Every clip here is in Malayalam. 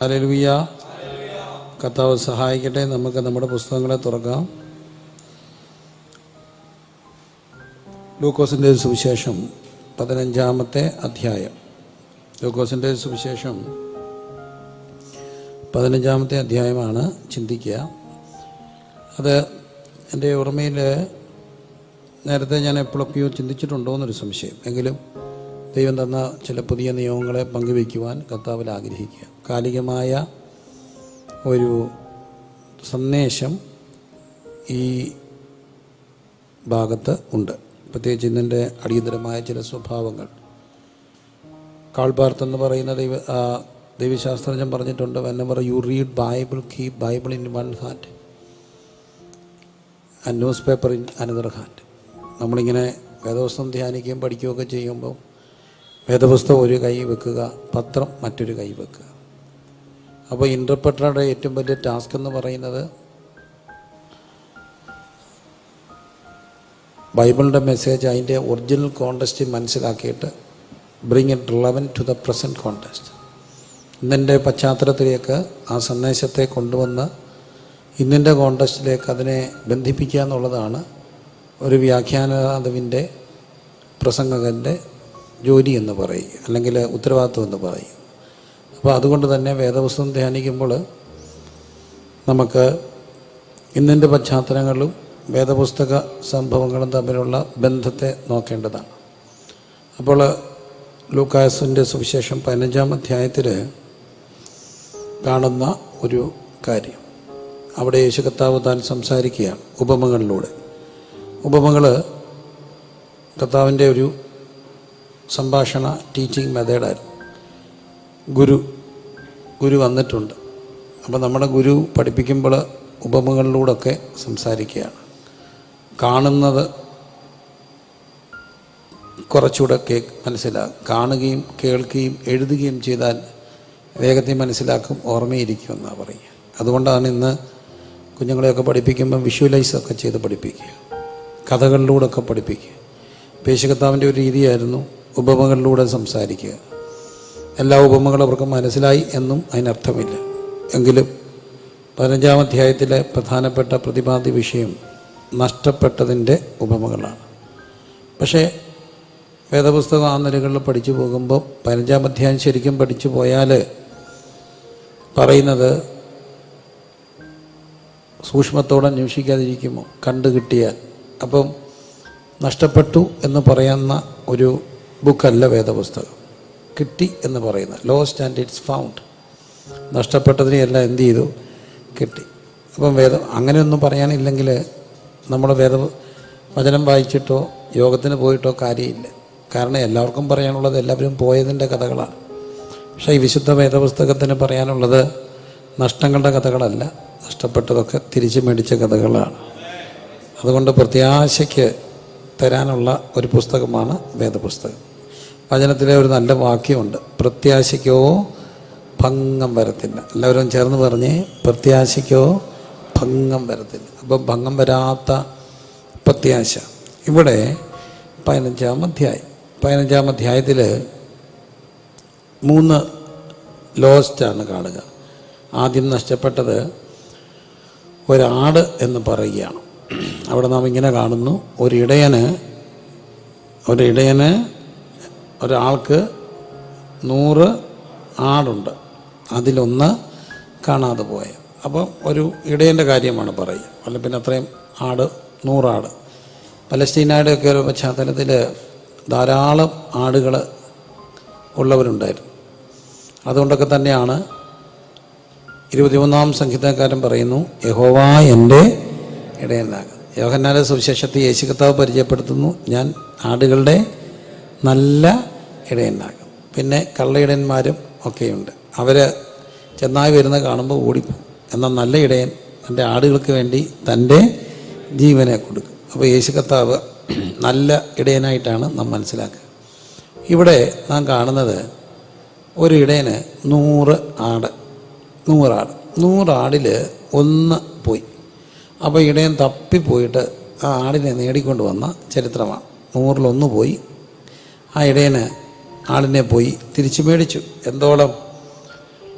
ഹല്ലേലൂയ. കർത്താവ് സഹായിക്കട്ടെ. നമുക്ക് നമ്മുടെ പുസ്തകങ്ങളെ തുറക്കാം. ലൂക്കോസിൻ്റെ സുവിശേഷം 15-ാമത്തെ അധ്യായം. ലൂക്കോസിൻ്റെ സുവിശേഷം 15-ാമത്തെ അധ്യായമാണ് ചിന്തിക്കുക. അത് എൻ്റെ ഓർമ്മയിൽ നേരത്തെ ഞാൻ എപ്പോഴൊക്കെയോ ചിന്തിച്ചിട്ടുണ്ടോ എന്നൊരു സംശയം. എങ്കിലും ദൈവം തന്ന ചില പുതിയ നിയമങ്ങളെ പങ്കുവയ്ക്കുവാൻ കർത്താവിൽ ആഗ്രഹിക്കുക. കാലികമായ ഒരു സന്ദേശം ഈ ഭാഗത്ത് ഉണ്ട്. പ്രത്യേകിച്ച് ഇതിൻ്റെ അടിയന്തരമായ ചില സ്വഭാവങ്ങൾ. കാൾബാർത്ത് എന്ന് പറയുന്ന ദൈവശാസ്ത്രജ്ഞൻ പറഞ്ഞിട്ടുണ്ട്, whenever you read Bible, keep Bible in one hand and newspaper in another hand. നമ്മളിങ്ങനെ വേദപുസ്തകം ധ്യാനിക്കുകയും പഠിക്കുകയൊക്കെ ചെയ്യുമ്പോൾ വേദപുസ്തകം ഒരു കൈ വെക്കുക, പത്രം മറ്റൊരു കൈ വെക്കുക. അപ്പോൾ ഇൻ്റർപ്രറ്ററുടെ ഏറ്റവും വലിയ ടാസ്ക് എന്ന് പറയുന്നത് ബൈബിളിൻ്റെ മെസ്സേജ് അതിൻ്റെ ഒറിജിനൽ കോണ്ടെക്സ്റ്റ് മനസ്സിലാക്കിയിട്ട് bring it relevant to the present context. ഇന്നിൻ്റെ പശ്ചാത്തലത്തിലേക്ക് ആ സന്ദേശത്തെ കൊണ്ടുവന്ന് ഇന്നിൻ്റെ കോണ്ടെക്സ്റ്റിലേക്ക് അതിനെ ബന്ധിപ്പിക്കുക എന്നുള്ളതാണ് ഒരു വ്യാഖ്യാതാവിൻ്റെ പ്രസംഗകൻ്റെ ജോലി എന്ന് പറയുക, അല്ലെങ്കിൽ ഉത്തരവാദിത്വം എന്ന് പറയും. അപ്പോൾ അതുകൊണ്ട് തന്നെ വേദപുസ്തകം ധ്യാനിക്കുമ്പോൾ നമുക്ക് ഇന്നിൻ്റെ പശ്ചാത്തലങ്ങളും വേദപുസ്തക സംഭവങ്ങളും തമ്മിലുള്ള ബന്ധത്തെ നോക്കേണ്ടതാണ്. അപ്പോൾ ലൂക്കാസിൻ്റെ സുവിശേഷം 15-ാം അധ്യായത്തിൽ കാണുന്ന ഒരു കാര്യം, അവിടെ യേശു കർത്താവ് താൻ സംസാരിക്കുകയാണ് ഉപമകളിലൂടെ. ഉപമകൾ കർത്താവിൻ്റെ ഒരു സംഭാഷണ ടീച്ചിങ് മെത്തേഡായിരുന്നു. ഗുരു വന്നിട്ടുണ്ട്. അപ്പോൾ നമ്മുടെ ഗുരു പഠിപ്പിക്കുമ്പോൾ ഉപമകളിലൂടെയൊക്കെ സംസാരിക്കുകയാണ്. കാണുന്നത് കുറച്ചുകൂടെ മനസ്സിലാകും. കാണുകയും കേൾക്കുകയും എഴുതുകയും ചെയ്താൽ വേഗത്തിൽ മനസ്സിലാക്കും, ഓർമ്മയിരിക്കും എന്നാണ് പറയുക. അതുകൊണ്ടാണ് ഇന്ന് കുഞ്ഞുങ്ങളെയൊക്കെ പഠിപ്പിക്കുമ്പം വിഷ്വലൈസൊക്കെ ചെയ്ത് പഠിപ്പിക്കുക, കഥകളിലൂടെയൊക്കെ പഠിപ്പിക്കുക. യേശു കർത്താവിൻ്റെ ഒരു രീതിയായിരുന്നു ഉപമകളിലൂടെ സംസാരിക്കുക. എല്ലാ ഉപമകളും അവർക്ക് മനസ്സിലായി എന്നും അതിനർത്ഥമില്ല. എങ്കിലും 15-ാം അധ്യായത്തിലെ പ്രധാനപ്പെട്ട പ്രതിപാദ്യ വിഷയം നഷ്ടപ്പെട്ടതിൻ്റെ ഉപമകളാണ്. പക്ഷേ വേദപുസ്തകം ആ നിലകളിൽ പഠിച്ചു പോകുമ്പോൾ 15-ാം അധ്യായം ശരിക്കും പഠിച്ചു പോയാൽ പറയുന്നത് സൂക്ഷ്മത്തോടെ അന്വേഷിക്കാതിരിക്കുമോ കണ്ടു കിട്ടിയാൽ. അപ്പം നഷ്ടപ്പെട്ടു എന്ന് പറയുന്ന ഒരു ബുക്കല്ല വേദപുസ്തകം. കിട്ടി എന്ന് പറയുന്ന ലോസ്റ്റ് ആൻഡ് ഇറ്റ്സ് ഫൗണ്ട്. നഷ്ടപ്പെട്ടതിനെയെല്ലാം എന്ത് ചെയ്തു? കിട്ടി. അപ്പം അങ്ങനെയൊന്നും പറയാനില്ലെങ്കിൽ നമ്മുടെ വചനം വായിച്ചിട്ടോ യോഗത്തിന് പോയിട്ടോ കാര്യമില്ല. കാരണം എല്ലാവർക്കും പറയാനുള്ളത് എല്ലാവരും പോയതിൻ്റെ കഥകളാണ്. പക്ഷേ ഈ വിശുദ്ധ വേദപുസ്തകത്തിന് പറയാനുള്ളത് നഷ്ടങ്ങളുടെ കഥകളല്ല, നഷ്ടപ്പെട്ടതൊക്കെ തിരിച്ചു മേടിച്ച കഥകളാണ്. അതുകൊണ്ട് പ്രത്യാശയ്ക്ക് തരാനുള്ള ഒരു പുസ്തകമാണ് വേദപുസ്തകം. വചനത്തിലെ ഒരു നല്ല വാക്യമുണ്ട്, പ്രത്യാശയ്ക്കോ ഭംഗം വരത്തില്ല. എല്ലാവരും ചേർന്ന് പറഞ്ഞേ, പ്രത്യാശയ്ക്കോ ഭംഗം വരത്തില്ല. അപ്പം ഭംഗം വരാത്ത പ്രത്യാശ. ഇവിടെ 15-ാം അധ്യായത്തിൽ 3 ലോസ്റ്റാണ് കാണുക. ആദ്യം നഷ്ടപ്പെട്ടത് ഒരാട് എന്ന് പറയുകയാണ്. അവിടെ നാം ഇങ്ങനെ കാണുന്നു, ഒരാൾക്ക് 100 ആടുണ്ട്, അതിലൊന്ന് കാണാതെ പോയ. അപ്പം ഒരു ഇടയൻ്റെ കാര്യമാണ് പറയുക. അല്ല പിന്നെ അത്രയും 100 ആട്. പലസ്തീനയുടെയൊക്കെ ഒരു പശ്ചാത്തലത്തിൽ ധാരാളം ആടുകൾ ഉള്ളവരുണ്ടായിരുന്നു. അതുകൊണ്ടൊക്കെ തന്നെയാണ് 21-ാം സംഗീതക്കാരൻ പറയുന്നു, യഹോവ എൻ്റെ ഇടയനാകും. യോഹന്നാന്റെ സുവിശേഷത്തിൽ യേശു കർത്താവ് പരിചയപ്പെടുത്തുന്നു, ഞാൻ ആടുകളുടെ നല്ല ഇടയനാകും. പിന്നെ കള്ളയിടയന്മാരും ഒക്കെയുണ്ട്. അവർ ചെന്നായി വരുന്ന കാണുമ്പോൾ ഓടിപ്പോകും. എന്നാൽ നല്ല ഇടയൻ തൻ്റെ ആടുകൾക്ക് വേണ്ടി തൻ്റെ ജീവനെ കൊടുക്കും. അപ്പോൾ യേശു കർത്താവ് നല്ല ഇടയനായിട്ടാണ് നാം മനസ്സിലാക്കുക. ഇവിടെ നാം കാണുന്നത് ഒരു ഇടയന് 100 ആടിൽ 1 പോയി. അപ്പോൾ ഇടയൻ തപ്പിപ്പോയിട്ട് ആ ആടിനെ നേടിക്കൊണ്ട് വന്ന ചരിത്രമാണ്. 100-ൽ 1 പോയി. ആ ഇടയന് ആടിനെ പോയി തിരിച്ചു മേടിച്ചു. എന്തോളം?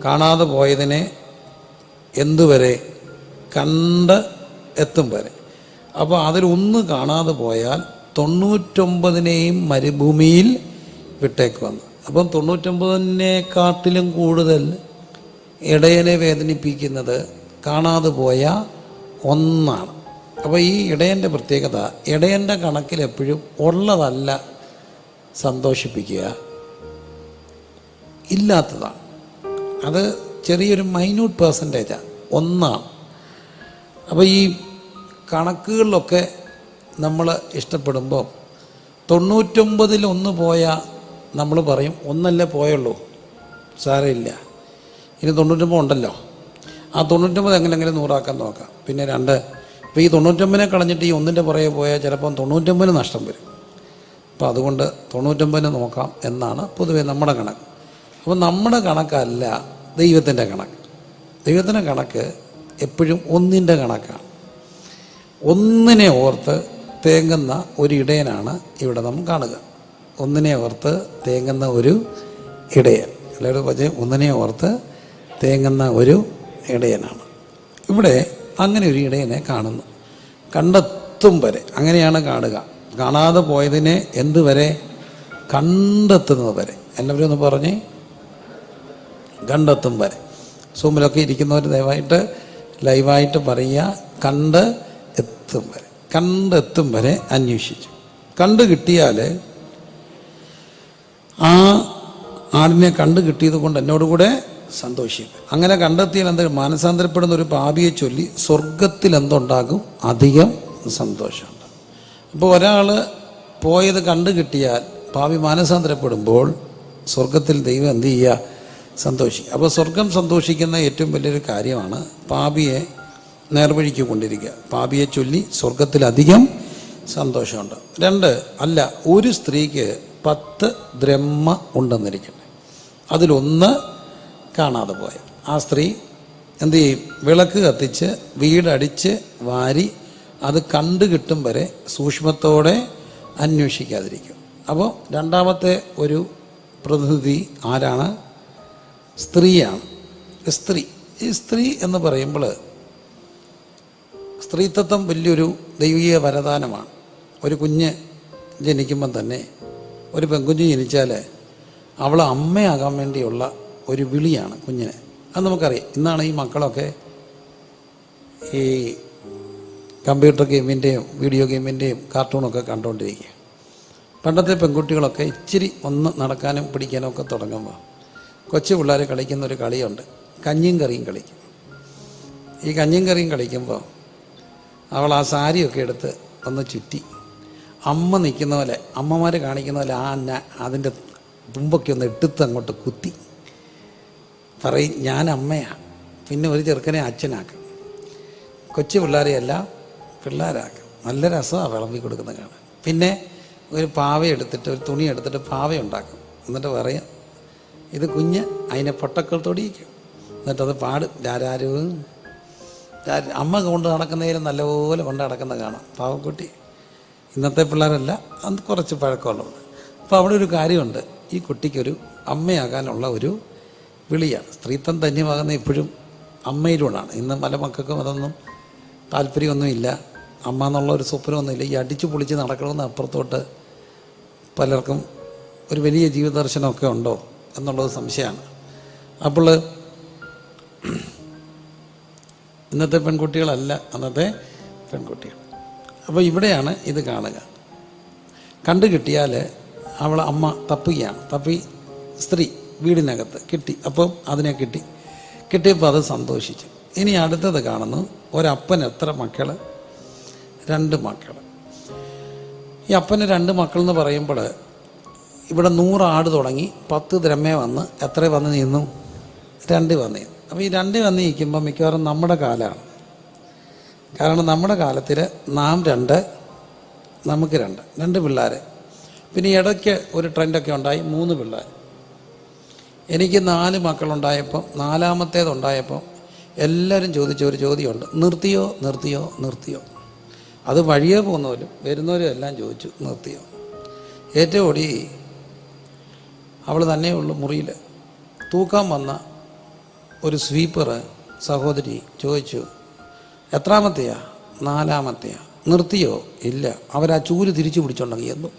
കാണാതെ പോയതിനെ എന്തുവരെ? കണ്ട് എത്തും വരെ. അപ്പോൾ അതിലൊന്ന് കാണാതെ പോയാൽ 99നെയും മരുഭൂമിയിൽ വിട്ടേക്കുവന്നു. അപ്പം 99നെക്കാട്ടിലും കൂടുതൽ ഇടയനെ വേദനിപ്പിക്കുന്നത് കാണാതെ പോയ ഒന്നാണ്. അപ്പോൾ ഈ ഇടയൻ്റെ പ്രത്യേകത, ഇടയൻ്റെ കണക്കിൽ എപ്പോഴും ഉള്ളതല്ല സന്തോഷിപ്പിക്കുക, ഇല്ലാത്തതാണ്. അത് ചെറിയൊരു മൈന്യൂട്ട് പെർസെൻറ്റേജാണ്, ഒന്നാണ്. അപ്പോൾ ഈ കണക്കുകളിലൊക്കെ നമ്മൾ ഇഷ്ടപ്പെടുമ്പോൾ 99-1 പോയാൽ നമ്മൾ പറയും ഒന്നല്ലേ പോയുള്ളൂ, സാരമില്ല, ഇനി 99 ഉണ്ടല്ലോ, ആ 99 എങ്ങനെയെങ്കിലും 100 നോക്കാം. പിന്നെ 2, ഇപ്പോൾ ഈ 99നെ കളഞ്ഞിട്ട് ഈ 1ൻ്റെ പുറകെ പോയാൽ ചിലപ്പം 99 നഷ്ടം വരും. അപ്പോൾ അതുകൊണ്ട് 99 നോക്കാം എന്നാണ് പൊതുവെ നമ്മുടെ കണക്ക്. അപ്പോൾ നമ്മുടെ കണക്കല്ല ദൈവത്തിൻ്റെ കണക്ക്. ദൈവത്തിൻ്റെ കണക്ക് എപ്പോഴും 1ൻ്റെ കണക്കാണ്. 1നെ ഓർത്ത് തേങ്ങുന്ന ഒരു ഇടയനാണ് ഇവിടെ നമ്മൾ കാണുക. 1നെ ഓർത്ത് തേങ്ങുന്ന ഒരു ഇടയൻ, എല്ലാവരും പറഞ്ഞ് 1നെ ഓർത്ത് തേങ്ങുന്ന ഒരു ഇടയനാണ് ഇവിടെ. അങ്ങനെ ഒരു ഇടയനെ കാണുന്നു, കണ്ടെത്തും വരെ. അങ്ങനെയാണ് കാണുക. കാണാതെ പോയതിനെ എന്തുവരെ? കണ്ടെത്തുന്നത് വരെ. എല്ലാവരും ഒന്ന് പറഞ്ഞേ, കണ്ടെത്തും വരെ. സൂമിലൊക്കെ ഇരിക്കുന്നവർ ദയവായിട്ട് ലൈവായിട്ട് പറയുക, കണ്ട് എത്തും വരെ. കണ്ടെത്തും വരെ അന്വേഷിച്ചു. കണ്ടു കിട്ടിയാൽ ആ ആടിനെ കണ്ടു കിട്ടിയത് കൊണ്ട് എന്നോടുകൂടെ സന്തോഷിക്കും. അങ്ങനെ കണ്ടെത്തിയാൽ എന്ത്? മാനസാന്തരപ്പെടുന്ന ഒരു പാപിയെ ചൊല്ലി സ്വർഗത്തിൽ എന്തുണ്ടാകും? അധികം സന്തോഷമുണ്ട്. അപ്പോൾ ഒരാൾ പോയത് കണ്ടു കിട്ടിയാൽ പാപി മാനസാന്തരപ്പെടുമ്പോൾ സ്വർഗത്തിൽ ദൈവം എന്ത് ചെയ്യുക? സന്തോഷിക്കുക. അപ്പോൾ സ്വർഗം സന്തോഷിക്കുന്ന ഏറ്റവും വലിയൊരു കാര്യമാണ് പാപിയെ നേർവഴിക്ക് കൊണ്ടിരിക്കുക. പാപിയെ ചൊല്ലി സ്വർഗത്തിലധികം സന്തോഷമുണ്ട്. 2, അല്ല, ഒരു സ്ത്രീക്ക് 10 ദ്രഹ്മ ഉണ്ടെന്നിരിക്കട്ടെ, അതിലൊന്ന് കാണാതെ പോയ ആ സ്ത്രീ എന്തു ചെയ്യും? വിളക്ക് കത്തിച്ച് വീടടിച്ച് വാരി അത് കണ്ടു കിട്ടും വരെ സൂക്ഷ്മത്തോടെ അന്വേഷിക്കാതിരിക്കും. അപ്പോൾ രണ്ടാമത്തെ ഒരു പ്രതിനിധി ആരാണ്? സ്ത്രീയാണ്. സ്ത്രീ. ഈ സ്ത്രീ എന്ന് പറയുമ്പോൾ സ്ത്രീത്വം വലിയൊരു ദൈവീയ വരദാനമാണ്. ഒരു കുഞ്ഞ് ജനിക്കുമ്പം തന്നെ, ഒരു പെൺകുഞ്ഞ് ജനിച്ചാൽ അവൾ അമ്മയാകാൻ വേണ്ടിയുള്ള ഒരു വിളിയാണ് കുഞ്ഞിന്. അത് നമുക്കറിയാം. ഇന്നാണ് ഈ മക്കളൊക്കെ ഈ കമ്പ്യൂട്ടർ ഗെയിമിൻ്റെയും വീഡിയോ ഗെയിമിൻ്റെയും കാർട്ടൂണൊക്കെ കണ്ടുകൊണ്ടിരിക്കുക. പണ്ടത്തെ പെൺകുട്ടികളൊക്കെ ഇച്ചിരി ഒന്ന് നടക്കാനും പിടിക്കാനും ഒക്കെ തുടങ്ങുമ്പോൾ കൊച്ചു പിള്ളേർ കളിക്കുന്നൊരു കളിയുണ്ട്, കഞ്ഞിയും കറിയും കളിക്കും. ഈ കഞ്ഞിയും കറിയും കളിക്കുമ്പോൾ അവൾ ആ സാരിയൊക്കെ എടുത്ത് ഒന്ന് ചുറ്റി അമ്മ നിൽക്കുന്ന പോലെ, അമ്മമാർ കാണിക്കുന്ന പോലെ അതിൻ്റെ തുമ്പൊക്കെ ഒന്ന് എടുത്ത് അങ്ങോട്ട് കുത്തി പറയും, ഞാൻ അമ്മയാണ്. പിന്നെ ഒരു ചെറുക്കനെ അച്ഛനാക്കും, കൊച്ചു പിള്ളേരെയെല്ലാം പിള്ളേരാക്കും. നല്ല രസമാണ് വിളമ്പി കൊടുക്കുന്ന കാണാൻ. പിന്നെ ഒരു പാവ എടുത്തിട്ട്, ഒരു തുണി എടുത്തിട്ട് പാവ ഉണ്ടാക്കും. എന്നിട്ട് പറയും, ഇത് കുഞ്ഞ്, അതിനെ പൊട്ടക്കൾ തൊടിയിക്കും. എന്നിട്ടത് പാടും, രാരാരും അമ്മ കൊണ്ട് നടക്കുന്നതിലും നല്ലപോലെ കൊണ്ട് നടക്കുന്ന കാണാം പാവക്കുട്ടി. ഇന്നത്തെ പിള്ളേരല്ല, അത് കുറച്ച് പഴക്കമുള്ളത്. അപ്പോൾ അവിടെ ഒരു കാര്യമുണ്ട്, ഈ കുട്ടിക്കൊരു അമ്മയാകാനുള്ള ഒരു വിളിയാണ്. സ്ത്രീത്വം ധന്യമാകുന്ന എപ്പോഴും അമ്മയിലൂടെയാണ്. ഇന്ന് പല മക്കൾക്കും അതൊന്നും താല്പര്യമൊന്നുമില്ല, അമ്മ എന്നുള്ള ഒരു സ്വപ്നമൊന്നുമില്ല. ഈ അടിച്ചു പൊളിച്ച് നടക്കണമെന്ന് അപ്പുറത്തോട്ട് പലർക്കും ഒരു വലിയ ജീവിതദർശനമൊക്കെ ഉണ്ടോ എന്നുള്ളത് സംശയമാണ്. അപ്പോൾ ഇന്നത്തെ പെൺകുട്ടികളല്ല അന്നത്തെ പെൺകുട്ടികൾ. അപ്പോൾ ഇവിടെയാണ് ഇത് കാണുക. കണ്ടു കിട്ടിയാൽ അവൾ അമ്മ തപ്പുകയാണ്. തപ്പി സ്ത്രീ വീടിനകത്ത് കിട്ടി. അപ്പം അതിനെ കിട്ടിയപ്പോൾ അത് സന്തോഷിച്ചു. ഇനി അടുത്തത് കാണുന്നു, ഒരപ്പൻ എത്ര മക്കൾ? 2 മക്കൾ. ഈ അപ്പന് 2 മക്കൾ എന്ന് പറയുമ്പോൾ ഇവിടെ 100 ആട് തുടങ്ങി 10 ദ്രഹ്മ വന്ന് എത്ര വന്ന് നിന്നു? 2 വന്ന് നിന്നു. അപ്പോൾ ഈ 2 വന്ന് നിൽക്കുമ്പോൾ മിക്കവാറും നമ്മുടെ കാലമാണ്. കാരണം നമ്മുടെ കാലത്തിൽ നാം 2, നമുക്ക് 2 പിള്ളേർ. പിന്നെ ഇടയ്ക്ക് ഒരു ട്രെൻഡൊക്കെ ഉണ്ടായി, 3 പിള്ളേർ. എനിക്ക് 4 മക്കളുണ്ടായപ്പോൾ, 4ാമത്തേതുണ്ടായപ്പോൾ എല്ലാവരും ചോദിച്ച ഒരു ചോദ്യമുണ്ട്, നിർത്തിയോ? അത് വഴിയേ പോകുന്നവരും വരുന്നവരും എല്ലാം ചോദിച്ചു, നിർത്തിയോ? ഏറ്റവും കൂടി അവൾ തന്നെയുള്ളൂ മുറിയിൽ. തൂക്കാൻ വന്ന ഒരു സ്വീപ്പർ സഹോദരി ചോദിച്ചു, എത്രാമത്തെയാ? 4-മത്തെയാ. നിർത്തിയോ? ഇല്ല. അവരാ ചൂല് തിരിച്ചു പിടിച്ചോണ്ടെങ്കിൽ എന്നും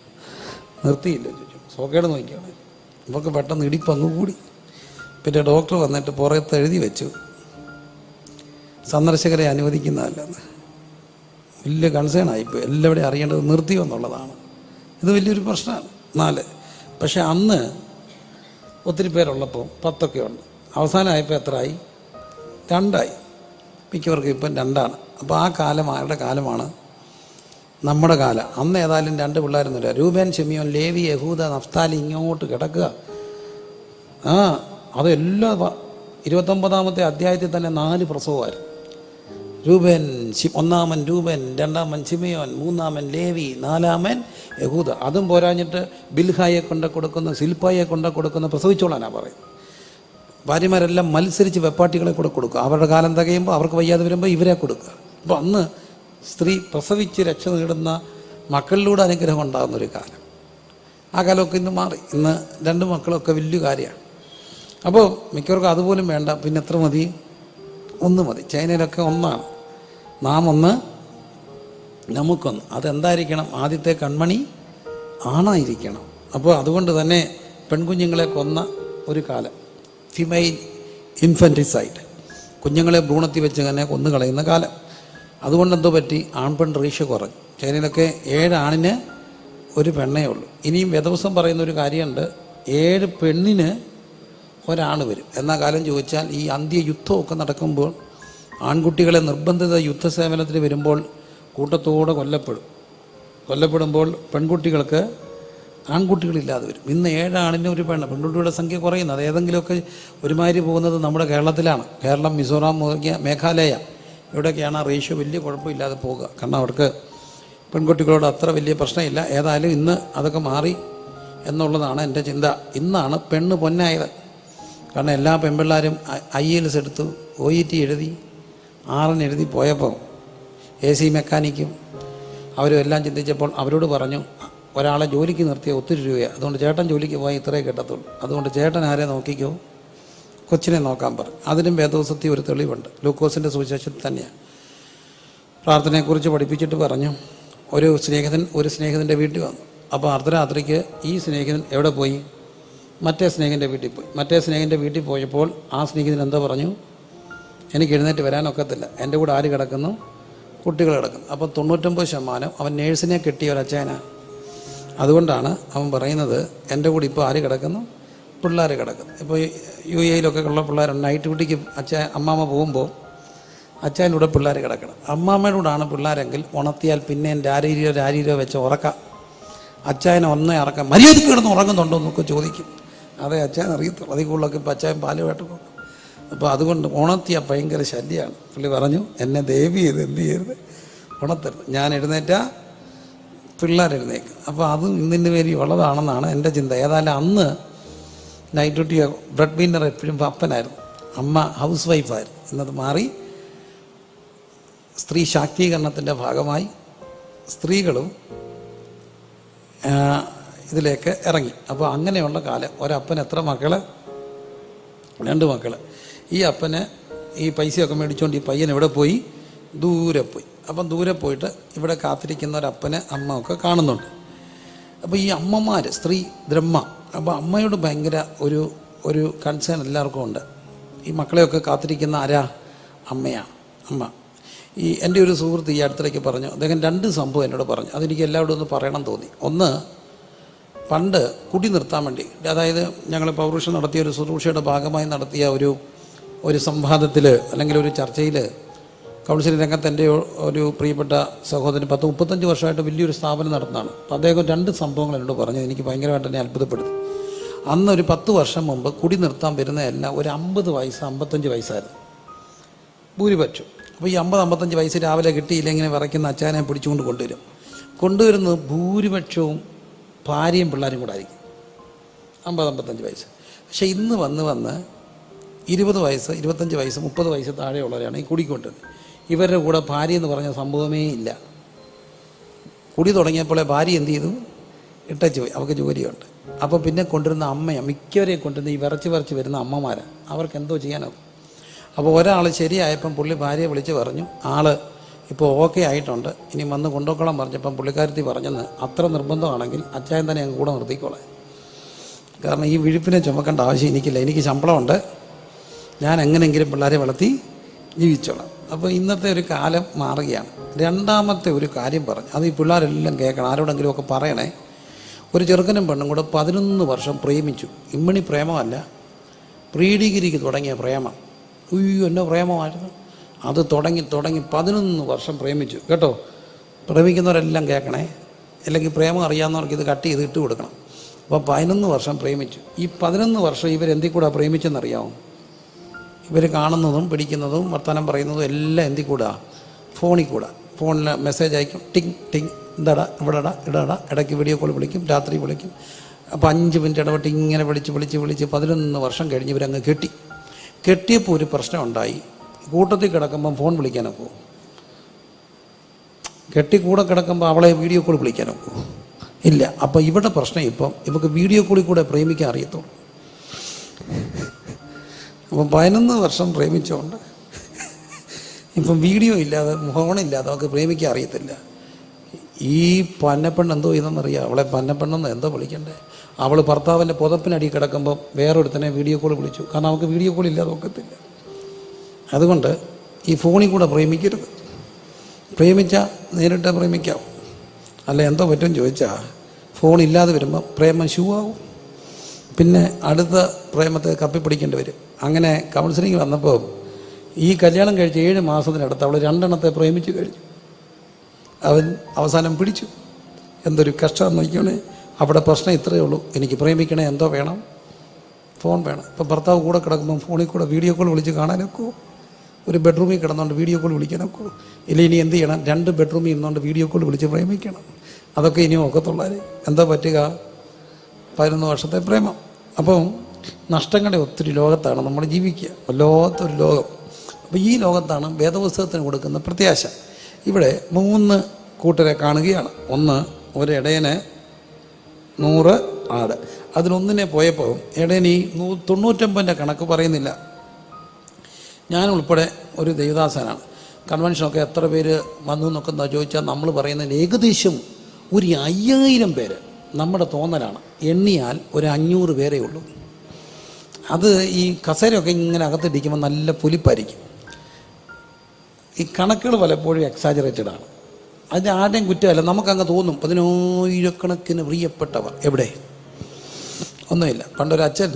നിർത്തിയില്ല. ചോദിച്ചു, സോക്കേട് നോക്കിയാണ്. നമുക്ക് പെട്ടെന്ന് ഇടിപ്പങ്ങ് കൂടി. പിന്നെ ഡോക്ടർ വന്നിട്ട് പുറത്ത് എഴുതി വെച്ചു, സന്ദർശകരെ അനുവദിക്കുന്നതല്ലെന്ന്. വലിയ കൺസേൺ ആയിപ്പോയി. എല്ലാവരുടെയും അറിയേണ്ടത് നിർത്തിയോ എന്നുള്ളതാണ്. ഇത് വലിയൊരു പ്രശ്നമാണ്. 4. പക്ഷെ അന്ന് ഒത്തിരി പേരുള്ളപ്പോൾ 10 ഉണ്ട്. അവസാനമായപ്പോൾ എത്രയായി? 2. മിക്കവർക്കും ഇപ്പം 2. അപ്പോൾ ആ കാലം ആരുടെ കാലമാണ്? നമ്മുടെ കാലം. അന്ന് ഏതായാലും 2 പിള്ളേരൊന്നുമില്ല. രൂബേൻ, ശിമിയോൻ, ലേവി, യഹൂദ, നഫ്താലി ഇങ്ങോട്ട് കിടക്കുക. അതെല്ലാ 29-ാമത്തെ അധ്യായത്തിൽ തന്നെ 4 പ്രസവമായിരുന്നു. രൂബേൻ, 1-മൻ രൂബേൻ, 2-മൻ ശിമിയോൻ, 3-മൻ ലേവി, 4-മൻ യഹൂദ. അതും പോരാഞ്ഞിട്ട് ബിൽഹായെ കൊണ്ട് കൊടുക്കുന്ന, സിൽപ്പായെ കൊണ്ട് കൊടുക്കുന്ന പ്രസവിച്ചോളാനാണ് പറയുന്നത്. ഭാര്യമാരെല്ലാം മത്സരിച്ച് വെപ്പാട്ടികളെ കൂടെ കൊടുക്കുക. അവരുടെ കാലം തികയുമ്പോൾ അവർക്ക് വയ്യാതെ വരുമ്പോൾ ഇവരെ കൊടുക്കുക. അപ്പോൾ അന്ന് സ്ത്രീ പ്രസവിച്ച് രക്ഷ നേടുന്ന മക്കളിലൂടെ അനുഗ്രഹം ഉണ്ടാകുന്നൊരു കാലം. ആ കാലമൊക്കെ ഇന്ന് മാറി. ഇന്ന് 2 മക്കളൊക്കെ വലിയ കാര്യമാണ്. അപ്പോൾ മിക്കവർക്കും അതുപോലും വേണ്ട. പിന്നെ എത്ര മതി? 1 മതി. ചൈനയിലൊക്കെ 1 നാം 1 നമുക്കൊന്ന്. അതെന്തായിരിക്കണം? ആദ്യത്തെ കൺമണി ആണായിരിക്കണം. അപ്പോൾ അതുകൊണ്ട് തന്നെ പെൺകുഞ്ഞുങ്ങളെ കൊന്ന ഒരു കാലം, ഫിമെയിൽ ഇൻഫൻറ്റിസൈഡ്, കുഞ്ഞുങ്ങളെ ഭ്രൂണത്തിൽ വെച്ച് തന്നെ കൊന്നു കളയുന്ന കാലം. അതുകൊണ്ട് എന്തോ പറ്റി? ആൺപെൺ റേഷ്യോ കുറഞ്ഞു. ചൈനയിലൊക്കെ 7 ആണിന് 1 പെണ്ണേ ഉള്ളൂ. ഇനിയും വേദവസം പറയുന്നൊരു കാര്യമുണ്ട്, 7 പെണ്ണിന് 1 ആണ് വരും എന്ന കാലം. ചോദിച്ചാൽ ഈ അന്ത്യയുദ്ധമൊക്കെ നടക്കുമ്പോൾ ആൺകുട്ടികളെ നിർബന്ധിത യുദ്ധസേവനത്തിന് വരുമ്പോൾ കൂട്ടത്തോടെ കൊല്ലപ്പെടുമ്പോൾ പെൺകുട്ടികൾക്ക് ആൺകുട്ടികളില്ലാതെ വരും. ഇന്ന് 7 ആണിന് 1 പെണ്ണ്. പെൺകുട്ടികളുടെ സംഖ്യ കുറയുന്നത്. അത് ഏതെങ്കിലുമൊക്കെ ഒരുമാതിരി പോകുന്നത് നമ്മുടെ കേരളത്തിലാണ്. കേരളം, മിസോറാം, മേഘാലയ ഇവിടെയൊക്കെയാണ് ആ റേഷ്യോ വലിയ കുഴപ്പമില്ലാതെ പോകുക. കാരണം അവർക്ക് പെൺകുട്ടികളോട് അത്ര വലിയ പ്രശ്നമില്ല. ഏതായാലും ഇന്ന് അതൊക്കെ മാറി എന്നുള്ളതാണ് എൻ്റെ ചിന്ത. ഇന്നാണ് പെണ്ണ് പൊന്നായത്. കാരണം എല്ലാ പെൺപിള്ളേരും IELTS എടുത്തു, OET എഴുതി, RN എഴുതി പോയപ്പോൾ AC മെക്കാനിക്കും അവരും എല്ലാം ചിന്തിച്ചപ്പോൾ അവരോട് പറഞ്ഞു, ഒരാളെ ജോലിക്ക് നിർത്തിയ ഒത്തിരി രൂപയാണ്, അതുകൊണ്ട് ചേട്ടൻ ജോലിക്ക് പോയാൽ ഇത്രേ കിട്ടത്തുള്ളൂ, അതുകൊണ്ട് ചേട്ടൻ ആരെ നോക്കിക്കോ, കൊച്ചിനെ നോക്കാൻ പറഞ്ഞു. അതിനും വേദവസത്തിൽ ഒരു തെളിവുണ്ട്. ലൂക്കോസിൻ്റെ സുവിശേഷത്തിൽ തന്നെയാണ്. പ്രാർത്ഥനയെക്കുറിച്ച് പഠിപ്പിച്ചിട്ട് പറഞ്ഞു, ഒരു സ്നേഹിതൻ്റെ വീട്ടിൽ വന്നു. അപ്പോൾ അർദ്ധരാത്രിക്ക് ഈ സ്നേഹിതൻ എവിടെ പോയി? മറ്റേ സ്നേഹിതൻ്റെ വീട്ടിൽ പോയി. മറ്റേ സ്നേഹിതൻ്റെ വീട്ടിൽ പോയപ്പോൾ ആ സ്നേഹിതൻ എന്താ പറഞ്ഞു? എനിക്ക് എഴുന്നേറ്റ് വരാനൊക്കത്തില്ല, എൻ്റെ കൂടെ ആര് കിടക്കുന്നു? കുട്ടികൾ കിടക്കുന്നു. അപ്പം 99% അവൻ നേഴ്സിനെ കെട്ടിയ ഒരച്ഛനാണ്. അതുകൊണ്ടാണ് അവൻ പറയുന്നത്, എൻ്റെ കൂടെ ഇപ്പോൾ ആര് കിടക്കുന്നു? പിള്ളേർ കിടക്കുന്നു. ഇപ്പോൾ UAE ഉള്ള പിള്ളേരുണ്ട്. നൈറ്റ് ഡ്യൂട്ടിക്ക് അമ്മാമ്മ പോകുമ്പോൾ അച്ഛൻ്റെ കൂടെ പിള്ളേർ കിടക്കണം. അമ്മാമ്മയുടെ കൂടാണ് പിള്ളേരെങ്കിൽ ഉണർത്തിയാൽ പിന്നെ രാരീരോ വെച്ച് ഉറക്കാം. അച്ചായനെ ഒന്നേ ഇറക്കാം. മര്യാദയ്ക്ക് കിടന്ന് ഉറങ്ങുന്നുണ്ടോ എന്നൊക്കെ ചോദിക്കും. അതേ അച്ചായൻ അറിയത്തുള്ളൂ. അതിൽ കൂടുതലൊക്കെ ഇപ്പോൾ അച്ചായൻ പാലുമായിട്ട് പോകും. അപ്പോൾ അതുകൊണ്ട് ഉണർത്തിയാൽ ഭയങ്കര ശല്യമാണ്. പുള്ളി പറഞ്ഞു, എന്നെ ദയവ് ചെയ്ത് എന്ത് ചെയ്യരുത്, ഉണർത്തരുത്. ഞാൻ എഴുന്നേറ്റാൽ പിള്ളേരെഴുന്നേക്കും. അപ്പോൾ അതും ഇന്നിൻ്റെ പേര് ഉള്ളതാണെന്നാണ് എൻ്റെ ചിന്ത. ഏതായാലും അന്ന് നൈറ്റ് ഡ്യൂട്ടി ബ്രെഡ് വിന്നർ എപ്പോഴും അപ്പനായിരുന്നു, അമ്മ ഹൗസ് വൈഫായിരുന്നു. എന്നത് മാറി സ്ത്രീ ശാക്തീകരണത്തിൻ്റെ ഭാഗമായി സ്ത്രീകളും ഇതിലേക്ക് ഇറങ്ങി. അപ്പോൾ അങ്ങനെയുള്ള കാലം. ഒരപ്പന് എത്ര മക്കൾ? 2 മക്കൾ. ഈ അപ്പന് ഈ പൈസയൊക്കെ മേടിച്ചുകൊണ്ട് ഈ പയ്യൻ എവിടെ പോയി? ദൂരെ പോയി. അപ്പം ദൂരെ പോയിട്ട് ഇവിടെ കാത്തിരിക്കുന്ന ഒരപ്പനെ അമ്മ ഒക്കെ കാണുന്നുണ്ട്. അപ്പോൾ ഈ അമ്മമാർ, സ്ത്രീ ദ്രഹ്മ, അപ്പോൾ അമ്മയോട് ഭയങ്കര ഒരു കൺസേൺ എല്ലാവർക്കും ഉണ്ട്. ഈ മക്കളെയൊക്കെ കാത്തിരിക്കുന്ന ആരാ? അമ്മയാണ്. അമ്മ. എൻ്റെ ഒരു സുഹൃത്ത് ഈ അടുത്തിടയ്ക്ക് പറഞ്ഞു, അദ്ദേഹം 2 സംഭവം എന്നോട് പറഞ്ഞു. അതെനിക്ക് എല്ലാവരോടും ഒന്ന് പറയണം തോന്നി. ഒന്ന്, പണ്ട് കുടി നിർത്താൻ വേണ്ടി, അതായത് ഞങ്ങൾ പൗരുഷം നടത്തിയ ഒരു ശുശ്രൂഷയുടെ ഭാഗമായി നടത്തിയ ഒരു സംവാദത്തിൽ അല്ലെങ്കിൽ ഒരു ചർച്ചയിൽ കൗൺസിലിംഗ് രംഗത്ത് എൻ്റെ ഒരു പ്രിയപ്പെട്ട സഹോദരൻ 10-35 വർഷമായിട്ട് വലിയൊരു സ്ഥാപനം നടത്തുന്നതാണ്. അപ്പോൾ അദ്ദേഹം 2 സംഭവങ്ങൾ എന്നോട് പറഞ്ഞു. എനിക്ക് ഭയങ്കരമായിട്ട് എന്നെ അത്ഭുതപ്പെടുത്തി. അന്ന് ഒരു 10 വർഷം മുമ്പ് കുടി നിർത്താൻ വരുന്നതെല്ലാം ഒരു 50 വയസ്സ് 55 വയസ്സായിരുന്നു ഭൂരിപക്ഷം. അപ്പോൾ ഈ 50-55 വയസ്സ് രാവിലെ കിട്ടിയില്ല ഇങ്ങനെ വിറയ്ക്കുന്ന അച്ചാനെ പിടിച്ചുകൊണ്ട് കൊണ്ടുവരുന്നത് ഭൂരിപക്ഷവും ഭാര്യയും പിള്ളേരും കൂടെ ആയിരിക്കും. 50-55 വയസ്സ്. പക്ഷേ ഇന്ന് വന്ന് 20 വയസ്സ് 25 വയസ്സ് 30 വയസ്സ് താഴെയുള്ളവരാണ് ഈ കുടിക്കൊണ്ടിരുന്നത്. ഇവരുടെ കൂടെ ഭാര്യ എന്ന് പറഞ്ഞ സംഭവമേ ഇല്ല. കുടി തുടങ്ങിയപ്പോഴേ ഭാര്യ എന്ത് ചെയ്തു? ഇട്ടച്ച് പോയി. അവർക്ക് ജോലിയുണ്ട്. അപ്പം പിന്നെ കൊണ്ടുവരുന്ന അമ്മയാണ് മിക്കവരെയും കൊണ്ടുവരുന്ന ഈ വിറച്ച് വരുന്ന അമ്മമാരാണ്. അവർക്ക് എന്തോ ചെയ്യാനാവും? അപ്പോൾ ഒരാൾ ശരിയായപ്പം പുള്ളി ഭാര്യയെ വിളിച്ച് പറഞ്ഞു, ആൾ ഇപ്പോൾ ഓക്കെ ആയിട്ടുണ്ട്, ഇനി വന്ന് കൊണ്ടുപോക്കണം പറഞ്ഞപ്പം പുള്ളിക്കാരത്തി പറഞ്ഞെന്ന്, അത്ര നിർബന്ധമാണെങ്കിൽ അച്ചായൻ തന്നെ ഞങ്ങൾ കൂടെ നിർത്തിക്കോളെ. കാരണം ഈ വിഴുപ്പിനെ ചുമക്കേണ്ട ആവശ്യം എനിക്കില്ല, എനിക്ക് ശമ്പളമുണ്ട്, ഞാൻ എങ്ങനെയെങ്കിലും പിള്ളേരെ വളർത്തി ജീവിച്ചോളാം. അപ്പോൾ ഇന്നത്തെ ഒരു കാലം മാറുകയാണ്. രണ്ടാമത്തെ ഒരു കാര്യം പറഞ്ഞു, അത് ഈ പിള്ളേരെല്ലാം കേൾക്കണം, ആരോടെങ്കിലും ഒക്കെ പറയണേ. ഒരു ചെറുക്കനും പെണ്ണും കൂടെ 11 വർഷം പ്രേമിച്ചു. ഇമ്മണി പ്രേമമല്ല, പ്രീ ഡിഗ്രിക്ക് തുടങ്ങിയ പ്രേമം. എന്നെ പ്രേമമായിരുന്നു. അത് തുടങ്ങി 11 വർഷം പ്രേമിച്ചു കേട്ടോ. പ്രേമിക്കുന്നവരെല്ലാം കേൾക്കണേ, അല്ലെങ്കിൽ പ്രേമം അറിയാവുന്നവർക്ക് ഇത് കട്ട് ചെയ്ത് ഇട്ട് കൊടുക്കണം. അപ്പോൾ 11 വർഷം പ്രേമിച്ചു. ഈ 11 വർഷം ഇവരെന്തിൽ കൂടെ പ്രേമിച്ചെന്നറിയാമോ? ഇവർ കാണുന്നതും പിടിക്കുന്നതും വർത്തമാനം പറയുന്നതും എല്ലാം എന്തിൽ കൂടാ? ഫോണിൽ കൂടാ. ഫോണിൽ മെസ്സേജ് അയക്കും, ടിങ് ടിങ്, ഇതടാ ഇവിടെടാ ഇടടാ, ഇടയ്ക്ക് വീഡിയോ കോൾ വിളിക്കും, രാത്രി വിളിക്കും. അപ്പോൾ 5 മിനിറ്റ് ഇടപെട്ട് ഇങ്ങനെ വിളിച്ച് 11 വർഷം കഴിഞ്ഞ് ഇവരങ്ങ് കെട്ടിയപ്പോൾ ഒരു പ്രശ്നം ഉണ്ടായി. കൂട്ടത്തിൽ കിടക്കുമ്പം ഫോൺ വിളിക്കാനൊക്കെ കെട്ടി കൂടെ കിടക്കുമ്പോൾ അവളെ വീഡിയോ കോൾ വിളിക്കാനൊക്കെ ഇല്ല. അപ്പോൾ ഇവിടെ പ്രശ്നം ഇപ്പം ഇവർക്ക് വീഡിയോ കോളിൽ കൂടെ പ്രേമിക്കാൻ അറിയത്തുള്ളൂ. അപ്പം 11 വർഷം പ്രേമിച്ചുകൊണ്ട് ഇപ്പം വീഡിയോ ഇല്ലാതെ ഫോണില്ലാതെ അവർക്ക് പ്രേമിക്കാൻ അറിയത്തില്ല. ഈ പന്നപ്പെണ്ണ് എന്തോ ഇതെന്നറിയാം, അവളെ പന്നപ്പെണ്ണെന്ന് എന്തോ വിളിക്കണ്ടേ. അവൾ ഭർത്താവിൻ്റെ പുതപ്പിനടി കിടക്കുമ്പോൾ വേറൊരുത്തനെ വീഡിയോ കോൾ വിളിച്ചു. കാരണം അവൾക്ക് വീഡിയോ കോൾ ഇല്ലാതെ ഒക്കത്തില്ല. അതുകൊണ്ട് ഈ ഫോണിൽ കൂടെ പ്രേമിക്കരുത്. പ്രേമിച്ചാൽ നേരിട്ട് പ്രേമിക്കാവും. അല്ല എന്തോ പറ്റും ചോദിച്ചാൽ ഫോണില്ലാതെ വരുമ്പോൾ പ്രേമം ഷൂ ആവും. പിന്നെ അടുത്ത പ്രേമത്തെ കപ്പിപ്പിടിക്കേണ്ടി വരും. അങ്ങനെ കൗൺസിലിംഗ് വന്നപ്പോൾ ഈ കല്യാണം കഴിച്ച് 7 മാസത്തിനടുത്ത് അവൾ 2 എണ്ണത്തെ പ്രേമിച്ച് കഴിഞ്ഞു. അവൻ അവസാനം പിടിച്ചു. എന്തൊരു കഷ്ടം നോക്കിയാണ്. അവിടെ പ്രശ്നം ഇത്രയേ ഉള്ളൂ, എനിക്ക് പ്രേമിക്കണേ, എന്തോ വേണം? ഫോൺ വേണം. ഇപ്പം ഭർത്താവ് കൂടെ കിടക്കുമ്പം ഫോണിൽ കൂടെ വീഡിയോ കോൾ വിളിച്ച് കാണാനൊക്കെ, ഒരു ബെഡ്റൂമിൽ കിടന്നുകൊണ്ട് വീഡിയോ കോൾ വിളിക്കാനൊക്കെ. ഇല്ല, ഇനി എന്ത് ചെയ്യണം? 2 ബെഡ്റൂമിൽ ഇരുന്നുകൊണ്ട് വീഡിയോ കോൾ വിളിച്ച് പ്രേമിക്കണം. അതൊക്കെ ഇനിയും ഒക്കത്തുള്ളവർ എന്താ പറ്റുക? 11 വർഷത്തെ പ്രേമം. അപ്പം നഷ്ടങ്ങളുടെ ഒത്തിരി ലോകത്താണ് നമ്മൾ ജീവിക്കുക, വല്ലാത്തൊരു ലോകം. അപ്പോൾ ഈ ലോകത്താണ് വേദപുസ്തകത്തിന് കൊടുക്കുന്ന പ്രത്യാശ. ഇവിടെ 3 കൂട്ടരെ കാണുകയാണ്. ഒന്ന്, ഒരു ഇടയന് 100 ആട്. അതിലൊന്നിനെ പോയപ്പോൾ ഇടയൻ ഈ 99 കണക്ക് പറയുന്നില്ല. ഞാൻ ഉൾപ്പെടെ ഒരു ദൈവദാസനാണ്. കൺവെൻഷനൊക്കെ എത്ര പേര് വന്നു എന്നൊക്കെ എന്താ ചോദിച്ചാൽ നമ്മൾ പറയുന്നത് ഏകദേശം ഒരു 5000 പേര് നമ്മുടെ തോന്നലാണ്. എണ്ണിയാൽ ഒരു 500 പേരേ ഉള്ളൂ. അത് ഈ കസേരയൊക്കെ ഇങ്ങനെ അകത്തിടിക്കുമ്പോൾ നല്ല പുലിപ്പായിരിക്കും. ഈ കണക്കുകൾ പലപ്പോഴും എക്സാജറേറ്റഡാണ്. അതിൻ്റെ ആരുടെയും കുറ്റമല്ല, നമുക്കങ്ങ് തോന്നും 10,000 പ്രിയപ്പെട്ടവർ എവിടെ? ഒന്നുമില്ല. പണ്ടൊരു അച്ഛൻ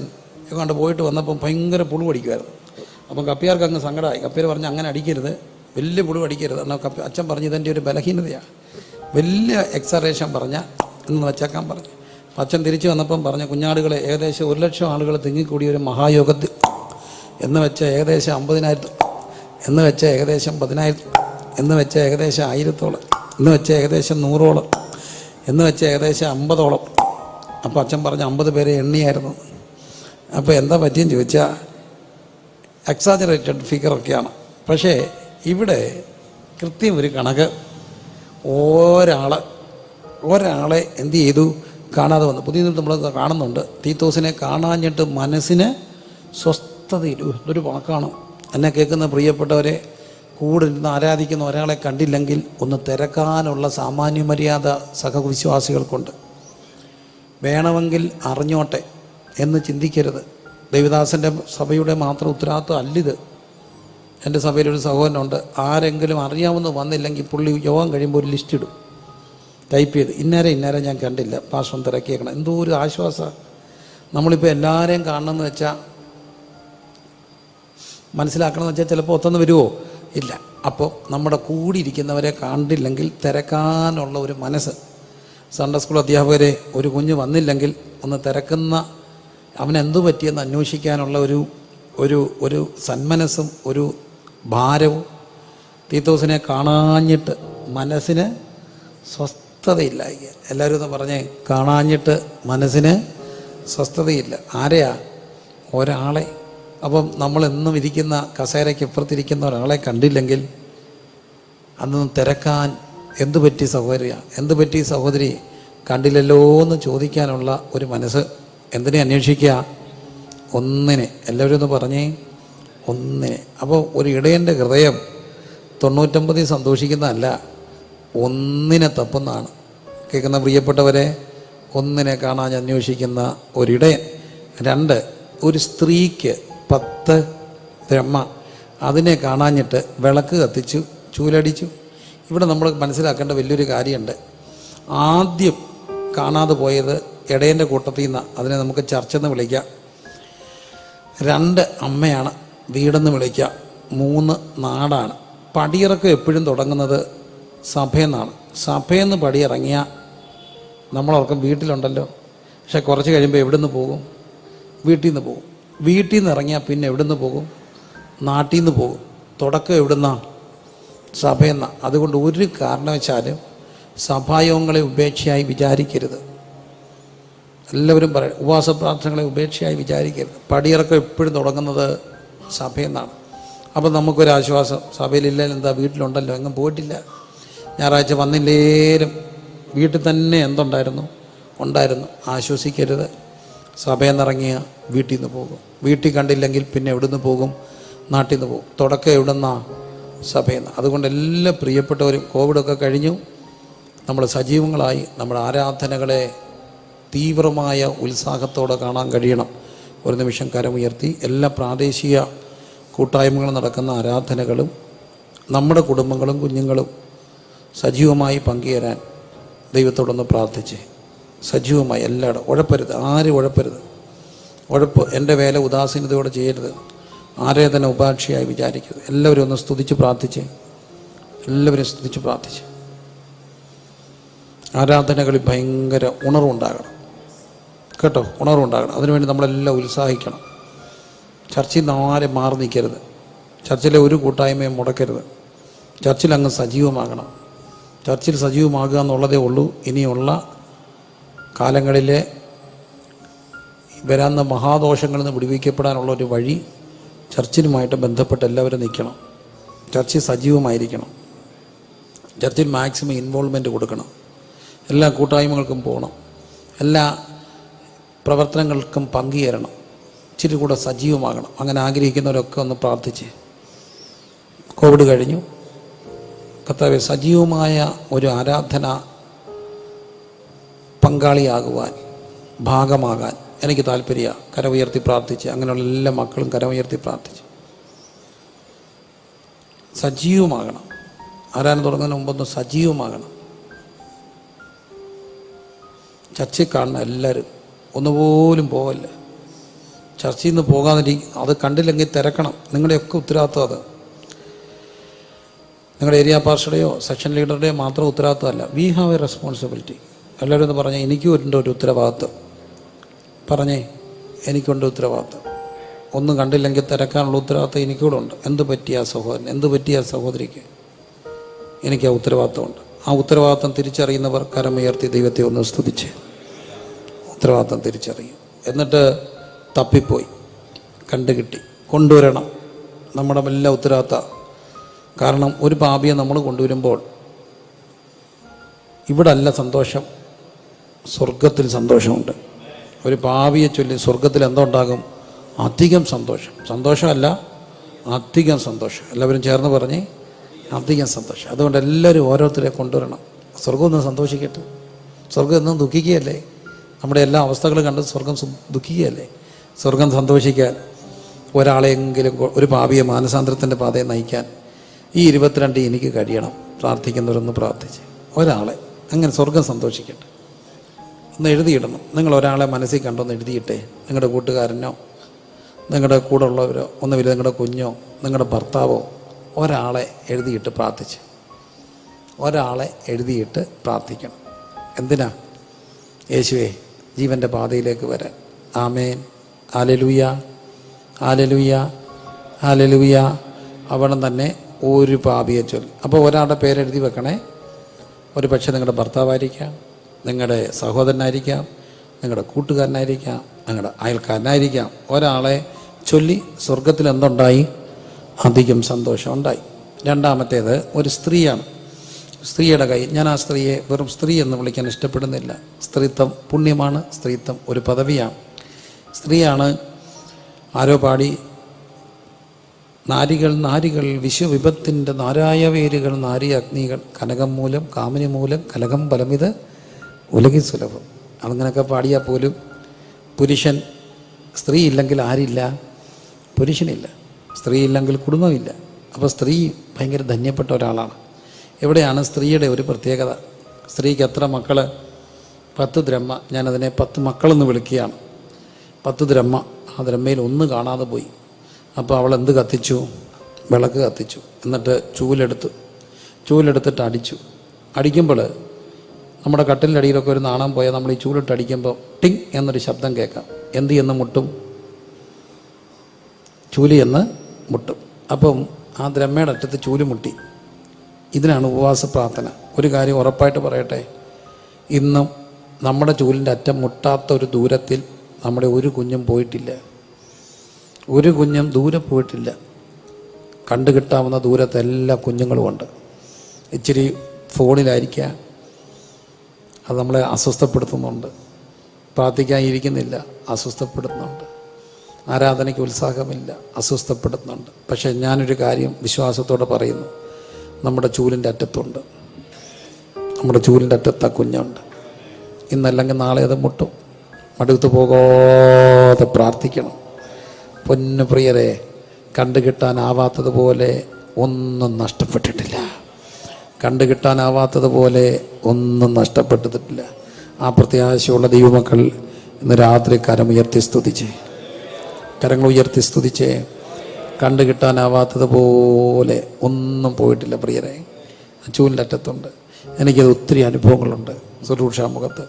എങ്ങാണ്ട് പോയിട്ട് വന്നപ്പം ഭയങ്കര പുളു അടിക്കുമായിരുന്നു. അപ്പം കപ്പിയാർക്ക് അങ്ങ് സങ്കടമായി. കപ്പിയാർ പറഞ്ഞ് അങ്ങനെ അടിക്കരുത്, വലിയ പുളു അടിക്കരുത്. എന്നാൽ അച്ഛൻ പറഞ്ഞു ഇതെൻ്റെ ഒരു ബലഹീനതയാണ്, വലിയ എക്സറേഷൻ പറഞ്ഞാൽ എന്ന് വെച്ചേക്കാൻ പറഞ്ഞു. അപ്പം അച്ഛൻ തിരിച്ചു വന്നപ്പം പറഞ്ഞു, കുഞ്ഞാടുകളെ ഏകദേശം 1,00,000 ആളുകൾ തിങ്ങിക്കൂടിയ ഒരു മഹായോഗത്തിൽ എന്ന് വെച്ചാൽ ഏകദേശം 50,000, എന്ന് വെച്ചാൽ ഏകദേശം 10,000, എന്ന് വെച്ചാൽ ഏകദേശം 1000-ഓളം, എന്ന് വെച്ചാൽ ഏകദേശം 100-ഓളം, എന്ന് വെച്ചാൽ ഏകദേശം 50-ഓളം. അപ്പോൾ അച്ഛൻ പറഞ്ഞ് 50 പേരെ എണ്ണിയായിരുന്നു. അപ്പോൾ എന്താ പറ്റിയെന്ന് ചോദിച്ചാൽ എക്സാജറേറ്റഡ് ഫിഗറൊക്കെയാണ്. പക്ഷേ ഇവിടെ കൃത്യം ഒരു കണക്ക്. ഒരാളെ എന്ത് ചെയ്തു? കാണാതെ വന്നു. പുതിയ നമ്മൾ കാണുന്നുണ്ട്, തീത്തോസിനെ കാണാഞ്ഞിട്ട് മനസ്സിന് സ്വസ്ഥതയില്ല. ഇതൊരു വാക്കാണ്. എന്നെ കേൾക്കുന്ന പ്രിയപ്പെട്ടവരെ, കൂടെ നിന്ന് ആരാധിക്കുന്ന ഒരാളെ കണ്ടില്ലെങ്കിൽ ഒന്ന് തിരക്കാനുള്ള സാമാന്യ മര്യാദ സഹവിശ്വാസികൾക്കുണ്ട്. വേണമെങ്കിൽ അറിഞ്ഞോട്ടെ എന്ന് ചിന്തിക്കരുത്. ദൈവദാസൻ്റെ സഭയുടെ മാത്രം ഉത്തരവാദിത്വം അല്ലിത്. എൻ്റെ സഭയിലൊരു സഹോദരനുണ്ട്, ആരെങ്കിലും അറിയാമെന്ന് വന്നില്ലെങ്കിൽ പുള്ളി യോഗം കഴിയുമ്പോൾ ഒരു ലിസ്റ്റ് ഇടും, ടൈപ്പ് ചെയ്ത് ഇന്നേരം ഞാൻ കണ്ടില്ല, പാർശ്വം തിരക്കിയേക്കണം. എന്തോ ഒരു ആശ്വാസമാണ്. നമ്മളിപ്പോൾ എല്ലാവരെയും കാണണമെന്ന് വെച്ചാൽ മനസ്സിലാക്കണമെന്ന് വെച്ചാൽ ചിലപ്പോൾ ഒത്തൊന്ന് വരുമോ? ഇല്ല. അപ്പോൾ നമ്മുടെ കൂടിയിരിക്കുന്നവരെ കണ്ടില്ലെങ്കിൽ തിരക്കാനുള്ള ഒരു മനസ്സ്. സൺഡേ സ്കൂൾ അധ്യാപകരെ ഒരു കുഞ്ഞ് വന്നില്ലെങ്കിൽ ഒന്ന് തിരക്കുന്ന, അവനെന്തു പറ്റിയെന്ന് അന്വേഷിക്കാനുള്ള ഒരു സന്മനസ്സും ഒരു ഭാരവും. തീത്തോസിനെ കാണാഞ്ഞിട്ട് മനസ്സിന് സ്വസ്ഥതയില്ല. എല്ലാവരും ഒന്ന് പറഞ്ഞേ, കാണാഞ്ഞിട്ട് മനസ്സിന് സ്വസ്ഥതയില്ല. ആരെയാ? ഒരാളെ. അപ്പം നമ്മളെന്നും ഇരിക്കുന്ന കസേരയ്ക്ക് ഇപ്പുറത്തിരിക്കുന്ന ഒരാളെ കണ്ടില്ലെങ്കിൽ അതൊന്നും തിരക്കാൻ എന്തു പറ്റി സഹോദരിയ, എന്തു പറ്റി സഹോദരി, കണ്ടില്ലല്ലോ എന്ന് ചോദിക്കാനുള്ള ഒരു മനസ്സ്. എന്തിനെ അന്വേഷിക്കുക? ഒന്നിനെ. എല്ലാവരും ഒന്ന് പറഞ്ഞേ, ഒന്നിനെ. അപ്പോൾ ഒരു ഇടയൻ്റെ ഹൃദയം 99 സന്തോഷിക്കുന്നതല്ല, ഒന്നിനെ തപ്പുന്നതാണ്. കേൾക്കുന്ന പ്രിയപ്പെട്ടവരെ, ഒന്നിനെ കാണാൻ അന്വേഷിക്കുന്ന ഒരിടയൻ. 2, ഒരു സ്ത്രീക്ക് 10 ദ്രഹ്മ, അതിനെ കാണാഞ്ഞിട്ട് വിളക്ക് കത്തിച്ചു, ചൂലടിച്ചു. ഇവിടെ നമ്മൾ മനസ്സിലാക്കേണ്ട വലിയൊരു കാര്യമുണ്ട്. ആദ്യം കാണാതെ പോയത് ഇടയൻ്റെ കൂട്ടത്തിൽ നിന്നാണ്. അതിനെ നമുക്ക് ചർച്ചെന്ന് വിളിക്കാം. 2 അമ്മയാണ്, വീടെന്ന് വിളിക്കാം. 3 നാടാണ്. പടിയിറക്കം എപ്പോഴും തുടങ്ങുന്നത് സഭയിൽ നിന്നാണ്. സഭയിൽ നിന്ന് പടിയിറങ്ങിയാൽ നമ്മളോർക്കും വീട്ടിലുണ്ടല്ലോ. പക്ഷെ കുറച്ച് കഴിയുമ്പോൾ എവിടെ നിന്ന് പോകും? വീട്ടിൽ നിന്ന് പോകും. വീട്ടിൽ നിന്ന് ഇറങ്ങിയാൽ പിന്നെ എവിടെ നിന്ന് പോകും? നാട്ടിൽ നിന്ന് പോകും. തുടക്കം എവിടുന്നാണ്? സഭയിൽ നിന്നാണ്. അതുകൊണ്ട് ഒരു കാരണവശാലും സഭായോഗങ്ങളെ ഉപേക്ഷയായി വിചാരിക്കരുത്. എല്ലാവരും പറയും, ഉപവാസ പ്രാർത്ഥനകളെ ഉപേക്ഷയായി വിചാരിക്കരുത്. പടിയിറക്കം എപ്പോഴും തുടങ്ങുന്നത് സഭയിൽ നിന്നാണ്. അപ്പം നമുക്കൊരാശ്വാസം, സഭയിലില്ലാലും എന്താ, വീട്ടിലുണ്ടല്ലോ, എങ്ങും പോയിട്ടില്ല, ഞായറാഴ്ച വന്നില്ലേലും വീട്ടിൽ തന്നെ എന്തുണ്ടായിരുന്നു, ഉണ്ടായിരുന്നു. ആശ്വസിക്കരുത്. സഭയിൽ നിന്നിറങ്ങിയ വീട്ടിൽ നിന്ന് പോകും. വീട്ടിൽ കണ്ടില്ലെങ്കിൽ പിന്നെ എവിടെ നിന്ന് പോകും? നാട്ടിൽ നിന്ന് പോകും. തുടക്കം എവിടുന്നാണ്? സഭയിൽ നിന്ന്. അതുകൊണ്ട് എല്ലാ പ്രിയപ്പെട്ടവരും, കോവിഡൊക്കെ കഴിഞ്ഞു, നമ്മൾ സജീവങ്ങളായി നമ്മുടെ ആരാധനകളെ തീവ്രമായ ഉത്സാഹത്തോടെ കാണാൻ കഴിയണം. ഒരു നിമിഷം കരമുയർത്തി എല്ലാ പ്രാദേശിക കൂട്ടായ്മകളും നടക്കുന്ന ആരാധനകളും നമ്മുടെ കുടുംബങ്ങളും കുഞ്ഞുങ്ങളും സജീവമായി പങ്കുചേരാൻ ദൈവത്തോടൊന്ന് പ്രാർത്ഥിച്ച് സജീവമായി എല്ലായിടും ഉഴപ്പരുത്. ആരും ഉഴപ്പരുത്. ഉഴപ്പ്, എൻ്റെ വേല ഉദാസീനതയോടെ ചെയ്യരുത്. ആരെ തന്നെ ഉപാക്ഷയായി വിചാരിക്കരുത്. എല്ലാവരും ഒന്ന് സ്തുതിച്ച് പ്രാർത്ഥിച്ച്, എല്ലാവരും സ്തുതിച്ച് പ്രാർത്ഥിച്ച്. ആരാധനകളിൽ ഭയങ്കര ഉണർവുണ്ടാകണം കേട്ടോ, ഉണർവുണ്ടാകണം. അതിനുവേണ്ടി നമ്മളെല്ലാം ഉത്സാഹിക്കണം. ചർച്ചിൽ നിന്ന് ആരും മാറി നിൽക്കരുത്. ചർച്ചിലെ ഒരു കൂട്ടായ്മയും മുടക്കരുത്. ചർച്ചിൽ അങ്ങ് സജീവമാകണം. ചർച്ചിൽ സജീവമാകുക എന്നുള്ളതേ ഉള്ളൂ. ഇനിയുള്ള കാലങ്ങളിലെ വരാവുന്ന മഹാദോഷങ്ങളിൽ നിന്ന് വിടുവിക്കപ്പെടാനുള്ള ഒരു വഴി ചർച്ചിലുമായിട്ട് ബന്ധപ്പെട്ട് എല്ലാവരും നിൽക്കണം. ചർച്ചിൽ സജീവമായിരിക്കണം. ചർച്ചിൽ മാക്സിമം ഇൻവോൾവ്മെൻറ്റ് കൊടുക്കണം. എല്ലാ കൂട്ടായ്മകൾക്കും പോകണം. എല്ലാ പ്രവർത്തനങ്ങൾക്കും പങ്കുചേരണം. ഇച്ചിരി കൂടെ സജീവമാകണം. അങ്ങനെ ആഗ്രഹിക്കുന്നവരൊക്കെ ഒന്ന് പ്രാർത്ഥിച്ച്. കോവിഡ് കഴിഞ്ഞു, കർത്താവേ സജീവമായ ഒരു ആരാധന പങ്കാളിയാകുവാൻ, ഭാഗമാകാൻ എനിക്ക് താല്പര്യമാണ്. കരമുയർത്തി പ്രാർത്ഥിച്ച്, അങ്ങനെയുള്ള എല്ലാ മക്കളും കരമുയർത്തി പ്രാർത്ഥിച്ച് സജീവമാകണം. ആരാധന തുടങ്ങുന്നതിന് മുമ്പൊന്ന് സജീവമാകണം. ചർച്ചയിൽ കാണണം എല്ലാവരും. ഒന്നുപോലും പോവല്ല. ചർച്ചയിൽ നിന്ന് പോകാതിരിക്കും. അത് കണ്ടില്ലെങ്കിൽ തിരക്കണം. നിങ്ങളുടെയൊക്കെ ഉത്തരവാദിത്വം അത്. നിങ്ങളുടെ ഏരിയ പാസ്റ്ററുടെയോ സെക്ഷൻ ലീഡറുടെയോ മാത്രം ഉത്തരവാദിത്വമല്ല. We have a responsibility. എല്ലാവരും ഒന്ന് പറഞ്ഞേ, എനിക്കും ഒരു ഉത്തരവാദിത്വം. പറഞ്ഞേ, എനിക്കുണ്ട് ഉത്തരവാദിത്വം. ഒന്നും കണ്ടില്ലെങ്കിൽ തിരക്കാനുള്ള ഉത്തരവാദിത്വം എനിക്കൂടെ ഉണ്ട്. എന്ത് പറ്റിയ സഹോദരൻ, എന്ത് പറ്റിയ സഹോദരിക്ക്, എനിക്ക് ആ ഉത്തരവാദിത്വമുണ്ട്. ആ ഉത്തരവാദിത്വം തിരിച്ചറിയുന്നവർ കരമുയർത്തി ദൈവത്തെ ഒന്ന് സ്തുതിച്ച് ഉത്തരവാദിത്വം തിരിച്ചറിയും. എന്നിട്ട് തപ്പിപ്പോയി കണ്ടുകിട്ടി കൊണ്ടുവരണം. നമ്മുടെ എല്ലാ ഉത്തരവാദിത്വം. കാരണം ഒരു പാപിയെ നമ്മൾ കൊണ്ടുവരുമ്പോൾ ഇവിടെ അല്ല സന്തോഷം, സ്വർഗത്തിൽ സന്തോഷമുണ്ട്. ഒരു പാപിയെ ചൊല്ലി സ്വർഗത്തിൽ എന്തുണ്ടാകും? അധികം സന്തോഷം. സന്തോഷമല്ല, അധികം സന്തോഷം. എല്ലാവരും ചേർന്ന് പറഞ്ഞ് അധികം സന്തോഷം. അതുകൊണ്ട് എല്ലാവരും ഓരോരുത്തരെ കൊണ്ടുവരണം. സ്വർഗം ഒന്ന് സന്തോഷിക്കട്ടെ. സ്വർഗം എന്നും ദുഃഖിക്കുകയല്ലേ? നമ്മുടെ എല്ലാ അവസ്ഥകളും കണ്ട് സ്വർഗം ദുഃഖിക്കുകയല്ലേ? സ്വർഗം സന്തോഷിക്കാൻ ഒരാളെങ്കിലും, ഒരു പാപിയെ മാനസാന്തരത്തിൻ്റെ പാതയെ നയിക്കാൻ ഈ 22 എനിക്ക് കഴിയണം. പ്രാർത്ഥിക്കുന്നവരൊന്ന് പ്രാർത്ഥിച്ച് ഒരാളെ അങ്ങനെ സ്വർഗം സന്തോഷിക്കട്ടെ. ഒന്ന് എഴുതിയിടണം. നിങ്ങൾ ഒരാളെ മനസ്സിൽ കണ്ടൊന്ന് എഴുതിയിട്ടേ. നിങ്ങളുടെ കൂട്ടുകാരനോ നിങ്ങളുടെ കൂടെ ഉള്ളവരോ, ഒന്നുമില്ല നിങ്ങളുടെ കുഞ്ഞോ നിങ്ങളുടെ ഭർത്താവോ, ഒരാളെ എഴുതിയിട്ട് പ്രാർത്ഥിച്ച്, ഒരാളെ എഴുതിയിട്ട് പ്രാർത്ഥിക്കണം. എന്തിനാ? യേശുവേ ജീവൻ്റെ പാതയിലേക്ക് വരാൻ. ആമേൻ. ഹല്ലേലൂയ, ഹല്ലേലൂയ, ഹല്ലേലൂയ. അവിടെ തന്നെ ഒരു പാപിയെ ചൊല്ലി. അപ്പോൾ ഒരാളുടെ പേരെഴുതി വെക്കണേ. ഒരു പക്ഷേ നിങ്ങളുടെ ഭർത്താവായിരിക്കാം, നിങ്ങളുടെ സഹോദരനായിരിക്കാം, നിങ്ങളുടെ കൂട്ടുകാരനായിരിക്കാം, നിങ്ങളുടെ അയൽക്കാരനായിരിക്കാം. ഒരാളെ ചൊല്ലി സ്വർഗത്തിൽ എന്തുണ്ടായി? അധികം സന്തോഷം ഉണ്ടായി. രണ്ടാമത്തേത് ഒരു സ്ത്രീയാണ്. സ്ത്രീയുടെ കൈ. ഞാൻ ആ സ്ത്രീയെ വെറും സ്ത്രീ എന്ന് വിളിക്കാൻ ഇഷ്ടപ്പെടുന്നില്ല. സ്ത്രീത്വം പുണ്യമാണ്. സ്ത്രീത്വം ഒരു പദവിയാണ്. സ്ത്രീയാണ്. ആരോ പാടി, നാരികൾ വിശ്വവിപത്തിൻ്റെ നാരായ വേരുകൾ നാരി അഗ്നികൾ കനകം മൂലം കാമിനി മൂലം കലകം ഫലമിത് ഉലകി സുലഭം. അങ്ങനെയൊക്കെ പാടിയാൽ പോലും പുരുഷൻ, സ്ത്രീ ഇല്ലെങ്കിൽ ആരില്ല? പുരുഷനില്ല. സ്ത്രീ ഇല്ലെങ്കിൽ കുടുംബമില്ല. അപ്പോൾ സ്ത്രീ ഭയങ്കര ധന്യപ്പെട്ട ഒരാളാണ്. എവിടെയാണ് സ്ത്രീയുടെ ഒരു പ്രത്യേകത? സ്ത്രീക്ക് എത്ര മക്കൾ? 10 ദ്രഹ്മ. ഞാനതിനെ 10 മക്കളെന്ന് വിളിക്കുകയാണ്. 10 ദ്രഹ്മ. ആ ദ്രഹ്മയിൽ 1 കാണാതെ പോയി. അപ്പോൾ അവൾ എന്ത് കത്തിച്ചു? വിളക്ക് കത്തിച്ചു. എന്നിട്ട് ചൂലെടുത്തിട്ട് അടിക്കുമ്പോൾ നമ്മുടെ കട്ടിലിൻ്റെ അടിയിലൊക്കെ ഒരു നാണം പോയാൽ നമ്മൾ ഈ ചൂലിട്ട് അടിക്കുമ്പോൾ ടിങ് എന്നൊരു ശബ്ദം കേൾക്കാം. എന്ത് എന്ന് മുട്ടും? ചൂലി എന്ന് മുട്ടും. അപ്പം ആ ദ്രഹ്മയുടെ അറ്റത്ത് ചൂല് മുട്ടി. ഇതിനാണ് ഉപവാസ പ്രാർത്ഥന. ഒരു കാര്യം ഉറപ്പായിട്ട് പറയട്ടെ, ഇന്നും നമ്മുടെ ചൂലിൻ്റെ അറ്റം മുട്ടാത്ത ഒരു ദൂരത്തിൽ നമ്മുടെ ഒരു കുഞ്ഞും പോയിട്ടില്ല. ഒരു കുഞ്ഞും ദൂരെ പോയിട്ടില്ല. കണ്ടു കിട്ടാവുന്ന ദൂരത്ത് എല്ലാ കുഞ്ഞുങ്ങളുമുണ്ട്. ഇച്ചിരി ഫോണിലായിരിക്കുക, അത് നമ്മളെ അസ്വസ്ഥപ്പെടുത്തുന്നുണ്ട്. പ്രാർത്ഥിക്കാൻ ഇരിക്കുന്നില്ല, അസ്വസ്ഥപ്പെടുത്തുന്നുണ്ട്. ആരാധനയ്ക്ക് ഉത്സാഹമില്ല, അസ്വസ്ഥപ്പെടുത്തുന്നുണ്ട്. പക്ഷേ ഞാനൊരു കാര്യം വിശ്വാസത്തോടെ പറയുന്നു, നമ്മുടെ ചൂലിൻ്റെ അറ്റത്തുണ്ട്. നമ്മുടെ ചൂലിൻ്റെ അറ്റത്ത് ആ കുഞ്ഞുണ്ട്. ഇന്നല്ലെങ്കിൽ നാളെ അത് മുട്ടും. മടുത്തു പോകാതെ പ്രാർത്ഥിക്കണം. പൊന്നു പ്രിയരെ, കണ്ടു കിട്ടാനാവാത്തതുപോലെ ഒന്നും നഷ്ടപ്പെട്ടിട്ടില്ല. കണ്ടു കിട്ടാനാവാത്തതുപോലെ ഒന്നും നഷ്ടപ്പെട്ടിട്ടില്ല. ആ പ്രത്യാശയുള്ള ദൈവമക്കൾ ഇന്ന് രാത്രി കരങ്ങൾ ഉയർത്തി സ്തുതിച്ചേ. കണ്ടു കിട്ടാനാവാത്തതുപോലെ ഒന്നും പോയിട്ടില്ല പ്രിയരെ. ചൂലിൻ്റെ അറ്റത്തുണ്ട്. എനിക്കത് ഒത്തിരി അനുഭവങ്ങളുണ്ട്. സുരൂക്ഷാമുഖത്ത്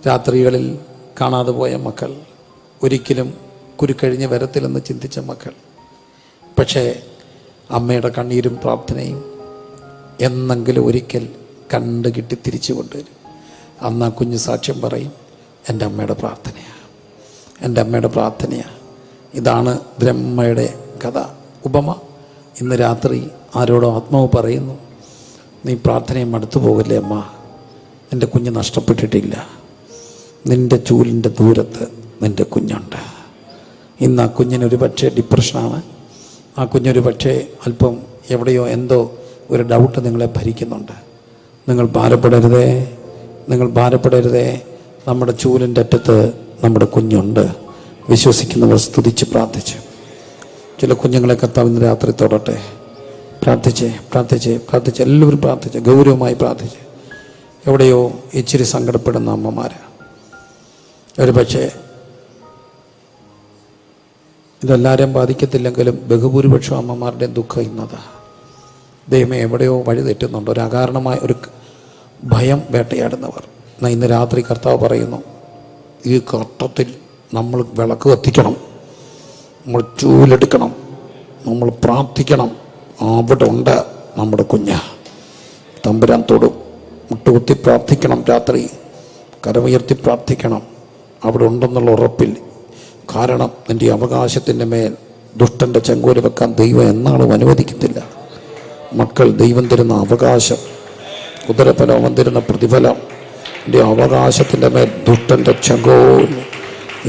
രാത്രികളിൽ കാണാതെ പോയ മക്കൾ, ഒരിക്കലും കുരുക്കഴിഞ്ഞ് വരത്തില്ലെന്ന് ചിന്തിച്ച മക്കൾ, പക്ഷേ അമ്മയുടെ കണ്ണീരും പ്രാർത്ഥനയും എന്നെങ്കിലും ഒരിക്കൽ കണ്ടു കിട്ടി തിരിച്ചു കൊണ്ടുവരും. അന്ന് ആ കുഞ്ഞ് സാക്ഷ്യം പറയും, എൻ്റെ അമ്മയുടെ പ്രാർത്ഥനയാണ്. ഇതാണ് ദ്രഹ്മയുടെ കഥ, ഉപമ. ഇന്ന് രാത്രി ആരോടോ ആത്മാവ് പറയുന്നു, നീ പ്രാർത്ഥനയെ മടുത്തു പോകല്ലേ അമ്മ, നിൻ്റെ കുഞ്ഞ് നഷ്ടപ്പെട്ടിട്ടില്ല. നിൻ്റെ ചൂലിൻ്റെ ദൂരത്ത് നിൻ്റെ കുഞ്ഞുണ്ട്. ഇന്ന് ആ കുഞ്ഞിനൊരു പക്ഷേ ഡിപ്രഷനാണ്. ആ കുഞ്ഞൊരു പക്ഷേ അല്പം എവിടെയോ എന്തോ ഒരു ഡൗട്ട് നിങ്ങളെ ഭരിക്കുന്നുണ്ട്. നിങ്ങൾ ഭാരപ്പെടരുതേ. നമ്മുടെ ചൂലിൻ്റെ അറ്റത്ത് നമ്മുടെ കുഞ്ഞുണ്ട്. വിശ്വസിക്കുന്നവർ സ്തുതിച്ച് പ്രാർത്ഥിച്ച്. ചില കുഞ്ഞുങ്ങളെ കർത്താവ് ഇന്ന് രാത്രി തൊടട്ടെ. പ്രാർത്ഥിച്ച് എല്ലാവരും പ്രാർത്ഥിച്ച്, ഗൗരവമായി പ്രാർത്ഥിച്ച്. എവിടെയോ ഇച്ചിരി സങ്കടപ്പെടുന്ന അമ്മമാർ, ഒരു പക്ഷേ ഇതെല്ലാവരെയും ബാധിക്കത്തില്ലെങ്കിലും ബഹുഭൂരിപക്ഷം അമ്മമാരുടെയും ദുഃഖം ഇന്നതാ. ദൈവമേ, എവിടെയോ വഴി തെറ്റുന്നുണ്ട്. ഒരു അകാരണമായ ഒരു ഭയം വേട്ടയാടുന്നവർ. ഇന്ന് രാത്രി കർത്താവ് പറയുന്നു, ഈ ഘട്ടത്തിൽ നമ്മൾ വിളക്ക് കത്തിക്കണം, നമ്മൾ ചൂലെടുക്കണം, നമ്മൾ പ്രാർത്ഥിക്കണം. അവിടെ ഉണ്ട് നമ്മുടെ കുഞ്ഞ്. തമ്പുരാൻ തൊടും. മുട്ടുകുത്തി പ്രാർത്ഥിക്കണം. രാത്രി കരമുയർത്തി പ്രാർത്ഥിക്കണം. അവിടെ ഉണ്ടെന്നുള്ള ഉറപ്പിൽ. കാരണം നിൻ്റെ അവകാശത്തിൻ്റെ മേൽ ദുഷ്ടൻ്റെ ചെങ്കോല് വെക്കാൻ ദൈവം എന്നാളും അനുവദിക്കത്തില്ല. മക്കൾ ദൈവം തരുന്ന അവകാശം, ഉദരഫലം അവൻ തരുന്ന പ്രതിഫലം, എൻ്റെ അവകാശത്തിൻ്റെ മേൽ ദുഷ്ടൻ്റെ ചെങ്കോൽ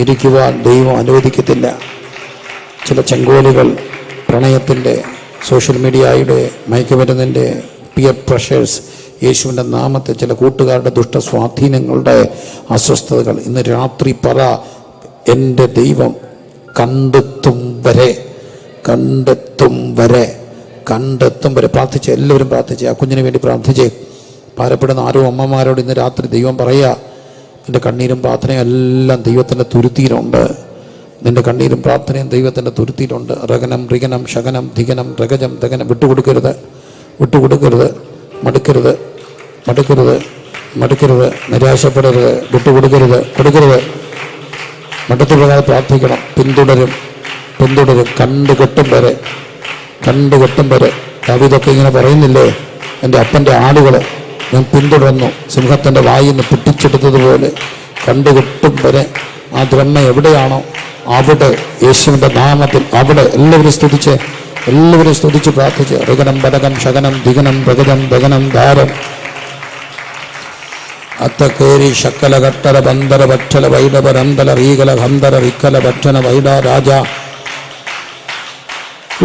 ഇരിക്കുവാൻ ദൈവം അനുവദിക്കത്തില്ല. ചില ചെങ്കോലുകൾ പ്രണയത്തിൻ്റെ, സോഷ്യൽ മീഡിയയുടെ, മയക്കുമരുന്നിൻ്റെ, പിയർ പ്രഷേഴ്സ്, യേശുവിൻ്റെ നാമത്തെ ചില കൂട്ടുകാരുടെ ദുഷ്ടസ്വാധീനങ്ങളുടെ അസ്വസ്ഥതകൾ ഇന്ന് രാത്രി പറ, എൻ്റെ ദൈവം കണ്ടെത്തും വരെ പ്രാർത്ഥിച്ച്. എല്ലാവരും പ്രാർത്ഥിച്ച്. ആ കുഞ്ഞിന് വേണ്ടി പ്രാർത്ഥിച്ച്. ഭാരപ്പെടുന്ന ആരോ അമ്മമാരോട് ഇന്ന് രാത്രി ദൈവം പറയുക, നിൻ്റെ കണ്ണീരും പ്രാർത്ഥനയും എല്ലാം ദൈവത്തിൻ്റെ തുരുത്തിയിലുണ്ട്. നിൻ്റെ കണ്ണീരും പ്രാർത്ഥനയും ദൈവത്തിൻ്റെ തുരുത്തിയിലുണ്ട്. റഗനം ഋഗനം ശകനം ധികനം രഗജം ദഗനം. വിട്ടുകൊടുക്കരുത്, മടുക്കരുത്, നിരാശപ്പെടരുത്, വിട്ടുകൊടുക്കരുത്. മടുത്തു പോകാതെ പ്രാർത്ഥിക്കണം. പിന്തുടരും. കണ്ടുകെട്ടും വരെ. ദാവീദൊക്കെ ഇങ്ങനെ പറയുന്നില്ലേ, എൻ്റെ അപ്പൻ്റെ ആടുകൾ ഞാൻ പിന്തുടർന്നു, സിംഹത്തിൻ്റെ വായിൽ നിന്ന് പൊട്ടിച്ചെടുത്തതുപോലെ. കണ്ടുകെട്ടും വരെ. ആ ദ്രഹ്മ എവിടെയാണോ അവിടെ യേശുവിൻ്റെ നാമത്തിൽ അവിടെ എല്ലാവരും സ്തുതിച്ച് പ്രാർത്ഥിച്ച്. ഋഗനം ബലകം ശകനം ധികനം പ്രഗതം ദഗനം ധാരം അത്തക്കേരി ശക്കല കട്ടല ബന്ധര ഭക്ഷല വൈഡവരന്തല റീകല ഹന്തര റിക്കല ഭക്ഷണ വൈഡ രാജ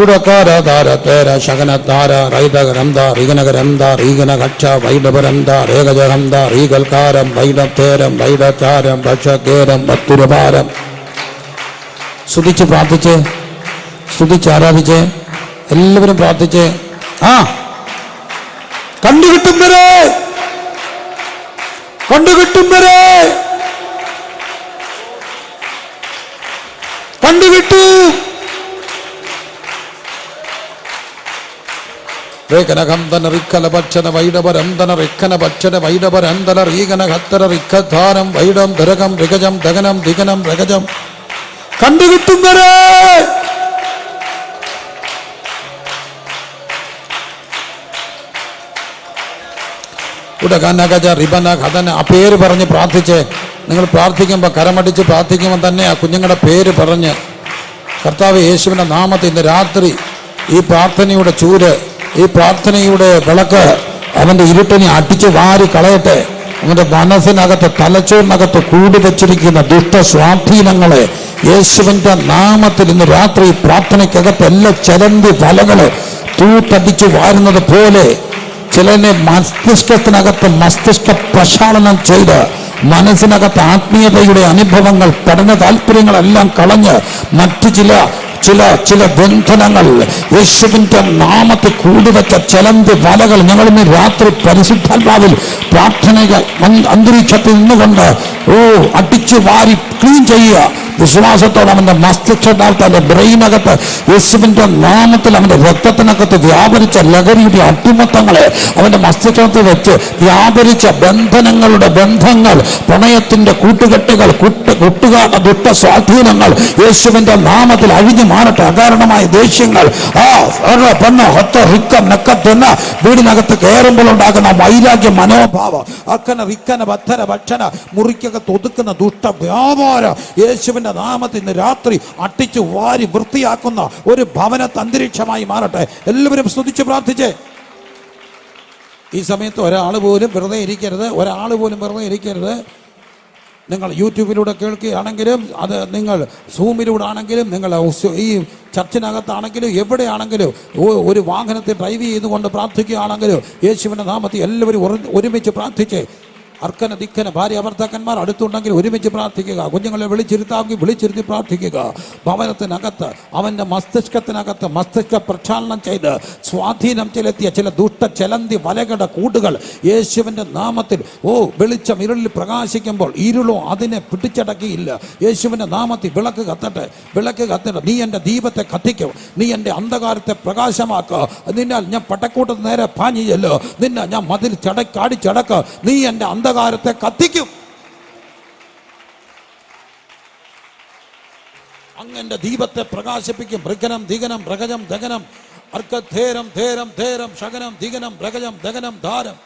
ഉടകാരാധാര ശകനധാര റൈതകരന്ത റീഗനകരന്ത റീഗനകക്ഷ വൈഡപരന്ത രേഖജഹന്ത റീകൽക്കാരം വൈഡത്തേരം വൈഡചാരം ഭക്ഷകേരം ഭത്തുരഭാരം. സ്തുതിച്ച് പ്രാർത്ഥിച്ച്, സ്തുതിച്ച് ആരാധിച്ച്, എല്ലാവരും പ്രാർത്ഥിച്ച്. കണ്ടുകിട്ടും വരെ, കണ്ടുകിട്ടും വരെ, കണ്ടുകിട്ടു. േഖനകന്ധന റിക്കല ഭക്ഷന വൈഡപരന്തന റിക്കന ഭക്ഷന വൈഡപരന്തല റീകന ഹത്തര റിക്കധാരം വൈഡം ധരകം ഋഗജം ദഗനം ദിഗനം രഗജം. കണ്ടുകിട്ടും വരെ. ഉടകനഗജ റിബന ഖദന. ആ പേര് പറഞ്ഞ് പ്രാർത്ഥിച്ച്. നിങ്ങൾ പ്രാർത്ഥിക്കുമ്പോൾ, കരമടിച്ച് പ്രാർത്ഥിക്കുമ്പോൾ തന്നെ ആ കുഞ്ഞുങ്ങളുടെ പേര് പറഞ്ഞ്, കർത്താവ് യേശുവിൻ്റെ നാമത്തിൽ ഇന്ന് രാത്രി ഈ പ്രാർത്ഥനയുടെ ചൂര്, ഈ പ്രാർത്ഥനയുടെ വിളക്ക് അവൻ്റെ ഇരുട്ടിനെ അടിച്ച് വാരി കളയട്ടെ. അവൻ്റെ മനസ്സിനകത്ത്, തലച്ചോറിനകത്ത് കൂടി വച്ചിരിക്കുന്ന ദുഷ്ടസ്വാധീനങ്ങളെ യേശുവിൻ്റെ നാമത്തിൽ ഇന്ന് രാത്രി പ്രാർത്ഥനയ്ക്കകത്ത് എല്ലാ ചലന്തി വലകള് തൂത്തടിച്ചു വാരുന്നത് പോലെ ചിലനെ മസ്തിഷ്കത്തിനകത്ത് മസ്തിഷ്ക പ്രക്ഷാളനം ചെയ്ത് മനസ്സിനകത്ത് ആത്മീയതയുടെ അനുഭവങ്ങൾ, പഠന താല്പര്യങ്ങളെല്ലാം കളഞ്ഞ് മറ്റു ചില ബന്ധനങ്ങൾ യേശുവിൻ്റെ നാമത്തിൽ കൂടിവെച്ച ചലന്തി വലകൾ ഞങ്ങളിന്ന് രാത്രി പരിശുദ്ധാത്മാവിൽ പ്രാർത്ഥന അന്തരീക്ഷത്തിൽ നിന്നുകൊണ്ട് അടിച്ചു വാരി ക്ലീൻ ചെയ്യുക. വിശ്വാസത്തോടെ അവൻ്റെ മസ്തിഷ്കത്തിനകത്ത്, അവൻ്റെ ബ്രെയിനകത്ത് യേശുവിൻ്റെ നാമത്തിൽ അവൻ്റെ രക്തത്തിനകത്ത് വ്യാപരിച്ച ലഹരിയുടെ അടിമത്തങ്ങളെ അവൻ്റെ മസ്തിഷ്കത്തിൽ വെച്ച് വ്യാപരിച്ച ബന്ധനങ്ങളുടെ ബന്ധങ്ങൾ, പ്രണയത്തിൻ്റെ കൂട്ടുകെട്ടുകൾ, കൂട്ടുകാരുടെ ദുഷ്ട സ്വാധീനങ്ങൾ യേശുവിൻ്റെ നാമത്തിൽ അഴിഞ്ഞു മാറട്ടെ. അകാരണമായ ദേഷ്യങ്ങൾ, വീടിനകത്ത് കയറുമ്പോൾ ഉണ്ടാകുന്ന വൈരാഗ്യ മനോഭാവം, അക്കന വിക്കന ബദ്ധന ഭക്ഷണ മുറിക്കകത്ത് ഒതുക്കുന്ന ദുഷ്ട വ്യാപാരം യേശുവിൻ്റെ നാമത്തിൽ ഇന്ന് രാത്രി അട്ടിച്ചു വാരി വൃത്തിയാക്കുന്ന ഒരു ഭവനത്തെ അന്തരീക്ഷമായി മാറട്ടെ. എല്ലാവരും സ്തുതിച്ച് പ്രാർത്ഥിച്ചേ. ഈ സമയത്ത് ഒരാൾ പോലും വെറുതെ ഇരിക്കരുത്, ഒരാൾ പോലും വെറുതെ ഇരിക്കരുത്. നിങ്ങൾ യൂട്യൂബിലൂടെ കേൾക്കുകയാണെങ്കിലും, അത് നിങ്ങൾ സൂമിലൂടെ ആണെങ്കിലും, നിങ്ങൾ ഈ ചർച്ചിനകത്താണെങ്കിലും, എവിടെയാണെങ്കിലും, ഒരു വാഹനത്തിൽ ഡ്രൈവ് ചെയ്തുകൊണ്ട് പ്രാർത്ഥിക്കുകയാണെങ്കിലും യേശുവിൻ്റെ നാമത്തിൽ എല്ലാവരും ഒരുമിച്ച് പ്രാർത്ഥിച്ചേ. അർക്കന ദിക്കന ഭാര്യ ഭർത്താക്കന്മാർ അടുത്തുണ്ടെങ്കിൽ ഒരുമിച്ച് പ്രാർത്ഥിക്കുക. കുഞ്ഞുങ്ങളെ വിളിച്ചിരുത്താമെങ്കിൽ വിളിച്ചിരുത്തി പ്രാർത്ഥിക്കുക. ഭവനത്തിനകത്ത്, അവൻ്റെ മസ്തിഷ്കത്തിനകത്ത് മസ്തിഷ്ക പ്രക്ഷാളനം ചെയ്ത് സ്വാധീനം ചെലുത്തിയ ചില ദുഷ്ട ചലന്തി വലകളുടെ കൂടുകൾ യേശുവിൻ്റെ നാമത്തിൽ വെളിച്ചം ഇരുളിൽ പ്രകാശിക്കുമ്പോൾ ഇരുളോ അതിനെ പിടിച്ചടക്കിയില്ല. യേശുവിൻ്റെ നാമത്തിൽ വിളക്ക് കത്തട്ടെ, വിളക്ക് കത്തട്ടെ. നീ എൻ്റെ ദീപത്തെ കത്തിക്കും, നീ എൻ്റെ അന്ധകാരത്തെ പ്രകാശമാക്കുക. നിന്നാൽ ഞാൻ പട്ടക്കൂട്ടത്ത് നേരെ പാഞ്ഞിയല്ലോ, നിന്നെ ഞാൻ മതിൽ കാടിച്ചടക്ക്, നീ എൻ്റെ അന്ധകാരത്തെ കത്തിക്കും. അങ്ങന്റെ ദീപത്തെ പ്രകാശിപ്പിക്കും. ഋഗനം ദിഗനം രഗജം ദഗനം അർക്കധേരം ധേരം ധേരം ശകനം ദിഗനം രഗജം ദഗനം ധാരം.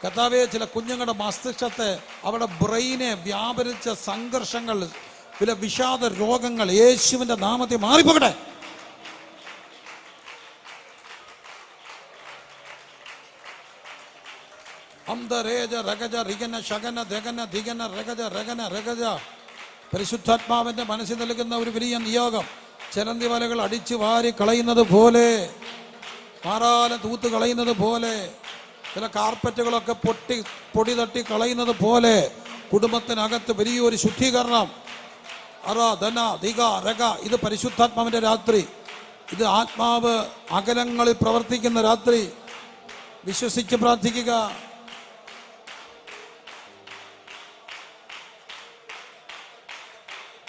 കർത്താവേ, ചില കുഞ്ഞുങ്ങളുടെ മസ്തിഷ്കത്തെ, അവരുടെ ബ്രെയിനെ വ്യാപരിച്ച സംഘർഷങ്ങൾ, ചില വിഷാദ രോഗങ്ങൾ യേശുവിന്റെ നാമത്തിൽ മാറിപ്പോകട്ടെ. അന്തരേജ രഗജ റിഗന ശകന ദഗന ദിഗന രഗജ രഗന രഗജ. പരിശുദ്ധാത്മാവിന്റെ മനസ്സിൽ നൽകുന്ന ഒരു വലിയ നിയോഗം. ചലന്തി വലകൾ അടിച്ചു വാരി കളയുന്നത് പോലെ, മാറാല തൂത്ത് കളയുന്നത് പോലെ, ചില കാർപ്പറ്റുകളൊക്കെ പൊടി തട്ടി കളയുന്നത് പോലെ കുടുംബത്തിനകത്ത് വലിയൊരു ശുദ്ധീകരണം. ഇത് പരിശുദ്ധാത്മാവിന്റെ രാത്രി, ഇത് ആത്മാവ് അകലങ്ങളിൽ പ്രവർത്തിക്കുന്ന രാത്രി. വിശ്വസിച്ച് പ്രാർത്ഥിക്കുക.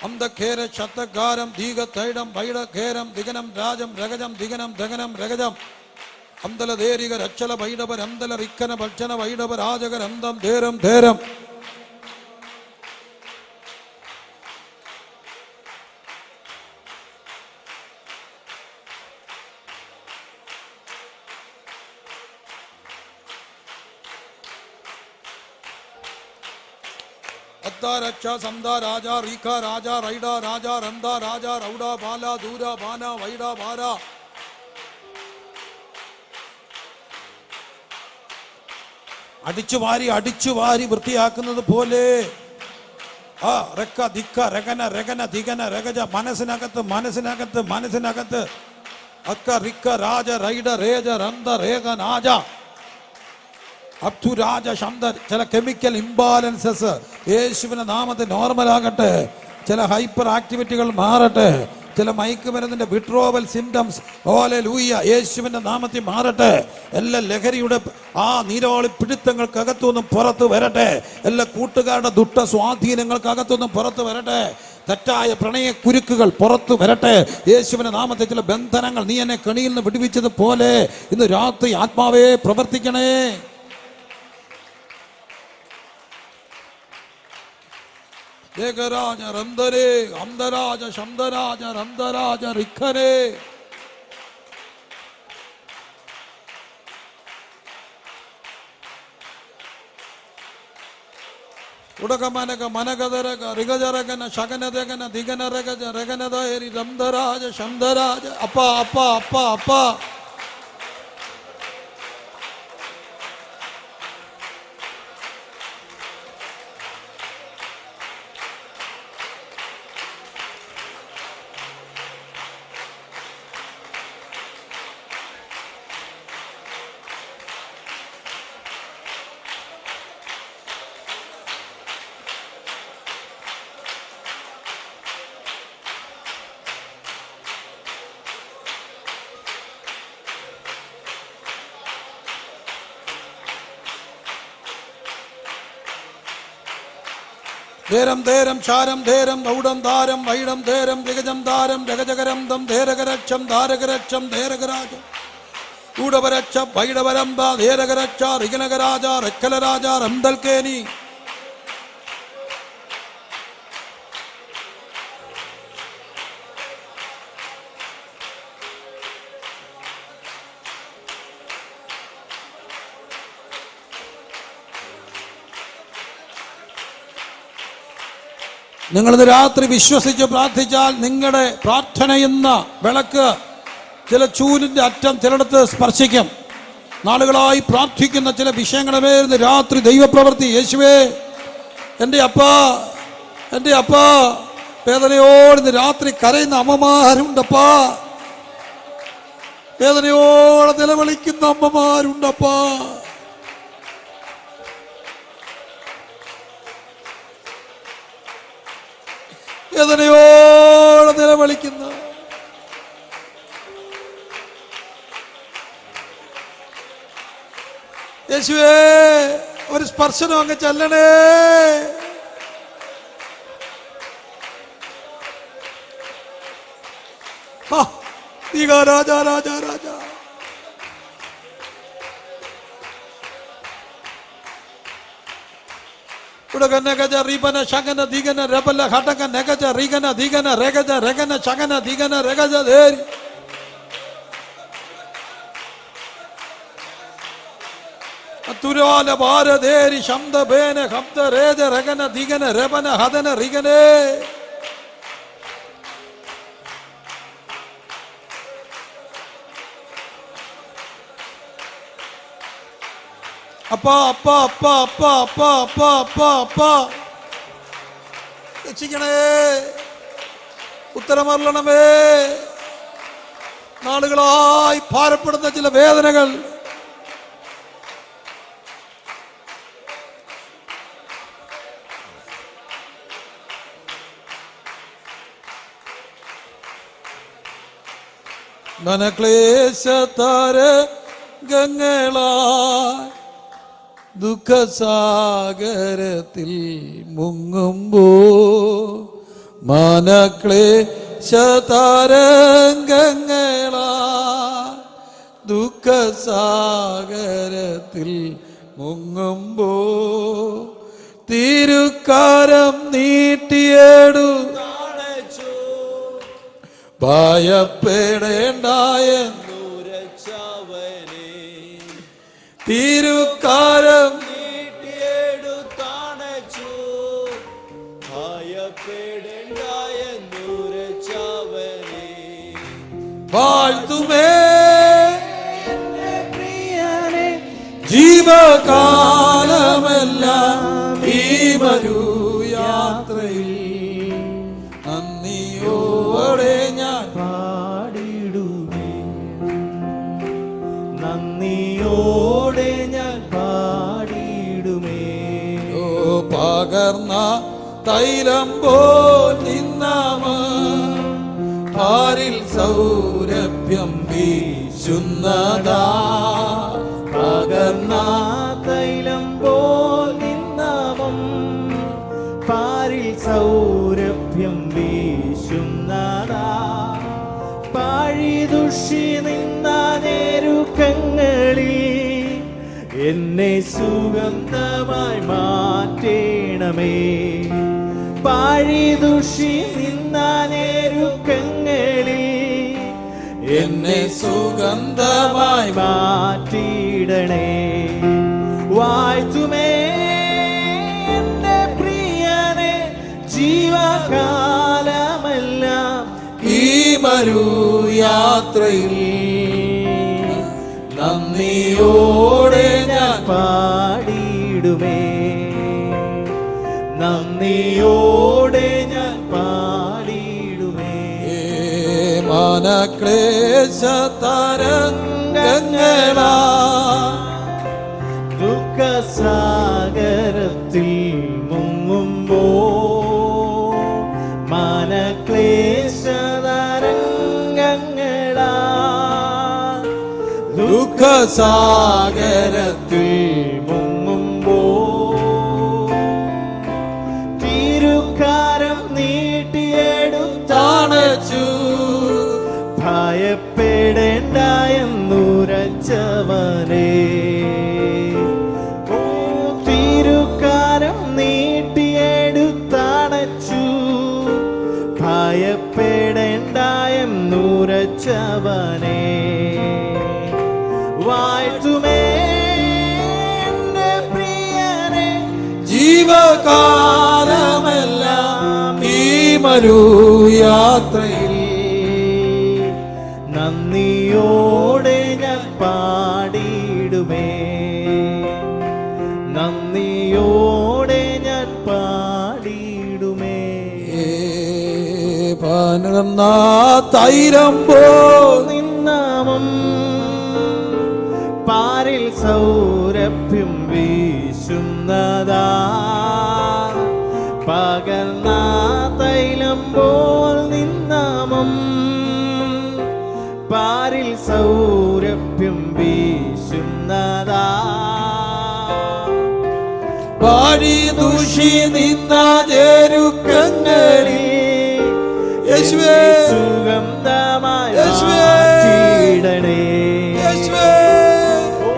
അന്തഖേര ശതകാരം ദീഗതൈഡം വൈഡഖേരം ദിഗനം രാജം രഗജം ദിഗനം ദഗനം രഗജം അന്തല ദേരിക രക്ഷല വൈഡപ രന്തല റിക്കന ഭക്ഷണ വൈഡപ രാജക രന്തം ധേരം ധേരം. ശബ്ദ രക്ഷ സന്ദ രാജ റീഖ രാജ റൈഡ രാജ രന്ദ രാജ റൗഡ ബാല ദൂര ബാന വൈഡ ബാര. അടിച്ചു വാരി വൃത്തിയാക്കുന്നത് പോലെ റെക്ക ദിക്ക രഗന രഗന ദിഗന രഗജ മനസ്സിനകത്ത് അക്ക റിക്ക രാജ റൈഡ രേജ രന്ദ രേഖ നാജ അബ്ദുരാജ ശബ്ദ. ചില കെമിക്കൽ ഇംബാലൻസസ് യേശുവിന്റെ നാമത്തിൽ നോർമലാകട്ടെ. ചില ഹൈപ്പർ ആക്ടിവിറ്റികൾ മാറട്ടെ. ചില മയക്കുമരുന്നിന്റെ വിഡ്രോവൽ സിംറ്റംസ് ഹല്ലേലൂയ യേശുവിന്റെ നാമത്തിൽ മാറട്ടെ. എല്ലാ ലഹരിയുടെ ആ നീരാളി പിടുത്തങ്ങൾക്കകത്തുനിന്നും പുറത്തു വരട്ടെ. എല്ലാ കൂട്ടുകാരുടെ ദുഷ്ട സ്വാധീനങ്ങൾക്കകത്തുനിന്നും പുറത്തു വരട്ടെ. തെറ്റായ പ്രണയ കുരുക്കുകൾ പുറത്തു വരട്ടെ യേശുവിന്റെ നാമത്തിൽ. ചില ബന്ധനങ്ങൾ നീ എന്നെ കെണിയിൽ നിന്ന് വിടുവിച്ചതുപോലെ ഇന്ന് രാത്രി ആത്മാവേ പ്രവർത്തിക്കണേ. േകരാജ രന്ദരേ അംദരാജ ശബ്ദരാജ രന്ദരാജ റിഖരേ. ഉടകമനക മനകദരക റിഗജരകന ശകനദഗന ദിഗനരഗജ രഗനദയരി രന്ദരാജ ശബ്ദരാജ. അപ്പാ അപ്പാ അപ്പാ അപ്പാ ധേരം ധേരം ശാരം ധേരം ഔഡം ധാരം വൈഡം ധേരം ജഗജം ധാരം ജഗജകരം ദം ധേരകരക്ഷം ധാരകരക്ഷം ധേരകരാജ ഊടവരക്ഷ വൈഡവരംബ ധേരകരക്ഷ റിഗനകരാജ റക്കലരാജ റംദൽക്കേനി. നിങ്ങളിന്ന് രാത്രി വിശ്വസിച്ച് പ്രാർത്ഥിച്ചാൽ നിങ്ങളുടെ പ്രാർത്ഥനയെന്ന വിളക്ക് ചില ചൂലിൻ്റെ അറ്റം ചിലയിടത്ത് സ്പർശിക്കും. നാളുകളായി പ്രാർത്ഥിക്കുന്ന ചില വിഷയങ്ങളെ രാത്രി ദൈവപ്രവൃത്തി. യേശുവേ എൻ്റെ അപ്പാ വേദനയോട് രാത്രി കരയുന്ന അമ്മമാരുണ്ടപ്പാ. വേദനയോടെ നിലവിളിക്കുന്ന അമ്മമാരുണ്ടപ്പാ. വേദനയോടെ നിലവിളിക്കുന്ന യേശുവേ ഒരു സ്പർശനം അങ്ങ് ചെല്ലണേ. രാജ രാജ രാജ ഉടകനഗജ റിബന ശഗന ദിഗന രബല ഘടക നഗജ റിഗന ദിഗന രഗജ രഗന ശഗന ദിഗന രഗജ ധേരി. തുരാല ഭാരതേരി ശബ്ദ ബേന ശബ്ദ രേജ രഗന ദിഗന രബന ഹദന റിഗനേ. അപ്പാ അപ്പാ അപ്പാ അപ്പാ അപ്പാ അപ്പാ അപ്പാ അപ്പാ രക്ഷിക്കണേ. ഉത്തരമരുളണമേ. നാളുകളായി ഭാരപ്പെടുന്ന ചില വേദനകൾ മനക്ലേശതരംഗങ്ങളായി ദുഃഖസാഗരത്തിൽ മുങ്ങുമ്പോ മനക്ലേശതരംഗങ്ങളായി ദുഃഖസാഗരത്തിൽ മുങ്ങുമ്പോ തിരുക്കരം നീട്ടിയേടു ഭയപ്പെടേണ്ടായ തിരുക്കാരം നീട്ടിയെടുത്താണച്ചു വാഴ്ത്തുമേ പ്രിയനെ ജീവകാലമെല്ലാം ഈ യാത്രയിൽ നന്ദിയോടെ ഞാൻ പാടിടുമേ, നന്ദിയോടെ ഞാൻ പാടിടുമേ. ഓ പകർന്ന തൈലം പോൽ നിന്നാമം പാരിൽ സൗരഭ്യം വീശുന്നതാ. പകർന്ന തൈലം പോൽ നിന്നാമം പാരിൽ സൗരഭ്യം വീശുന്നതാ. പാഴിദുഷി നിന്ന ഞെരുക്കങ്ങളിൽ എന്നെ സുഗന്ധമായി മാറ്റേണമേ. പാഴിദുഷി നിന്ന ഞെരുക്കങ്ങളിൽ എന്നെ സുഗന്ധമായി മാറ്റിയിടണേ. വാഴ്ത്തുമേ എന്റെ പ്രിയനെ ജീവകാലമെല്ലാം ഈ യാത്രയിൽ നന്ദിയോടെ ഞാൻ പാടിയിടുമേ, നന്ദിയോടെ ഞാൻ പാടിയിടുമേ. മനക്ലേശ തരംഗങ്ങളാ ദുഃഖസാഗരത്തിൽ മുങ്ങുമ്പോ മനക്ലേശ തരംഗങ്ങളാ ദുഃഖസാഗരത്തിൽ മുങ്ങുമ്പോ തിരുക്കാരം നീട്ടിയെടുത്താണച്ചു ഭയപ്പെടേണ്ട എന്നുരച്ചവനേ. ഓ തിരുക്കാരം നീട്ടിയെടുത്താണച്ചു ഭയപ്പെടേണ്ട എന്നുരച്ചവനേ. വാഴ്ത്തുമേ എന്റെ പ്രിയനെ ജീവകാലമെല്ലാം ഈ യാത്രയിൽ നന്ദിയോടെ ഞാൻ പാടിയിടുമേ, നന്ദിയോടെ ഞാൻ പാടിയിടുമേ. പകർന്ന തൈലം പോൽ നിന്നാമം പാരിൽ സൗരഭ്യം വീശുന്നതാ. പകർന്ന തൈലം പോൽ നിന്നാമം പാരിൽ സൗരഭ്യം വീശുന്നതാ. പാഴിദുഷി നിന്ന ഞെരുക്കങ്ങളിൽ യേശുവേ സുഗന്ധമായി യേശുവേ മാറ്റിയിടണേ. യേശുവേ ഓ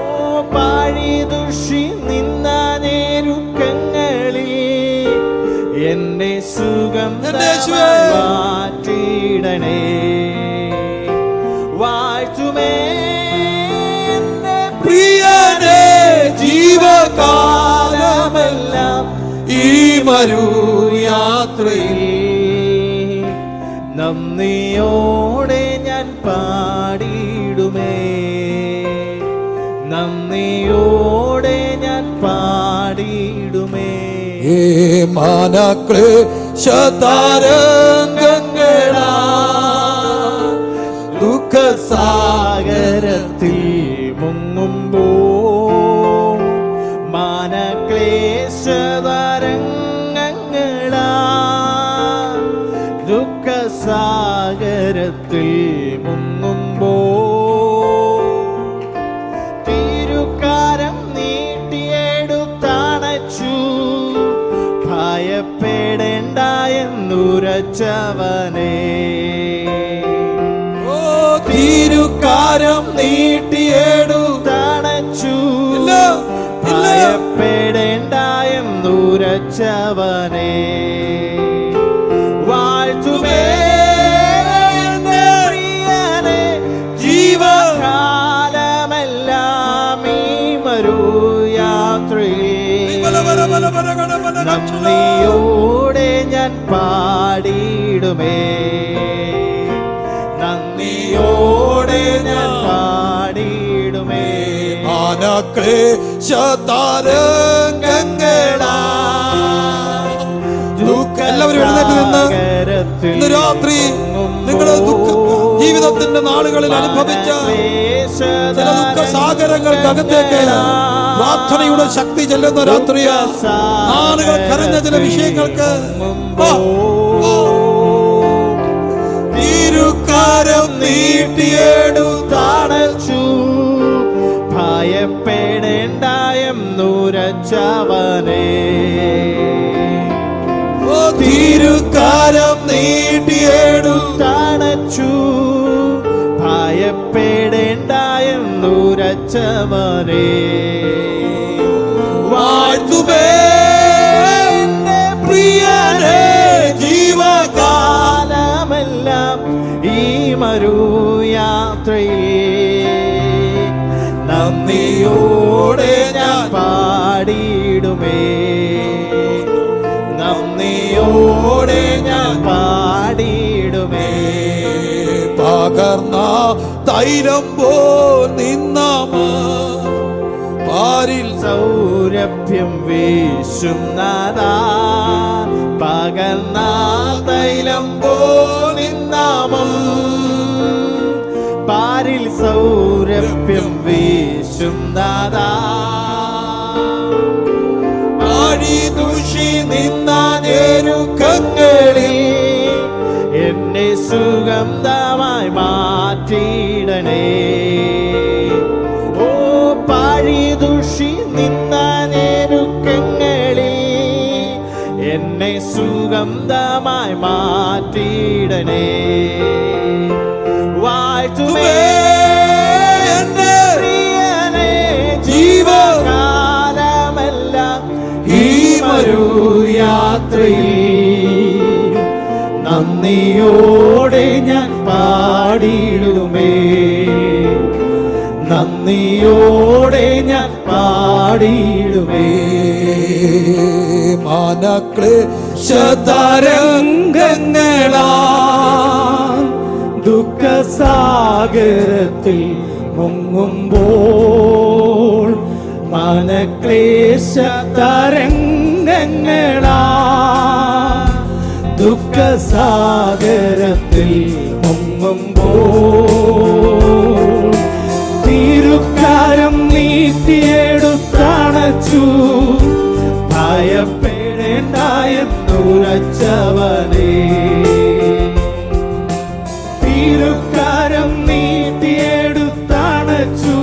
പാഴിദുഷി നിന്ന ഞെരുക്കങ്ങളിൽ എന്നെ സുഗന്ധമായി മാറ്റിയിടണേ. വാഴ്ത്തുമേ എന്റെ പ്രിയനെ ജീവകാലമെല്ലാം ഈ യാത്രയിൽ നന്ദിയോടെ ഞാൻ പാടിയിടുമേ, നന്ദിയോടെ ഞാൻ പാടിയിടുമേ. മനക്ലേശ തരംഗങ്ങളാ ദുഃഖസാഗരത്തിൽ മുങ്ങുമ്പോ മനക്ലേശ തരംഗങ്ങളാ ദുഃഖസാഗരത്തിൽ മുങ്ങുമ്പോ തിരുക്കാരം നീട്ടിയെടുത്താണച്ചു ഭയപ്പെടേണ്ട എന്നുരച്ചവനേ. ഓ തിരുക്കാരം നീട്ടിയെടുത്താണച്ചു ഭയപ്പെടേണ്ട എന്നുരച്ചവനേ. വാഴ്ത്തുമേ എന്റെ പ്രിയനെ ജീവകാലമെല്ലാം ഈ യാത്രയിൽ നന്ദിയോടെ ഞാൻ പാടിയിടുമേ, നന്ദിയോടെ നന്ദിയോടെ ഞാൻ പാടിയിടുമേ. മാനക്ലേശതരംഗങ്ങളാ. എല്ലാവരും എഴുന്നേറ്റ് നിന്ന് ഇന്ന് രാത്രി നിങ്ങളുടെ ജീവിതത്തിന്റെ നാളുകളിൽ അനുഭവിച്ച ചില ദുഃഖസാഗരങ്ങൾക്കകത്തേക്ക് പ്രാർത്ഥനയുടെ ശക്തി ചെല്ലുന്ന രാത്രിയ നാളുകൾ കരഞ്ഞ ചില വിഷയങ്ങൾക്ക് തിരുക്കരം നീട്ടിയെടുത്തടച്ചു ഭയപ്പെടേണ്ടായെന്നുരച്ചവനേ. തിരുക്കരം നീട്ടിയെടുത്തടച്ചു ഭയപ്പെടേണ്ടായെന്നുരച്ചവനേ. വാഴ്ത്തുമേ പ്രിയനേ ജീവകാലമെല്ലാം ഈ മരുയാത്രയിൽ നന്ദിയോടെ ഞാൻ പാടിയിടുമേ. നന്ദിയോടെ ഞാൻ പാടിയിടുമേ. പകർന്ന തൈലം പോ നിന്നാമ പാരിൽ സൗരഭ്യം വീശുന്നതാ പകർന്ന തൈലം പോലിന്നാമം പാരിൽ സൗരഭ്യം വീശുന്നതാ. ആഴി ദുഷി നിന്ന ഞെരുക്കങ്ങളിൽ എന്നെ സുഗന്ധമായി മാറ്റിയിടണേ. ഓ പാഴി ദുഷി നിന്ന ഞെരുക്കങ്ങളിൽ എന്നെ സുഗന്ധമായി മാറ്റിയിടണേ. വാഴ്ത്തുമേ എന്നെ പ്രിയനേ ജീവകാലമെല്ലാം ഈ മരുയാത്രയിൽ നന്ദിയോടെ ഞാൻ പാടിയിടുമേ. നന്ദിയോടെ ഞാൻ പാടിയിടുമേ. മാനക്ലേശതരംഗങ്ങളാ ദുഃഖസാഗരത്തിൽ മുങ്ങുമ്പോൾ മനക്ലേശ തരംഗങ്ങളാ ദുഃഖസാഗരത്തിൽ മുങ്ങുമ്പോൾ തിരുക്കരം നീട്ടിയെടുത്തണച്ചു ഭയപ്പെടേണ്ടായെന്നുരച്ചവനേ. തിരുക്കരം നീട്ടിയെടുത്തണച്ചു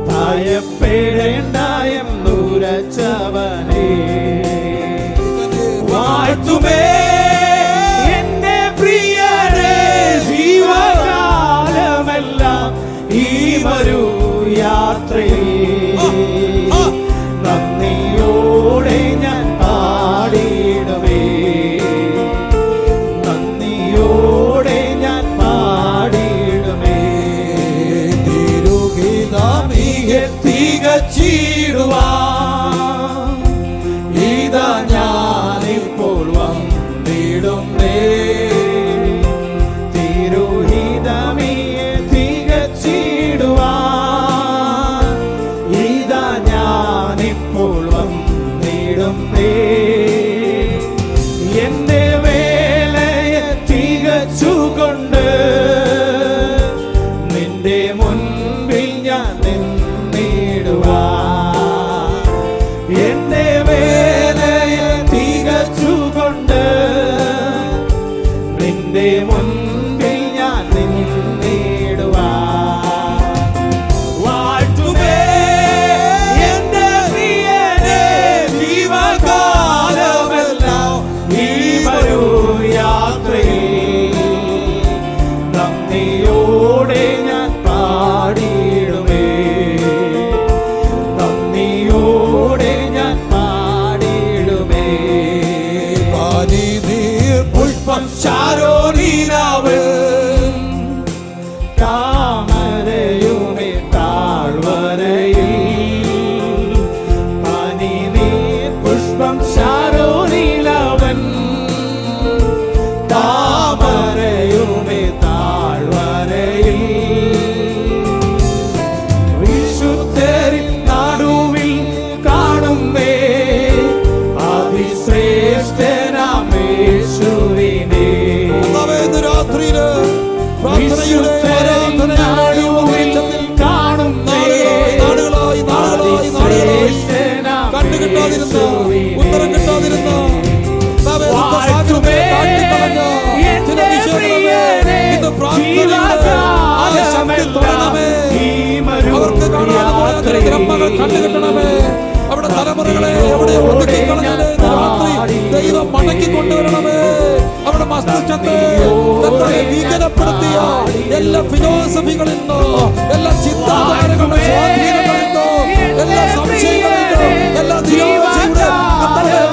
ഭയപ്പെടേണ്ടായെന്നുരച്ചവനേ. വാഴ്ത്തുമേ എന്റെ പ്രിയനേ ജീവകാലമെല്ലാം ഈ മരുയാത്രയിൽ നന്ദിയോടെ ഞാൻ പാടിയിടുമേ. നന്ദിയോടെ ഞാൻ പാടിയിടുമേ. തിരുഹിതമികെ തികച്ചിടുവാൻ ഇതാ ഞാനിപ്പോൾ വന്നിടുന്നേ. തിരുഹിതമിയെ തികച്ചിടുവാൻ ഇതാ ഞാനിപ്പോൾ വന്നിടുന്നേ. എന്റെ വേലയെ തികച്ചുകൊണ്ട് നിന്റെ മുൻപിൽ ഞാൻ നിന്നിടുവാൻ. എന്റെ വേലയെ തികച്ചുകൊണ്ട് നിന്റെ മുൻപിൽ ഞാൻ നിന്നിടുവാൻ. വാഴ്ത്തുമേ എന്റെ പ്രിയനേ ജീവകാലമെല്ലാം ഈ മരുയാത്രയിൽ നന്ദിയോടെ ഞാൻ പാടിയിടുമേ. കണ്ണ് കാണാതെ പോയ അനുഗ്രഹം മകൾ കണ്ടുകിട്ടണമേ. അവിടെ തലമുറകളെ എവിടെ ഒതുക്കിക്കളഞ്ഞത് രാത്രി ദൈവം മടക്കി കൊണ്ടുവരണമേ. അവിടെ മസ്തിഷ്കത്തെ ഭീകരപ്പെടുത്തിയ എല്ലാ ഫിലോസഫികളിൽ നിന്നോ, എല്ലാ ചിന്താധാരകളുടെ സ്വാധീനങ്ങളിൽ നിന്നോ, എല്ലാ സംശയങ്ങളിൽ നിന്നോ, എല്ലാ നിരാശയുടെ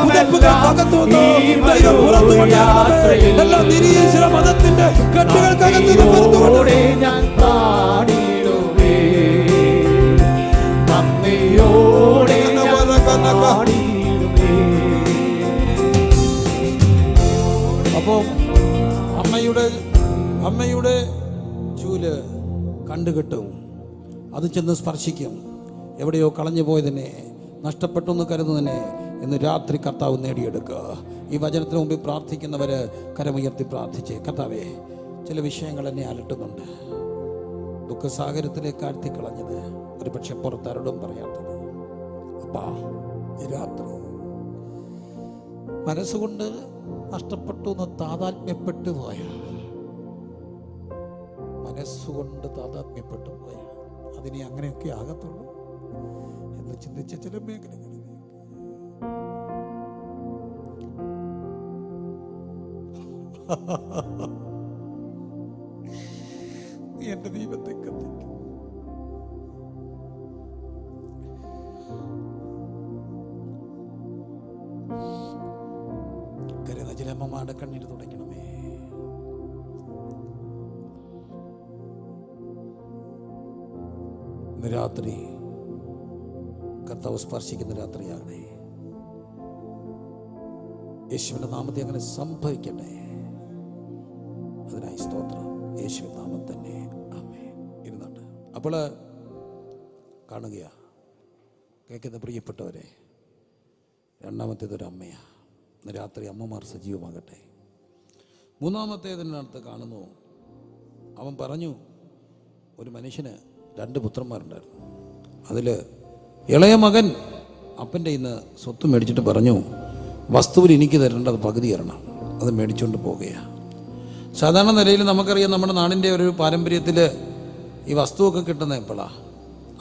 പുതപ്പുകൾക്കകത്തു നിന്നോ ദൈവം പുറത്തു കൊണ്ടുവരണമേ. എല്ലാ നിരീശ്വര മതത്തിന്റെ കെട്ടുകൾക്കകത്ത് നിന്ന് പുറത്തു കൊണ്ടുവരണമേ. ഞാൻ പാടിടുമേ, നന്ദിയോടെ ഞാൻ പാടിടുമേ. അപ്പോ അമ്മയുടെ ചൂല് കണ്ടുകിട്ടും, അത് ചെന്ന് സ്പർശിക്കും. എവിടെയോ കളഞ്ഞു പോയതിനെ, നഷ്ടപ്പെട്ടു എന്ന് കരുതുന്നതിനെ ഇന്ന് രാത്രി കർത്താവ് നേടിയെടുക്കുക. ഈ വചനത്തിന് മുമ്പിൽ പ്രാർത്ഥിക്കുന്നവര് കരമുയർത്തി പ്രാർത്ഥിച്ച്, കർത്താവേ, ചില വിഷയങ്ങൾ എന്നെ അലട്ടുന്നുണ്ട്. ദുഃഖസാഗരത്തിലേക്ക് ആഴ്ത്തിക്കളഞ്ഞത് ഒരു പക്ഷെ പുറത്താരോടും പറയാത്തത്. അപ്പാ, ഈ രാത്രി മനസ്സുകൊണ്ട് നഷ്ടപ്പെട്ടു എന്ന് താതാത്മ്യപ്പെട്ടു പോയ, മനസ്സുകൊണ്ട് താതാത്മ്യപ്പെട്ടു പോയ, അതിനെ അങ്ങനെയൊക്കെ ആകത്തുള്ളൂ എന്ന് ചിന്തിച്ച ചില മേഖലകളിൽ നീ എന്റെ ദൈവത്തെ കത്തിക്കും. കരുന്ന ചില അമ്മമാരുടെ കണ്ണീര് തുടയ്ക്കണമേ. ഇന്ന് രാത്രി കർത്താവ് സ്പർശിക്കുന്ന രാത്രിയാകണേ. യേശുവിന്റെ നാമത്തെ അങ്ങനെ സംഭവിക്കട്ടെ. അതിനായി സ്തോത്രം. യേശുവിന്റെ നാമം തന്നെ ആമേൻ. ഇരുന്നുണ്ട്. അപ്പോൾ കാണുകയാ, കേൾക്കുന്ന പ്രിയപ്പെട്ടവരെ, രണ്ടാമത്തേതൊരു അമ്മയാ. ഇന്ന് രാത്രി അമ്മമാർ സജീവമാകട്ടെ. മൂന്നാമത്തേതിനടുത്ത് കാണുന്നു, അവൻ പറഞ്ഞു, ഒരു മനുഷ്യന് 2 പുത്രന്മാരുണ്ടായിരുന്നു. അതിൽ ഇളയ മകൻ അപ്പൻ്റെ ഇന്ന് സ്വത്ത് മേടിച്ചിട്ട് പറഞ്ഞു, വസ്തുവിൽ എനിക്ക് തരേണ്ടത് പകുതി തരണം. അത് മേടിച്ചുകൊണ്ട് പോകുകയാണ്. സാധാരണ നിലയിൽ നമുക്കറിയാം, നമ്മുടെ നാടിൻ്റെ ഒരു പാരമ്പര്യത്തിൽ ഈ വസ്തുവൊക്കെ കിട്ടുന്നത് എപ്പോഴാണ്?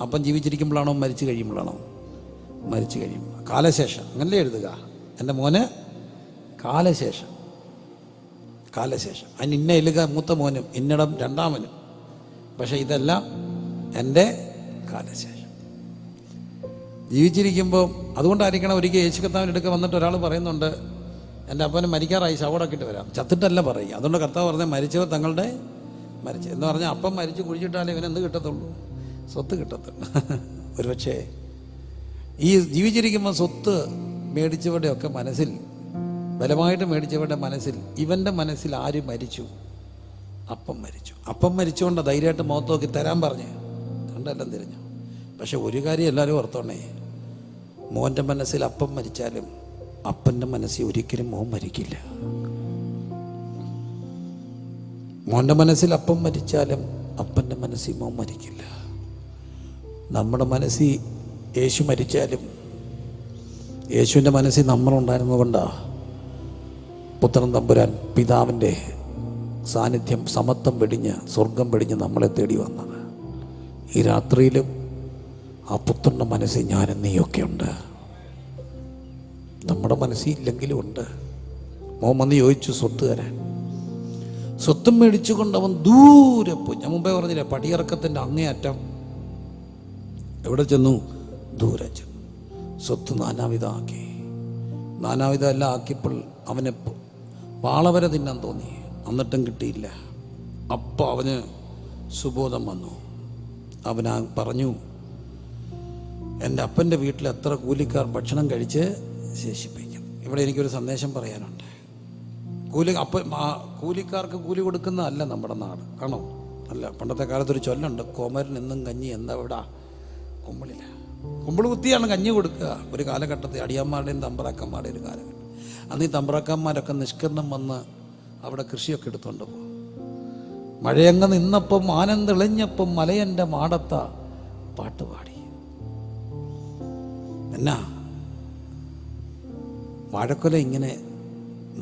അപ്പം ജീവിച്ചിരിക്കുമ്പോഴാണോ മരിച്ചു കഴിയുമ്പോഴാണോ? മരിച്ചു കഴിയുമ്പോൾ. കാലശേഷം അങ്ങനല്ലേ എഴുതുക? എൻ്റെ മോന് കാലശേഷം. അതിന് ഇന്ന എല്ലുക മൂത്ത മോനും ഇന്നിടം രണ്ടാമനും. പക്ഷെ ഇതെല്ലാം എൻ്റെ കാലശേഷം. ജീവിച്ചിരിക്കുമ്പോൾ അതുകൊണ്ടായിരിക്കണം ഒരിക്കൽ യേശു കർത്താവിൻ്റെ അടുക്ക വന്നിട്ട് ഒരാൾ പറയുന്നുണ്ട്, എൻ്റെ അപ്പന് മരിക്കാറായി, ശവടക്കിട്ട് വരാം. ചത്തിട്ടല്ല പറയുക. അതുകൊണ്ട് കർത്താവ് പറഞ്ഞാൽ മരിച്ചവർ തങ്ങളുടെ മരിച്ചു എന്ന് പറഞ്ഞാൽ അപ്പം മരിച്ച് കുഴിച്ചിട്ടാലേ ഇവന് എന്ത് കിട്ടത്തുള്ളൂ? സ്വത്ത് കിട്ടത്തുള്ളൂ. ഒരുപക്ഷേ ഈ ജീവിച്ചിരിക്കുമ്പോൾ സ്വത്ത് മേടിച്ചവരുടെയൊക്കെ മനസ്സിൽ, ബലമായിട്ട് മേടിച്ചവരുടെ മനസ്സിൽ, ഇവൻ്റെ മനസ്സിൽ ആര് മരിച്ചു? അപ്പം മരിച്ചു. അപ്പം മരിച്ചുകൊണ്ട് ധൈര്യമായിട്ട് മുഖത്ത് നോക്കി തരാൻ പറഞ്ഞ് കണ്ടെല്ലാം തിരിഞ്ഞു. പക്ഷെ ഒരു കാര്യം എല്ലാവരും ഓർത്തോണേ, മോൻ്റെ മനസ്സിൽ അപ്പം മരിച്ചാലും അപ്പൻ്റെ മനസ്സിൽ ഒരിക്കലും മോൻ മരിക്കില്ല. മോൻ്റെ മനസ്സിൽ അപ്പം മരിച്ചാലും അപ്പൻ്റെ മനസ്സിൽ മോൻ മരിക്കില്ല. നമ്മുടെ മനസ്സിൽ യേശു മരിച്ചാലും യേശുവിൻ്റെ മനസ്സിൽ നമ്മളുണ്ടായിരുന്നതുകൊണ്ടാണ് പുത്രൻ തമ്പുരാൻ പിതാവിൻ്റെ സാന്നിധ്യം, സമത്വം വെടിഞ്ഞ്, സ്വർഗം വെടിഞ്ഞ് നമ്മളെ തേടി വന്നത്. ഈ രാത്രിയിലും ആ പുത്രൻ്റെ മനസ്സിൽ ഞാനും നീയൊക്കെ ഉണ്ട്. നമ്മുടെ മനസ്സിൽ ഇല്ലെങ്കിലും ഉണ്ട്. മോൻ വന്ന് ചോദിച്ചു സ്വത്ത് തരാൻ. സ്വത്തും മേടിച്ചുകൊണ്ട് അവൻ ദൂരെ പോയി. ഞാൻ മുമ്പേ പറഞ്ഞില്ലേ, പടിയിറക്കത്തിൻ്റെ അങ്ങേയറ്റം എവിടെ ചെന്നു? ദൂരെ ചെന്നു. സ്വത്ത് നാനാവിധമാക്കി. നാനാവിധം എല്ലാം ആക്കിയപ്പോൾ അവനെ വാളവരെ തിന്നാൻ തോന്നി. എന്നിട്ടും കിട്ടിയില്ല. അപ്പോൾ അവന് സുബോധം വന്നു. അവനാ പറഞ്ഞു, എൻ്റെ അപ്പൻ്റെ വീട്ടിൽ എത്ര കൂലിക്കാർ ഭക്ഷണം കഴിച്ച് ശേഷിപ്പിക്കും. ഇവിടെ എനിക്കൊരു സന്ദേശം പറയാനുണ്ട്. കൂലിക്കാർക്ക് കൂലി കൊടുക്കുന്നതല്ല നമ്മുടെ നാട്, ആണോ? അല്ല. പണ്ടത്തെ കാലത്തൊരു ചൊല്ലുണ്ട്, കോമരൻ എന്നും കഞ്ഞി എന്താ ഇവിടെ കുമ്പിളില്ല. കുമ്പിൾ കുത്തിയാണ് കഞ്ഞി കൊടുക്കുക. ഒരു കാലഘട്ടത്തിൽ അടിയന്മാരുടെയും തമ്പ്രാക്കന്മാരുടെയും ഒരു കാലഘട്ടം. അന്ന് ഈ തമ്പ്രാക്കന്മാരൊക്കെ നിഷ്കരണം വന്ന് അവിടെ കൃഷിയൊക്കെ എടുത്തുകൊണ്ട് പോകും. മഴയങ്ങ് നിന്നപ്പം ആനന്ദെളിഞ്ഞപ്പം മലയൻ്റെ മാടത്ത പാട്ടുപാടി. എന്നാ വാഴക്കൊല ഇങ്ങനെ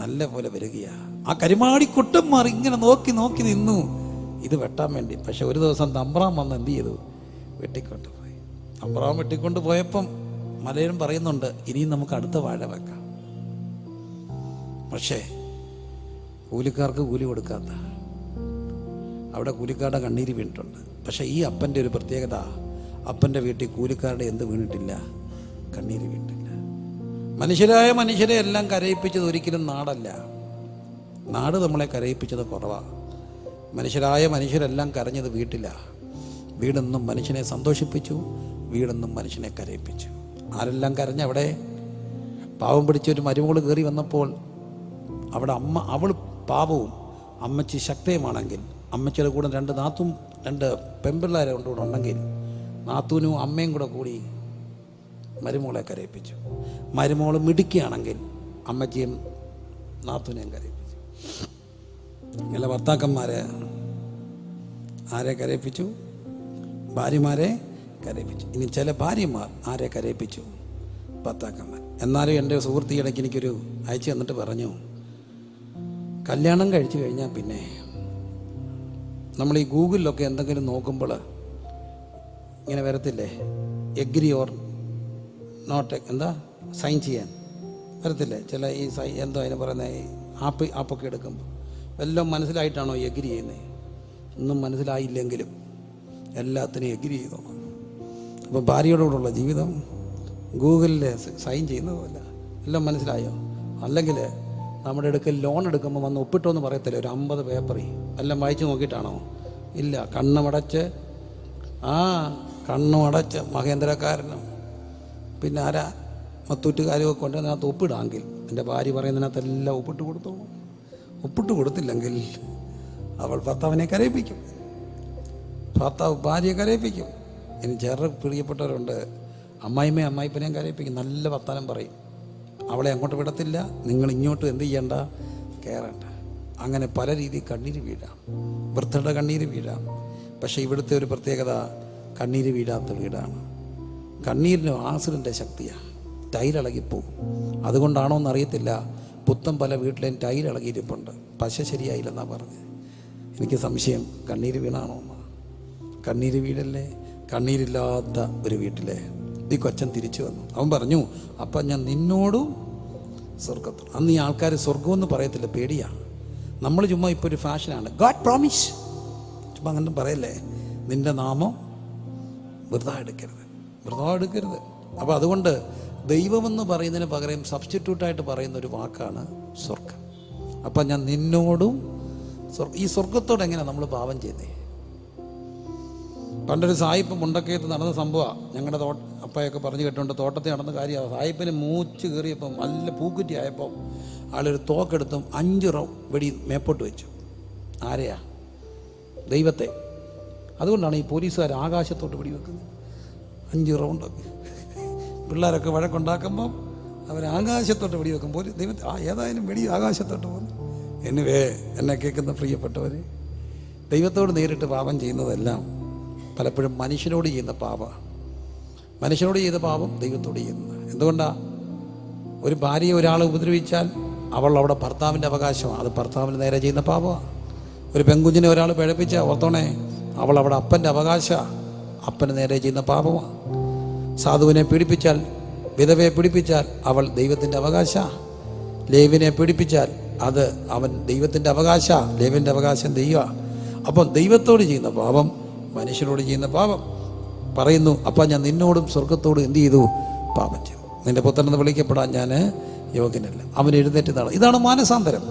നല്ല പോലെ വരികയാ. ആ കരിമാടിക്കുട്ടന്മാർ ഇങ്ങനെ നോക്കി നിന്നു ഇത് വെട്ടാൻ വേണ്ടി. പക്ഷെ ഒരു ദിവസം തമ്പ്രാൻ വന്ന് എന്ത് ചെയ്തു? വെട്ടിക്കൊണ്ടുപോയി. അബ്രഹാം വെട്ടിക്കൊണ്ട് പോയപ്പം മലയിലും പറയുന്നുണ്ട് ഇനിയും നമുക്ക് അടുത്ത വാഴ വെക്കാം. പക്ഷേ കൂലിക്കാർക്ക് കൂലി കൊടുക്കാത്ത അവിടെ കൂലിക്കാരുടെ കണ്ണീര് വീണിട്ടുണ്ട്. പക്ഷേ ഈ അപ്പൻ്റെ ഒരു പ്രത്യേകത, അപ്പൻ്റെ വീട്ടിൽ കൂലിക്കാരുടെ എന്ത് വീണിട്ടില്ല? കണ്ണീര് വീണിട്ടില്ല. മനുഷ്യരായ മനുഷ്യരെ എല്ലാം കരയിപ്പിച്ചത് ഒരിക്കലും നാടല്ല. നാട് നമ്മളെ കരയിപ്പിച്ചത് കുറവാണ്. മനുഷ്യരായ മനുഷ്യരെല്ലാം കരഞ്ഞത് വീട്ടിലാണ്. വീടെന്നും മനുഷ്യനെ സന്തോഷിപ്പിച്ചു, വീടെന്നും മനുഷ്യനെ കരയിപ്പിച്ചു. ആരെല്ലാം കരഞ്ഞ അവിടെ? പാവം പിടിച്ചൊരു മരുമോള് കയറി വന്നപ്പോൾ അവിടെ അവൾ പാവവും അമ്മച്ചി ശക്തയുമാണെങ്കിൽ, അമ്മച്ചിയുടെ കൂടെ രണ്ട് പെൺപിള്ളേരെ കൊണ്ടുകൂടെ ഉണ്ടെങ്കിൽ നാത്തൂനും അമ്മയും കൂടി മരുമോളെ കരയിപ്പിച്ചു. മരുമോള് മിടുക്കിയാണെങ്കിൽ അമ്മച്ചിയും നാത്തൂനെയും കരയിപ്പിച്ചു. ഇങ്ങനെ ഭർത്താക്കന്മാരെ ആരെ കരയിപ്പിച്ചു? ഭാര്യമാരെ കരയിപ്പിച്ചു. ഇനി ചില ഭാര്യമാർ ആരെ കരയിപ്പിച്ചു? ഭർത്താക്കന്മാർ. എന്നാലും എൻ്റെ സുഹൃത്ത് ഇടയ്ക്ക് എനിക്കൊരു അയച്ചു തന്നിട്ട് പറഞ്ഞു, കല്യാണം കഴിച്ചു കഴിഞ്ഞാൽ പിന്നെ നമ്മൾ ഈ ഗൂഗിളിലൊക്കെ എന്തെങ്കിലും നോക്കുമ്പോൾ ഇങ്ങനെ വരത്തില്ലേ, എഗ്രി ഓർ നോട്ട്, എന്താ സൈൻ ചെയ്യാൻ വരത്തില്ലേ ചില ഈ എന്തോ അതിന് പറയുന്ന ഈ ആപ്പൊക്കെ എടുക്കുമ്പോൾ എല്ലാം മനസ്സിലായിട്ടാണോ എഗ്രി ചെയ്യുന്നത്? ഒന്നും മനസ്സിലായില്ലെങ്കിലും എല്ലാത്തിനും എഗ്രി ചെയ്തോ. അപ്പോൾ ഭാര്യയോടുകൂടുള്ള ജീവിതം ഗൂഗിളിൽ സൈൻ ചെയ്യുന്ന പോലെ എല്ലാം മനസ്സിലായോ? അല്ലെങ്കിൽ നമ്മുടെ അടുക്കൽ ലോൺ എടുക്കുമ്പോൾ വന്ന് ഒപ്പിട്ടോന്ന് പറയത്തില്ല, ഒരു 50 പേപ്പറി എല്ലാം വായിച്ച് നോക്കിയിട്ടാണോ? ഇല്ല, കണ്ണുമടച്ച് മഹേന്ദ്രക്കാരനും പിന്നെ ആരാ മത്തൂറ്റുകാരുമൊക്കെ കൊണ്ട് അതിനകത്ത് ഒപ്പിടാമെങ്കിൽ എൻ്റെ ഭാര്യ പറയുന്നതിനകത്തെല്ലാം ഒപ്പിട്ട് കൊടുത്തോളൂ. ഒപ്പിട്ട് കൊടുത്തില്ലെങ്കിൽ അവൾ ഭർത്താവിനെ കരയിപ്പിക്കും, ഭർത്താവ് ഭാര്യയെ കരയിപ്പിക്കും. ഇനി ചെറു പ്രിയപ്പെട്ടവരുണ്ട്, അമ്മായിപ്പനെയും കരയിപ്പിക്കും. നല്ല വർത്താനം പറയും, അവളെ അങ്ങോട്ട് വിടത്തില്ല, നിങ്ങൾ ഇങ്ങോട്ട് എന്ത് ചെയ്യണ്ട, കയറണ്ട. അങ്ങനെ പല രീതിയിൽ കണ്ണീര് വീഴാം, വൃദ്ധയുടെ കണ്ണീര് വീഴാം. പക്ഷേ ഇവിടുത്തെ ഒരു പ്രത്യേകത, കണ്ണീര് വീഴാത്ത വീടാണ്. കണ്ണീരിന് ആസിഡിൻ്റെ ശക്തിയാണ്, ടൈലിളകിപ്പോവും. അതുകൊണ്ടാണോ എന്നറിയത്തില്ല, പുത്തൻ പല വീട്ടിലെയും ടൈലിളകിയിരിപ്പുണ്ട്, പശ ശരിയായില്ലെന്നാണ് പറഞ്ഞത്. എനിക്ക് സംശയം കണ്ണീര് വീണാണോ എന്നാ. കണ്ണീര് വീടല്ലേ? കണ്ണീരില്ലാത്ത ഒരു വീട്ടിലെ ഈ കൊച്ചൻ തിരിച്ചു വന്നു. അവൻ പറഞ്ഞു, അപ്പം ഞാൻ നിന്നോടും സ്വർഗത്തോട്. അന്ന് ഈ ആൾക്കാർ സ്വർഗമെന്ന് പറയത്തില്ല, പേടിയാണ്. നമ്മൾ ചുമ്മാ ഇപ്പോൾ ഒരു ഫാഷനാണ്, ഗോഡ് പ്രോമിസ്, ചുമ്മാ അങ്ങനെ പറയല്ലേ. നിൻ്റെ നാമം വൃഥാ എടുക്കരുത്. അപ്പോൾ അതുകൊണ്ട് ദൈവമെന്ന് പറയുന്നതിന് പകരം സബ്സ്റ്റിറ്റ്യൂട്ടായിട്ട് പറയുന്ന ഒരു വാക്കാണ് സ്വർഗം. അപ്പം ഞാൻ നിന്നോടും ഈ സ്വർഗത്തോട് എങ്ങനെ നമ്മൾ പാപം ചെയ്യുന്നേ? പണ്ടൊരു സായിപ്പ് മുണ്ടക്കയത്ത് നടന്ന സംഭവമാണ്. ഞങ്ങളുടെ അപ്പയൊക്കെ പറഞ്ഞു കേട്ടുകൊണ്ട് തോട്ടത്തിൽ നടന്ന കാര്യമാണ്. സായിപ്പിന് മൂച്ച് കയറിയപ്പം നല്ല പൂക്കുറ്റി ആയപ്പോൾ ആളൊരു തോക്കെടുത്തും 5 വെടി മേപ്പോട്ട് വെച്ചു. ആരെയാ? ദൈവത്തെ. അതുകൊണ്ടാണ് ഈ പോലീസുകാർ ആകാശത്തോട്ട് വെടിവെക്കുന്നത്, 5 റൗണ്ടൊക്കെ. പിള്ളേരൊക്കെ വഴക്കുണ്ടാക്കുമ്പം അവർ ആകാശത്തോട്ട് വെടിവെക്കും. ദൈവത്തെ ഏതായാലും വെടി ആകാശത്തോട്ട് പോകുന്നു. എന്നെ കേൾക്കുന്ന പ്രിയപ്പെട്ടവർ, ദൈവത്തോട് നേരിട്ട് പാപം ചെയ്യുന്നതെല്ലാം പലപ്പോഴും മനുഷ്യനോട് ചെയ്യുന്ന പാപമാണ്. മനുഷ്യനോട് ചെയ്ത പാപം ദൈവത്തോട് ചെയ്യുന്നത്. എന്തുകൊണ്ടാണ്? ഒരു ഭാര്യയെ ഒരാൾ ഉപദ്രവിച്ചാൽ അവൾ അവിടെ ഭർത്താവിൻ്റെ അവകാശമാണ്, അത് ഭർത്താവിന് നേരെ ചെയ്യുന്ന പാപമാണ്. ഒരു പെൺകുഞ്ഞിനെ ഒരാൾ പിഴപ്പിച്ചാൽ ഓർത്തോണേ, അവൾ അവിടെ അപ്പൻ്റെ അവകാശമാണ്, അപ്പന് നേരെ ചെയ്യുന്ന പാപമാണ്. സാധുവിനെ പീഡിപ്പിച്ചാൽ, വിധവയെ പീഡിപ്പിച്ചാൽ അവൾ ദൈവത്തിൻ്റെ അവകാശമാണ്. ലേവിനെ പീഡിപ്പിച്ചാൽ അത് അവൻ ദൈവത്തിൻ്റെ അവകാശമാണ്, ലേവിൻ്റെ അവകാശം ദൈവമാണ്. അപ്പം ദൈവത്തോട് ചെയ്യുന്ന പാപം, മനുഷ്യരോട് ചെയ്യുന്ന പാപം പറയുന്നു. അപ്പം ഞാൻ നിന്നോടും സ്വർഗത്തോടും എന്ത് ചെയ്തു? പാപം ചെയ്തു. നിന്റെ പുത്രനെന്ന് വിളിക്കപ്പെടാൻ ഞാൻ യോഗ്യനല്ല. അവൻ എഴുന്നേറ്റതാണ്. ഇതാണ് മാനസാന്തരം.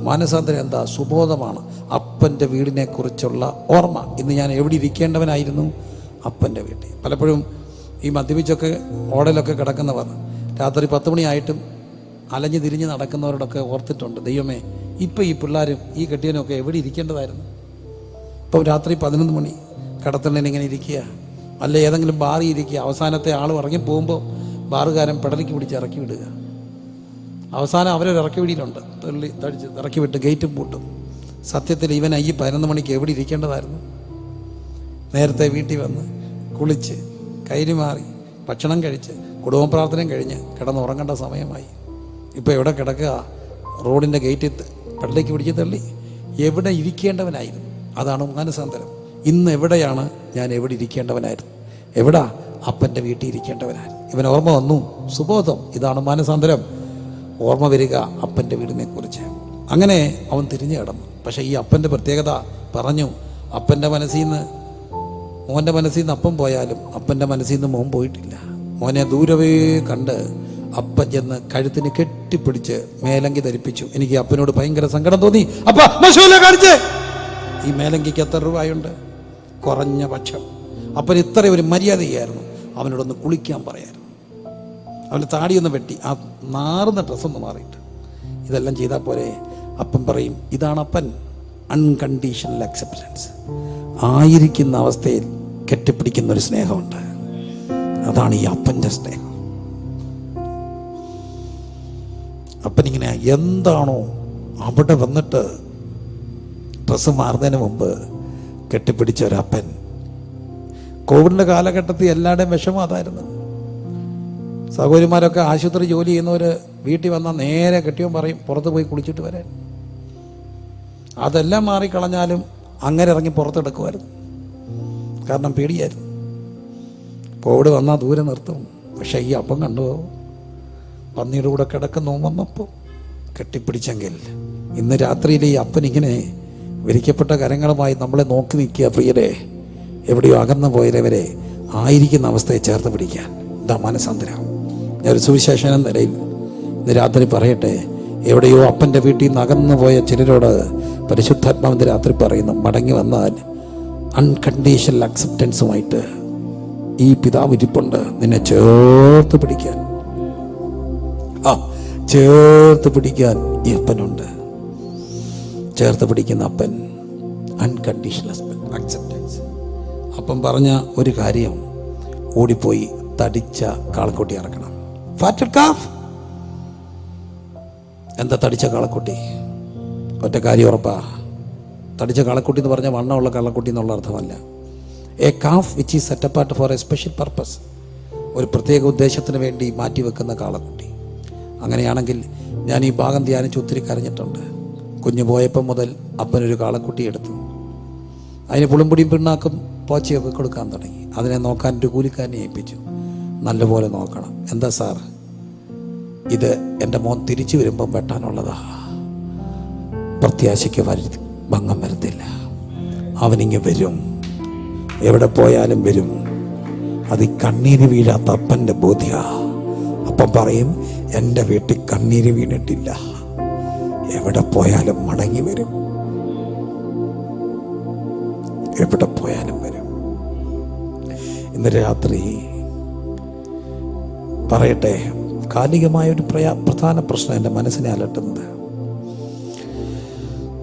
മാനസാന്തരം എന്താ? സുബോധമാണ്, അപ്പൻ്റെ വീടിനെ കുറിച്ചുള്ള ഓർമ്മ. ഇന്ന് ഞാൻ എവിടെ ഇരിക്കേണ്ടവനായിരുന്നു? അപ്പൻ്റെ വീട്ടിൽ. പലപ്പോഴും ഈ മദ്യപിച്ചൊക്കെ ഓടലൊക്കെ കിടക്കുന്നവർ രാത്രി 10 മണിയായിട്ടും അലഞ്ഞു തിരിഞ്ഞ് നടക്കുന്നവരോടൊക്കെ ഓർത്തിട്ടുണ്ട്, ദൈവമേ ഇപ്പം ഈ പിള്ളേരും ഈ കെട്ടിയനൊക്കെ എവിടെ ഇരിക്കേണ്ടതായിരുന്നു? ഇപ്പം രാത്രി 11 മണി കിടത്തണ്ണൻ ഇങ്ങനെ ഇരിക്കുക, അല്ല ഏതെങ്കിലും ബാറിൽ ഇരിക്കുക. അവസാനത്തെ ആൾ ഇറങ്ങി പോകുമ്പോൾ ബാറുകാരൻ പെടലിക്ക് പിടിച്ച് ഇറക്കി വിടുക. അവസാനം അവരൊരു ഇറക്കി വിടിയിലുണ്ട്, തടിച്ച് ഇറക്കി വിട്ട് ഗേറ്റും പൂട്ടും. സത്യത്തിൽ ഇവൻ ഈ 11 മണിക്ക് എവിടെ ഇരിക്കേണ്ടതായിരുന്നു? നേരത്തെ വീട്ടിൽ വന്ന് കുളിച്ച് കൈരിമാറി ഭക്ഷണം കഴിച്ച് കുടുംബ പ്രാർത്ഥനയും കഴിഞ്ഞ് കിടന്നുറങ്ങേണ്ട സമയമായി. ഇപ്പോൾ എവിടെ കിടക്കുക? റോഡിൻ്റെ ഗേറ്റിൽ പെടലേക്ക് പിടിച്ച് തള്ളി. എവിടെ ഇരിക്കേണ്ടവനായിരുന്നു? അതാണ് മാനസാന്തരം. ഇന്ന് എവിടെയാണ് ഞാൻ? എവിടെ ഇരിക്കേണ്ടവനായിരുന്നു? എവിടാ? അപ്പൻ്റെ വീട്ടിൽ ഇരിക്കേണ്ടവനാണ്. ഇവൻ ഓർമ്മ വന്നു, സുബോധം, ഇതാണ് മാനസാന്തരം. ഓർമ്മ വരിക അപ്പൻ്റെ വീടിനെ കുറിച്ച്. അങ്ങനെ അവൻ തിരിഞ്ഞു കിടന്നു. പക്ഷേ ഈ അപ്പൻ്റെ പ്രത്യേകത പറഞ്ഞു, അപ്പൻ്റെ മനസ്സിൽ നിന്ന് മോൻ്റെ മനസ്സിൽ നിന്ന് അപ്പം പോയാലും അപ്പൻ്റെ മനസ്സിൽ നിന്ന് മോൻ പോയിട്ടില്ല. മോനെ ദൂരവേ കണ്ട് അപ്പൻ ചെന്ന് കഴുത്തിന് കെട്ടിപ്പിടിച്ച് മേലങ്കി ധരിപ്പിച്ചു. എനിക്ക് അപ്പനോട് ഭയങ്കര സങ്കടം തോന്നി. അപ്പ കാണിച്ച്, ഈ മേലങ്കിക്ക് എത്ര രൂപയുണ്ട്? കുറഞ്ഞ പക്ഷം. അപ്പൻ ഇത്ര ഒരു മര്യാദയായിരുന്നു. അവനോടൊന്ന് കുളിക്കാൻ പറയായിരുന്നു. അവൻ്റെ താടിയൊന്ന് വെട്ടി, ആ നാറുന്ന ഡ്രസ്സൊന്ന് മാറിയിട്ട് ഇതെല്ലാം ചെയ്താൽ പോരെ? അപ്പൻ പറയും, ഇതാണ് അപ്പൻ, അൺകണ്ടീഷണൽ അക്സെപ്റ്റൻസ്. ആയിരിക്കുന്ന അവസ്ഥയിൽ കെട്ടിപ്പിടിക്കുന്ന ഒരു സ്നേഹമുണ്ട്. അതാണ് ഈ അപ്പൻ്റെ സ്നേഹം. അപ്പനിങ്ങനെ എന്താണോ അവിടെ വന്നിട്ട് ഡ്രസ്സ് മാറുന്നതിന് മുമ്പ് കെട്ടിപ്പിടിച്ച ഒരപ്പൻ. കോവിഡിൻ്റെ കാലഘട്ടത്തിൽ എല്ലാവരുടെയും വിഷമം അതായിരുന്നു. സഹോദരിമാരൊക്കെ ആശുപത്രി ജോലി ചെയ്യുന്നവർ വീട്ടിൽ വന്നാൽ നേരെ കെട്ടിയവൻ പറയും പുറത്ത് പോയി കുളിച്ചിട്ട് വരാൻ. അതെല്ലാം മാറിക്കളഞ്ഞാലും അങ്ങനെ ഇറങ്ങി പുറത്തെടുക്കുമായിരുന്നു. കാരണം പേടിയായിരുന്നു. കോവിഡ് വന്നാൽ ദൂരെ നിർത്തും. പക്ഷേ ഈ അപ്പം കണ്ടു, പന്നിയുടെ കൂടെ കിടക്കുന്നു വന്നപ്പോൾ കെട്ടിപ്പിടിച്ചെങ്കിൽ ഇന്ന് രാത്രിയിൽ ഈ അപ്പൻ ഇങ്ങനെ വിരിക്കപ്പെട്ട കരങ്ങളുമായി നമ്മളെ നോക്കി നിൽക്കുക. പ്രിയരെ, എവിടെയോ അകന്നു പോയവരെ ആയിരിക്കുന്ന അവസ്ഥയെ ചേർത്ത് പിടിക്കാൻ ഇതാ മാനസാന്തരം. ഞാനൊരു സുവിശേഷൻ എന്ന നിലയിൽ ഇന്ന് രാത്രി പറയട്ടെ, എവിടെയോ അപ്പൻ്റെ വീട്ടിൽ നിന്ന് അകന്നു പോയ ചിലരോട് പരിശുദ്ധാത്മാവിൻ്റെ രാത്രി പറയുന്നു, മടങ്ങി വന്നാൽ അൺകണ്ടീഷണൽ അക്സെപ്റ്റൻസുമായിട്ട് ഈ പിതാവ് ഇരിപ്പുണ്ട് നിന്നെ ചേർത്ത് പിടിക്കാൻ. ചേർത്ത് പിടിക്കാൻ ഈ അപ്പനുണ്ട്. ചേർത്ത് പിടിക്കുന്ന അപ്പൻ, അൺകണ്ടീഷണൽ അക്സെപ്റ്റൻസ്. അപ്പം പറഞ്ഞ ഒരു കാര്യം, ഓടിപ്പോയി തടിച്ച കാളക്കുട്ടി ഇറക്കണം. ഫാറ്റഡ് കാഫ്. എന്താ തടിച്ച കാളക്കുട്ടി? ഒറ്റ കാര്യം ഉറപ്പാ, തടിച്ച കാളക്കുട്ടി എന്ന് പറഞ്ഞാൽ വണ്ണമുള്ള കാളക്കുട്ടി എന്നുള്ള അർത്ഥമല്ല. A calf which is set apart for a special purpose. ഒരു പ്രത്യേക ഉദ്ദേശത്തിന് വേണ്ടി മാറ്റിവെക്കുന്ന കാളക്കുട്ടി. അങ്ങനെയാണെങ്കിൽ ഞാൻ ഈ ഭാഗം ധ്യാനിച്ച് ഒത്തിരി കരഞ്ഞിട്ടുണ്ട്. കുഞ്ഞു പോയപ്പം മുതൽ അപ്പനൊരു കാളക്കുട്ടി എടുത്തു. അതിന് പുളുംപൊടിയും പിണ്ണാക്കും പോച്ചയൊക്കെ കൊടുക്കാൻ തുടങ്ങി. അതിനെ നോക്കാൻ ഒരു കൂലിക്കാരനെ ഏൽപ്പിച്ചു. നല്ലപോലെ നോക്കണം. എന്താ സാർ, ഇത് എൻ്റെ മോൻ തിരിച്ചു വരുമ്പം വെട്ടാനുള്ളതാ. പ്രത്യാശയ്ക്ക് ഭംഗം വരുത്തില്ല. അവനിങ്ങ് വരും, എവിടെ പോയാലും വരും. അത് കണ്ണീര് വീഴാത്ത അപ്പൻ്റെ ബോധ്യ. അപ്പം പറയും, എൻ്റെ വീട്ടിൽ കണ്ണീര് വീണിട്ടില്ല, എവിടെ പോയാലും മടങ്ങി വരും, എവിടെ പോയാലും വരും. ഇന്ന് രാത്രി പറയട്ടെ, കാലികമായൊരു പ്രധാന പ്രശ്നം എൻ്റെ മനസ്സിനെ അലട്ടുന്നത്.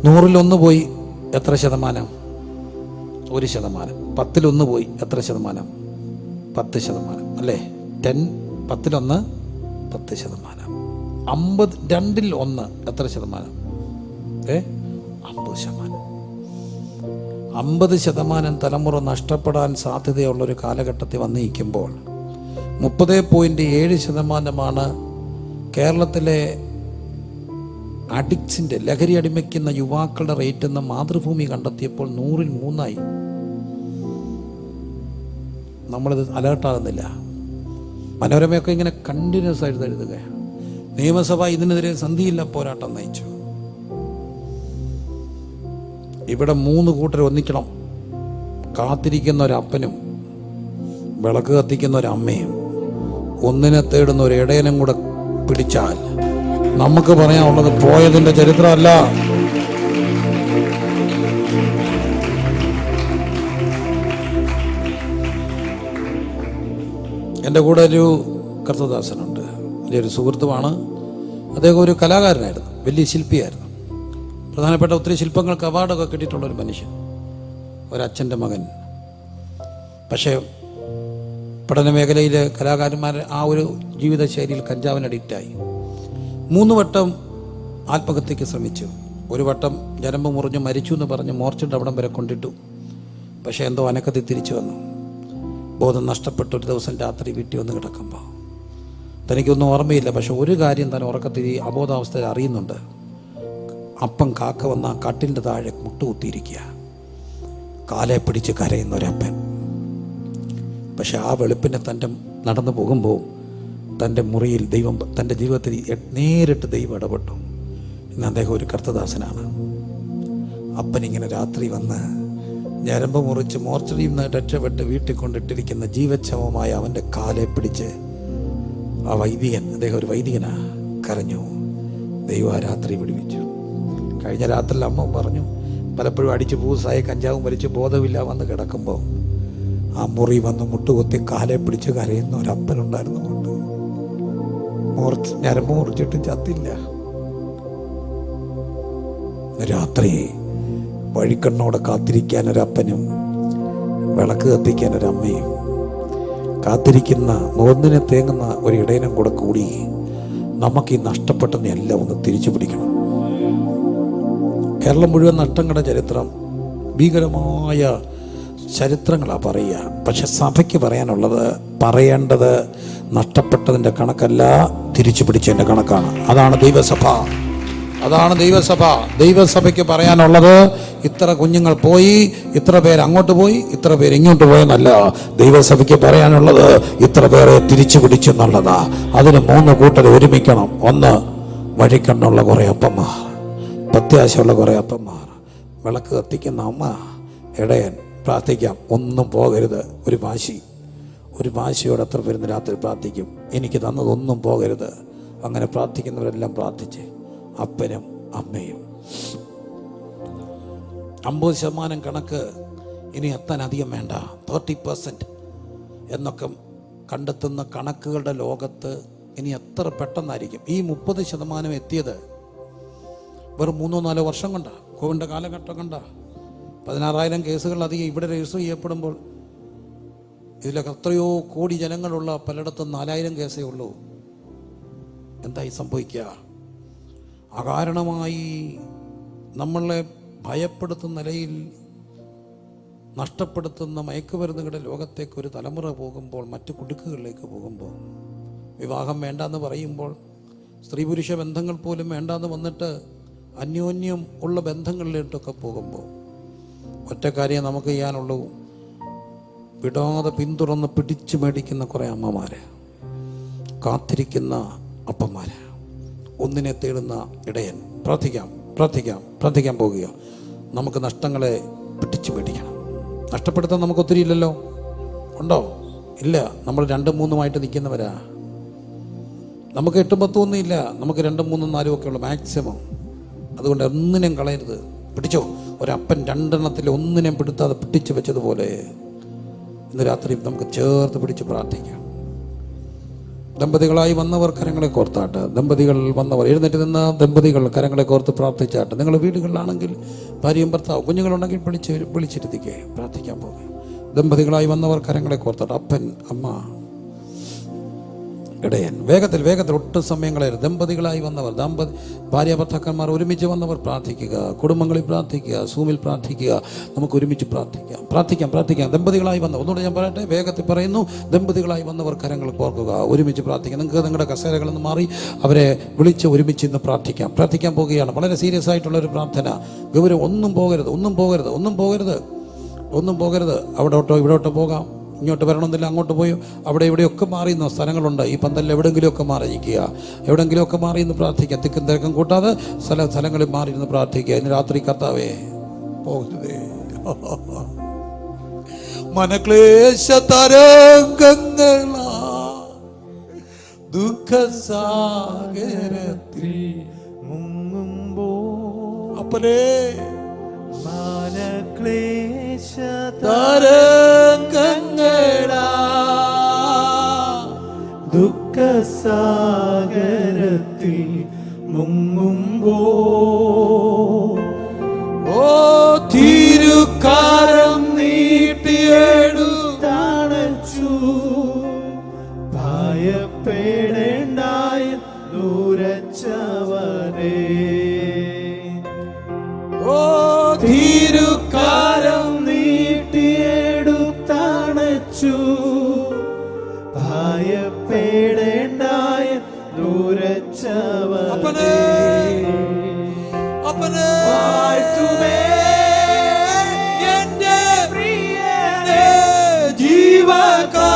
100-1 പോയി എത്ര ശതമാനം? 1%. 10-1 പോയി എത്ര ശതമാനം? 10% അല്ലേ? 10-1 10%. 2-1 എത്ര ശതമാനം? 50%. 50% തലമുറ നഷ്ടപ്പെടാൻ സാധ്യതയുള്ളൊരു കാലഘട്ടത്തിൽ വന്നിരിക്കുമ്പോൾ 30.7% കേരളത്തിലെ അഡിക്ട്സിൻ്റെ, ലഹരി അടിമയ്ക്കുന്ന യുവാക്കളുടെ റേറ്റ് എന്ന് മാതൃഭൂമി കണ്ടെത്തിയപ്പോൾ 100-ൽ 3. നമ്മളിത് അലേർട്ടാകുന്നില്ല. മനോരമയൊക്കെ ഇങ്ങനെ കണ്ടിന്യൂസ് ആയിട്ട് എഴുതുകയാണ്. നിയമസഭ ഇതിനെതിരെ സന്ധിയില്ല പോരാട്ടം നയിച്ചു. ഇവിടെ 3 കൂട്ടർ ഒന്നിക്കണം. കാത്തിരിക്കുന്ന ഒരപ്പനും വിളക്ക് കത്തിക്കുന്ന ഒരമ്മയും ഒന്നിനെ തേടുന്ന ഒരു ഇടയനും കൂടെ പിടിച്ചാൽ നമുക്ക് പറയാനുള്ളത് പോയതിൻ്റെ ചരിത്രമല്ല. എൻ്റെ കൂടെ ഒരു കർത്തദാസനുണ്ട്, വലിയൊരു സുഹൃത്തുമാണ്. അദ്ദേഹം ഒരു കലാകാരനായിരുന്നു, വലിയ ശില്പിയായിരുന്നു. പ്രധാനപ്പെട്ട ഒത്തിരി ശില്പങ്ങൾക്ക് അവാർഡൊക്കെ കിട്ടിയിട്ടുള്ളൊരു മനുഷ്യൻ, ഒരച്ഛൻ്റെ മകൻ. പക്ഷേ പഠന മേഖലയിൽ കലാകാരന്മാർ ആ ഒരു ജീവിതശൈലിയിൽ കഞ്ചാവിന് അഡിക്റ്റായി. 3 വട്ടം ആത്മഹത്യക്ക് ശ്രമിച്ചു. 1 വട്ടം ഞരമ്പ് മുറിഞ്ഞ് മരിച്ചു എന്ന് പറഞ്ഞ് മോർച്ചയുടെ അവിടം വരെ കൊണ്ടിട്ടു. പക്ഷേ എന്തോ അനക്കത്തിൽ തിരിച്ചു വന്നു. ബോധം നഷ്ടപ്പെട്ട ഒരു ദിവസം രാത്രി വീട്ടിൽ വന്ന് കിടക്കുമ്പോൾ തനിക്കൊന്നും ഓർമ്മയില്ല. പക്ഷെ ഒരു കാര്യം തന്നെ ഉറക്കത്തിൽ അബോധാവസ്ഥയിൽ അറിയുന്നുണ്ട്. അപ്പം കാക്ക വന്ന ആ കട്ടിലിൻ്റെ താഴെ മുട്ടുകുത്തിയിരിക്കുക. കാലെ പിടിച്ച് കരയുന്ന ഒരപ്പൻ. പക്ഷെ ആ വെളുപ്പിനെ നടന്നു പോകുമ്പോൾ തൻ്റെ മുറിയിൽ ദൈവം തൻ്റെ ജീവിതത്തിൽ നേരിട്ട് ദൈവം ഇടപെട്ടു. ഇന്ന് അദ്ദേഹം ഒരു കർത്തദാസനാണ്. അപ്പനിങ്ങനെ രാത്രി വന്ന് ഞരമ്പ് മുറിച്ച് മോർച്ചറിയിൽ നിന്ന് രക്ഷപ്പെട്ട് വീട്ടിൽ കൊണ്ടിട്ടിരിക്കുന്ന ജീവച്ഛവമായ അവൻ്റെ കാലെ പിടിച്ച് ആ വൈദികൻ, അദ്ദേഹം ഒരു വൈദികനാ, കരഞ്ഞു. ദൈവം ആ രാത്രി വിടുവിച്ചു. കഴിഞ്ഞ രാത്രിയിൽ അമ്മ പറഞ്ഞു, പലപ്പോഴും അടിച്ച് പൂസായി കഞ്ചാവും വലിച്ച് ബോധമില്ല വന്ന് കിടക്കുമ്പോൾ ആ മുറി വന്ന് മുട്ടുകുത്തി കാലെ പിടിച്ച് കരയുന്ന ഒരപ്പനുണ്ടായിരുന്നു. കൊണ്ട് ഞരമ്പ് മുറിച്ചിട്ട് ചത്തില്ല. രാത്രി വഴിക്കണ്ണോടെ കാത്തിരിക്കാൻ ഒരപ്പനും വിളക്ക് കത്തിക്കാൻ ഒരമ്മയും കാത്തിരിക്കുന്ന നോന്നിനെ തേങ്ങുന്ന ഒരു ഇടയനും കൂടെ കൂടി നമുക്ക് ഈ നഷ്ടപ്പെട്ടെന്ന് എല്ലാം ഒന്ന് തിരിച്ചു പിടിക്കണം. കേരളം മുഴുവൻ നഷ്ടങ്ങളുടെ ചരിത്രം, ഭീകരമായ ചരിത്രങ്ങളാണ് പറയുക. പക്ഷെ സഭയ്ക്ക് പറയേണ്ടത് നഷ്ടപ്പെട്ടതിൻ്റെ കണക്കല്ല, തിരിച്ചു പിടിച്ചതിൻ്റെ കണക്കാണ്. അതാണ് ദൈവസഭ. ദൈവസഭയ്ക്ക് പറയാനുള്ളത് ഇത്ര കുഞ്ഞുങ്ങൾ പോയി, ഇത്ര പേര് അങ്ങോട്ട് പോയി, ഇത്ര പേര് ഇങ്ങോട്ട് പോയെന്നല്ല. ദൈവസഭയ്ക്ക് പറയാനുള്ളത് ഇത്ര പേരെ തിരിച്ചു പിടിച്ചെന്നുള്ളതാ. അതിന് 3 കൂട്ടർ ഒരുമിക്കണം. 1, വഴിക്കണ്ണുള്ള കുറേ അപ്പന്മാർ, പ്രത്യാശയുള്ള കുറേ അപ്പന്മാർ, വിളക്ക് കത്തിക്കുന്ന അമ്മ, ഇടയൻ. പ്രാർത്ഥിക്കാം, ഒന്നും പോകരുത്. ഒരു വാശിയോടെ എത്ര പേരുന്ന് രാത്രി പ്രാർത്ഥിക്കും, എനിക്ക് തന്നതൊന്നും പോകരുത്. അങ്ങനെ പ്രാർത്ഥിക്കുന്നവരെല്ലാം പ്രാർത്ഥിച്ച് അപ്പനും അമ്മയും 50% കണക്ക് ഇനി എത്താൻ അധികം വേണ്ട, 30% എന്നൊക്കെ കണ്ടെത്തുന്ന കണക്കുകളുടെ ലോകത്ത് ഇനി എത്ര പെട്ടെന്നായിരിക്കും. ഈ 30% എത്തിയത് വെറും 3-4 വർഷം കൊണ്ടാ. കോവിഡിൻ്റെ കാലഘട്ടം കണ്ട 16,000 കേസുകളിലധികം ഇവിടെ രജിസ്റ്റർ ചെയ്യപ്പെടുമ്പോൾ ഇതിലൊക്കെ എത്രയോ കോടി ജനങ്ങളുള്ള പലയിടത്തും 4,000 കേസേ ഉള്ളൂ. എന്തായി സംഭവിക്കുക? അകാരണമായി നമ്മളെ ഭയപ്പെടുത്തുന്ന നിലയിൽ നഷ്ടപ്പെടുത്തുന്ന മയക്കുമരുന്നുകളുടെ ലോകത്തേക്ക് ഒരു തലമുറ പോകുമ്പോൾ, മറ്റു കുടുക്കുകളിലേക്ക് പോകുമ്പോൾ, വിവാഹം വേണ്ടാന്ന് പറയുമ്പോൾ, സ്ത്രീ പുരുഷ ബന്ധങ്ങൾ പോലും വേണ്ടാന്ന് വന്നിട്ട് അന്യോന്യം ഉള്ള ബന്ധങ്ങളിലോട്ടൊക്കെ പോകുമ്പോൾ ഒറ്റ കാര്യം നമുക്ക് ചെയ്യാനുള്ളൂ, വിടാതെ പിന്തുടർന്ന് പിടിച്ചു മേടിക്കുന്ന കുറേ അമ്മമാര്, കാത്തിരിക്കുന്ന അപ്പന്മാര്, ഒന്നിനെ തേടുന്ന ഇടയൻ. പ്രാർത്ഥിക്കാൻ പോകുക. നമുക്ക് നഷ്ടങ്ങളെ പിടിച്ചു മേടിക്കണം. നഷ്ടപ്പെടുത്താൻ നമുക്ക് ഒത്തിരി ഇല്ലല്ലോ. ഉണ്ടോ? ഇല്ല. നമ്മൾ 2-3 നിൽക്കുന്നവരാ. നമുക്ക് 8-10 ഇല്ല. നമുക്ക് 2-3-4 ഒക്കെ ഉള്ളു മാക്സിമം. അതുകൊണ്ട് ഒന്നിനെയും കളയരുത്. പിടിച്ചോ. ഒരപ്പൻ 2 ഒന്നിനെയും പിടുത്താതെ പിടിച്ചു വെച്ചതുപോലെ ഇന്ന് രാത്രി നമുക്ക് ചേർത്ത് പിടിച്ച് പ്രാർത്ഥിക്കാം. ദമ്പതികളായി വന്നവർ കരങ്ങളെ കോർത്താട്ട്. ദമ്പതികൾ വന്നവർ എഴുന്നേറ്റ് നിന്ന് ദമ്പതികൾ കരങ്ങളെ കോർത്ത് പ്രാർത്ഥിച്ചാട്ട്. നിങ്ങൾ വീടുകളിലാണെങ്കിൽ ഭാര്യയും ഭർത്താവ് കുഞ്ഞുങ്ങളുണ്ടെങ്കിൽ വിളിച്ചിരുത്തിക്കേ പ്രാർത്ഥിക്കാൻ പോകുക. ദമ്പതികളായി വന്നവർ കരങ്ങളെ കോർത്താട്ട്. അപ്പൻ, അമ്മ, ഇടയൻ. വേഗത്തിൽ ഒട്ടും സമയം കളയരുത്. ദമ്പതികളായി വന്നവർ, ഭാര്യ ഭർത്താക്കന്മാർ ഒരുമിച്ച് വന്നവർ പ്രാർത്ഥിക്കുക. കുടുംബങ്ങളിൽ പ്രാർത്ഥിക്കുക. സൂമിൽ പ്രാർത്ഥിക്കുക. നമുക്ക് ഒരുമിച്ച് പ്രാർത്ഥിക്കാം. ദമ്പതികളായി വന്നവർ, ഒന്നുകൂടെ ഞാൻ പറയട്ടെ, വേഗത്തിൽ പറയുന്നു. ദമ്പതികളായി വന്നവർ കരങ്ങൾ കോർക്കുക. ഒരുമിച്ച് പ്രാർത്ഥിക്കുക. നിങ്ങൾക്ക് നിങ്ങളുടെ കസേരകളിൽ നിന്ന് മാറി അവരെ വിളിച്ച് ഒരുമിച്ച് ഇന്ന് പ്രാർത്ഥിക്കാൻ പോവുകയാണ്. വളരെ സീരിയസ് ആയിട്ടുള്ളൊരു പ്രാർത്ഥന. ഗൗരവം. ഒന്നും പോകരുത്. അവിടോട്ടോ ഇവിടോട്ടോ പോകാം. ഇങ്ങോട്ട് വരണമെന്നില്ല, അങ്ങോട്ട് പോയോ. അവിടെ ഇവിടെയൊക്കെ മാറിയുന്ന സ്ഥലങ്ങളുണ്ട്. ഈ പന്തലിൽ എവിടെയെങ്കിലുമൊക്കെ മാറി നിൽക്കുക. എവിടെയെങ്കിലുമൊക്കെ മാറി ഇന്ന് പ്രാർത്ഥിക്കുക. തിക്കും തിരക്കും കൂട്ടാതെ സ്ഥലങ്ങളിൽ മാറി ഇരുന്ന് പ്രാർത്ഥിക്കുക. ഇന്ന് രാത്രി കർത്താവേ പോകരുതേ. മനക്ലേശ തരംഗങ്ങളാ ദുഃഖസാഗരത്തിൽ മുങ്ങുമ്പോ അപ്പനേ മനക്ലേശ തരംഗങ്ങളാ ദുഃഖസാഗരത്തിൽ മുങ്ങുമ്പോ ഓ തിരുക്കരം നീട്ടിയെടുത്തണച്ചു ഭയപ്പെടേണ്ടായ ദൂരച്ചവനേ. ഓ തിരുക്കരം നീട്ടിയെടുത്തണച്ചു ഭയപ്പെടേണ്ടായ ദൂരച്ചവനേ. വാഴ്ത്തുമേ എന്റെ പ്രിയനേ ജീവകാ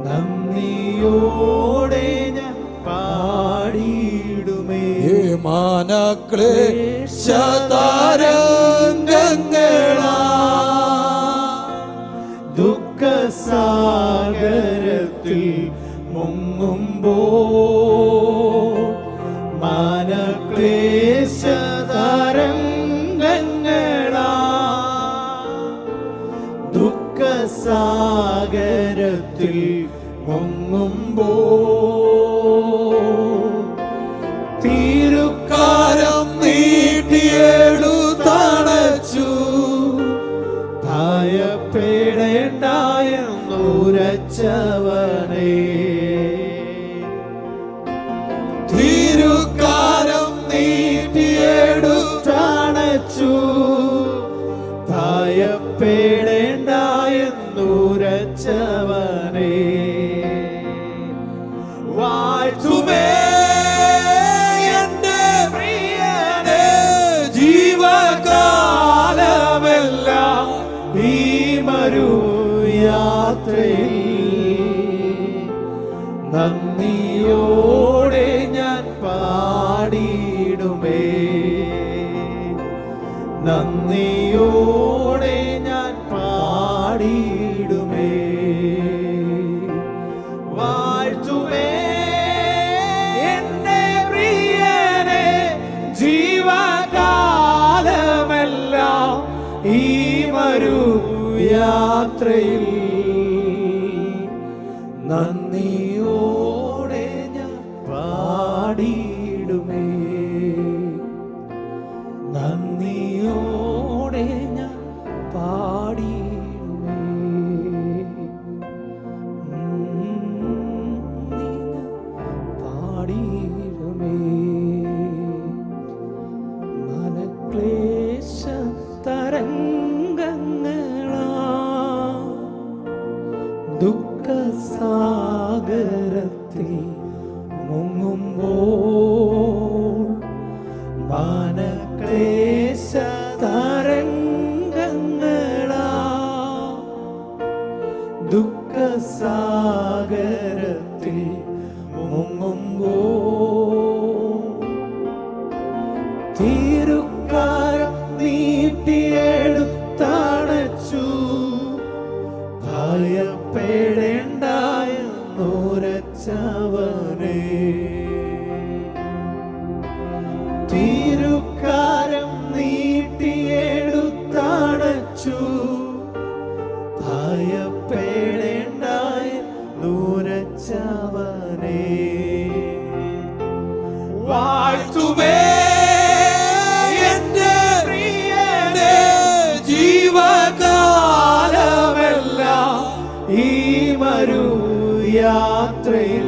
നന്ദിയോടെ ഞാൻ പാടിയിടുമേ. മാനക്ലേശതാരംഗങ്ങളാ ദുഃഖസാഗരത്തിൽ മുങ്ങുമ്പോ മാനക്ലേശതരംഗങ്ങളാ ദുഃഖസാഗരത്തിൽ മുങ്ങുമ്പോ തിരുക്കാരം നീട്ടിയെടുത്തണച്ചു ഭയപ്പെടേണ്ടായെന്നുരച്ചവനേ. തിരുക്കാരം നീട്ടിയെടുത്തണച്ചു ഭയപ്പെടേണ്ടായെന്നുരച്ചവനേ. വാഴ്ത്തുമേ എന്റെ പ്രിയനെ ജീവകാലമെല്ലാം ഈ മരുയാത്രയിൽ നന്ദിയോടെ ഞാൻ പാടിയിടുമേ. നന്ദിയോടെ ഞാൻ പാടിയിടുമേ. വാഴ്ത്തുമേ എന്റെ പ്രിയനെ ജീവകാലമെല്ലാം ഈ മരുയാത്രയിൽ നന്ദിയോടെ ഞാൻ പാടിയിടുമേ. നന്ദിയോടെ ഞാൻ പാടിയിടുമേ. പാടിയിടുമേ. മനക്ലേശ തരംഗങ്ങളാ ദുഃഖസാഗരത്തിൽ മുങ്ങുമ്പോൾ മാനക്ലേശ തരംഗങ്ങളാ ദുഃഖസാഗരത്തിൽ മുങ്ങുമ്പോൾ തിരുക്കാരം നീട്ടിയെടുത്തണച്ചു ഭയപ്പെടേണ്ടായെന്നുരച്ചവനേ. തിരുക്കാരം നീട്ടിയെടുത്തണച്ചു ഭയപ്പെടേണ്ടായെന്നുരച്ചവനേ. വാഴ്ത്തുമേ എന്റെ പ്രിയനെ ജീവകാലമെല്ലാം ഈ മരുയാത്രയിൽ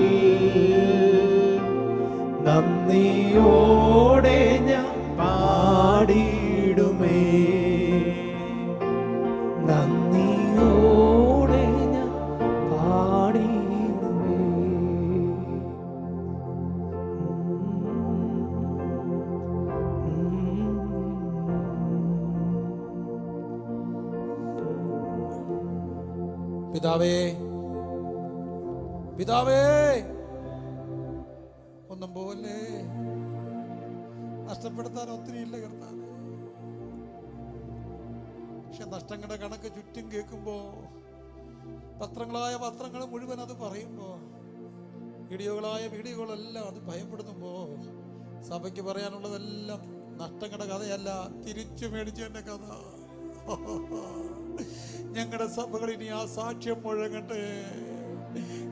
നന്ദിയോടെ ഞാൻ പാടിയിടുമേ. നന്ദിയോടെ ഞാൻ പാടിയിടുമേ. പിതാവേ പിതാവേ ഒന്നും പോലെ നഷ്ടപ്പെടുത്താൻ ഒത്തിരിയില്ല കർത്താവേ. പക്ഷെ നഷ്ടങ്ങളുടെ കണക്ക് ചുറ്റും കേൾക്കുമ്പോ പത്രങ്ങളായ പത്രങ്ങൾ മുഴുവൻ അത് പറയുമ്പോ വീഡിയോകളായ വീഡിയോകളെല്ലാം അത് ഭയപ്പെടുത്തുമ്പോ സഭയ്ക്ക് പറയാനുള്ളതെല്ലാം നഷ്ടങ്ങളുടെ കഥയല്ല, തിരിച്ചു മേടിച്ചതിന്റെ കഥ. ഞങ്ങളുടെ സഭകൾ ഇനി ആ സാക്ഷ്യം മുഴങ്ങട്ടെ.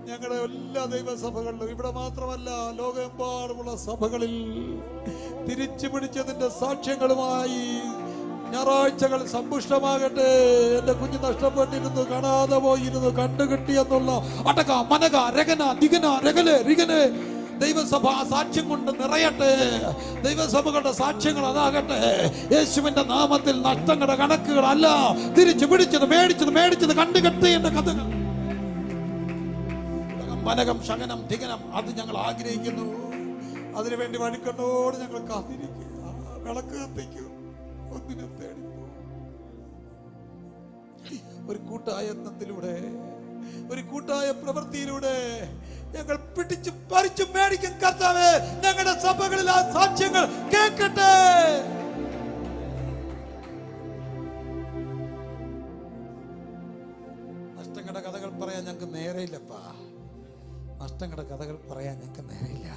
ഞങ്ങളുടെ എല്ലാ ദൈവസഭകളിലും, ഇവിടെ മാത്രമല്ല ലോകമെമ്പാടുമുള്ള സഭകളിൽ തിരിച്ചു പിടിച്ചതിന്റെ സാക്ഷ്യങ്ങളുമായി ഞായറാഴ്ചകൾ സമ്പുഷ്ടമാകട്ടെ. എന്റെ കുഞ്ഞ് നഷ്ടപ്പെട്ടിരുന്നു, കാണാതെ പോയിരുന്നു, കണ്ടുകിട്ടിയെന്നുള്ള അടക മനക രഗന ദിഗന രഗലെ റിഗനെ ദൈവസഭ സാക്ഷ്യം കൊണ്ട് നിറയട്ടെ. ദൈവസഭകളുടെ സാക്ഷ്യങ്ങൾ അതാകട്ടെ. യേശുവിന്റെ നാമത്തിൽ നഷ്ടങ്ങളുടെ കണക്കുകളല്ല, തിരിച്ചു പിടിച്ചത് മേടിച്ചത് കണ്ടുകെട്ടിയ കഥകൾ മനകം ശകനം ധികനം അത് ഞങ്ങൾ ആഗ്രഹിക്കുന്നു. അതിനുവേണ്ടി വഴിക്കണ്ണോട് ഞങ്ങൾ കാത്തിരിക്കുക. വിളക്ക് കത്തിക്കും, ഒന്നിനും തേടി ഒരു കൂട്ടായത്നത്തിലൂടെ ഒരു കൂട്ടായ പ്രവൃത്തിയിലൂടെ ഞങ്ങൾ പിടിച്ചു പറിച്ചു മേടിക്കും കർത്താവേ. ഞങ്ങളുടെ സഭകളിൽ ആ സാക്ഷ്യങ്ങൾ കേൾക്കട്ടെ. നഷ്ടങ്ങളുടെ കഥകൾ പറയാൻ ഞങ്ങൾക്ക് നേരെയില്ലപ്പാ. നഷ്ടങ്ങളുടെ കഥകൾ പറയാൻ ഞങ്ങൾക്ക് നേരെയില്ല.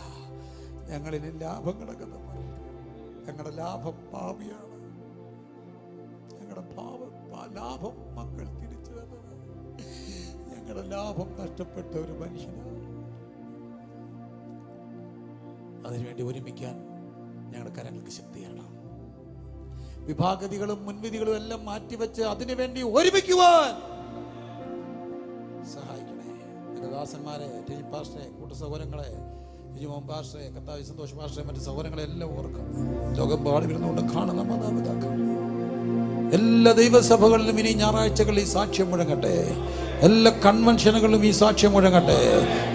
ഞങ്ങളിൽ ലാഭങ്ങളുടെ കഥ പറയും. ഞങ്ങളുടെ ലാഭം ഭാവിയാണ്. ഞങ്ങളുടെ ലാഭം മക്കൾ തിരിച്ചു വന്നത്. ഞങ്ങളുടെ ലാഭം നഷ്ടപ്പെട്ട ഒരു മനുഷ്യനാണ്. അതിനുവേണ്ടി ഒരുമിക്കാൻ ഞങ്ങളുടെ കരങ്ങൾക്ക് ശക്തിയാണ്. വിഭാഗതികളും മുൻവിധികളും എല്ലാം മാറ്റിവെച്ച് അതിനുവേണ്ടി ഒരുമിക്കുവാൻ സഹായിക്കണേ. എൻ്റെ ദാസന്മാരെ, ടിജി പാസ്റ്ററെ, കൂട്ടു സഹോദരങ്ങളെ, ജിമോൻ പാസ്റ്ററെ, കർത്താവ് സന്തോഷ് പാസ്റ്ററെ, മറ്റു സഹോദരങ്ങളെ എല്ലാം ഓർക്കും. ലോകം പാടി വരുന്നുകൊണ്ട് കാണുന്ന മാതാപിതാക്കൾ എല്ലാ ദൈവസഭകളിലും ഇനി ഞായറാഴ്ചകളിൽ ഈ സാക്ഷ്യം മുഴങ്ങട്ടെ. എല്ലാ കൺവെൻഷനുകളിലും ഈ സാക്ഷ്യം മുഴങ്ങട്ടെ.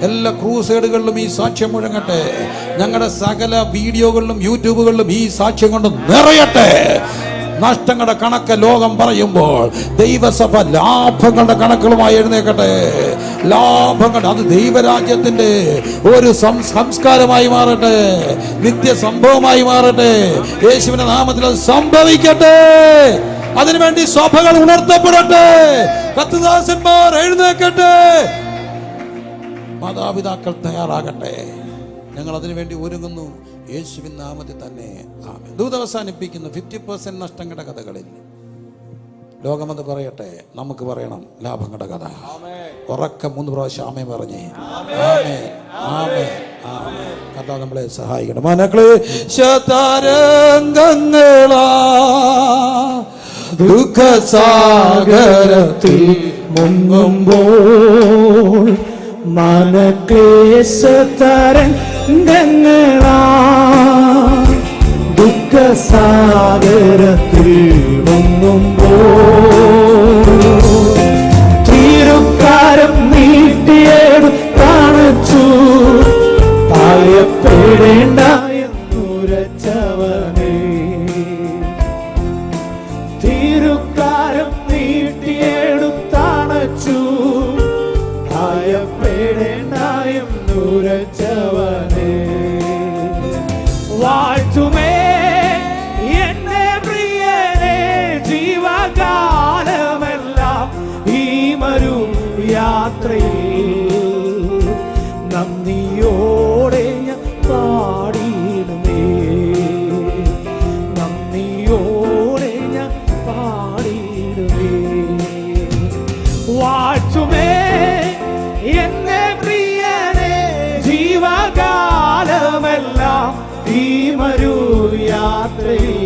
എല്ലാ ക്രൂസേഡുകളിലും ഈ സാക്ഷ്യം മുഴങ്ങട്ടെ. ഞങ്ങളുടെ സകല വീഡിയോകളിലും യൂട്യൂബുകളിലും ഈ സാക്ഷ്യം കൊണ്ട് നിറയട്ടെ. നഷ്ടങ്ങളുടെ കണക്ക് ലോകം പറയുമ്പോൾ ദൈവസഭ ലാഭങ്ങളുടെ കണക്കുകളുമായി എഴുന്നേക്കട്ടെ. ലാഭങ്ങൾ അത് ദൈവരാജ്യത്തിന്റെ ഒരു സംസ്കാരമായി മാറട്ടെ. നിത്യ സംഭവമായി മാറട്ടെ. യേശുവിന്റെ നാമത്തിൽ അത് സംഭവിക്കട്ടെ. അതിനുവേണ്ടി സഭകൾ ഉണർത്തപ്പെടട്ടെ. കർത്തൃദാസന്മാർ എഴുന്നേക്കട്ടെ. മാതാപിതാക്കൾ തയ്യാറാകട്ടെ. ഞങ്ങൾ അതിനുവേണ്ടി ഒരുങ്ങുന്നു. യേശുവിൻ നാമത്തിൽ തന്നെ ആമേൻ. ദൂത് അവസാനിപ്പിക്കുന്നു. 50% നഷ്ടങ്ങളുടെ കഥകളിൽ ലോകമെന്ന് പറയട്ടെ, നമുക്ക് പറയണം ലാഭങ്ങളുടെ കഥ. ഉറക്കം 3 പ്രാവശ്യം ആമേൻ പറഞ്ഞേ. ആമേൻ, ആമേൻ, ആമേൻ. കർത്താവ് നമ്മളെ സഹായിക്കണം. മനക്കളെ ശതരംഗങ്ങളാ ദുഃഖസാഗരത്തിൽ മുങ്ങുമ്പോൾ മനക്ലേശതരംഗങ്ങളാ ദുഃഖസാഗരത്തിൽ മുങ്ങുമ്പോൾ തിരുക്കാരം നീട്ടിയെടുത്തണച്ചു ഭയപ്പെടേണ്ട എന്നുരച്ചവനേ. തിരുക്കാരം നീട്ടിയെടുത്തണച്ചു ഭയപ്പെടേണ്ട എന്നുരച്ചവനേ. വാഴ്ത്തുമേ എന്നെ പ്രിയനെ ജീവകാലമെല്ലാം ഈ മരു യാത്രയിൽ നന്ദിയോടെ ഞാൻ പാടിയിടുമേ. നന്ദിയോടെ ഞാൻ പാടിയിടുമേ. വാഴ്ത്തുമേ എന്നെ പ്രിയനെ ജീവകാലമെല്ലാം ഈ മരു യാത്രയിൽ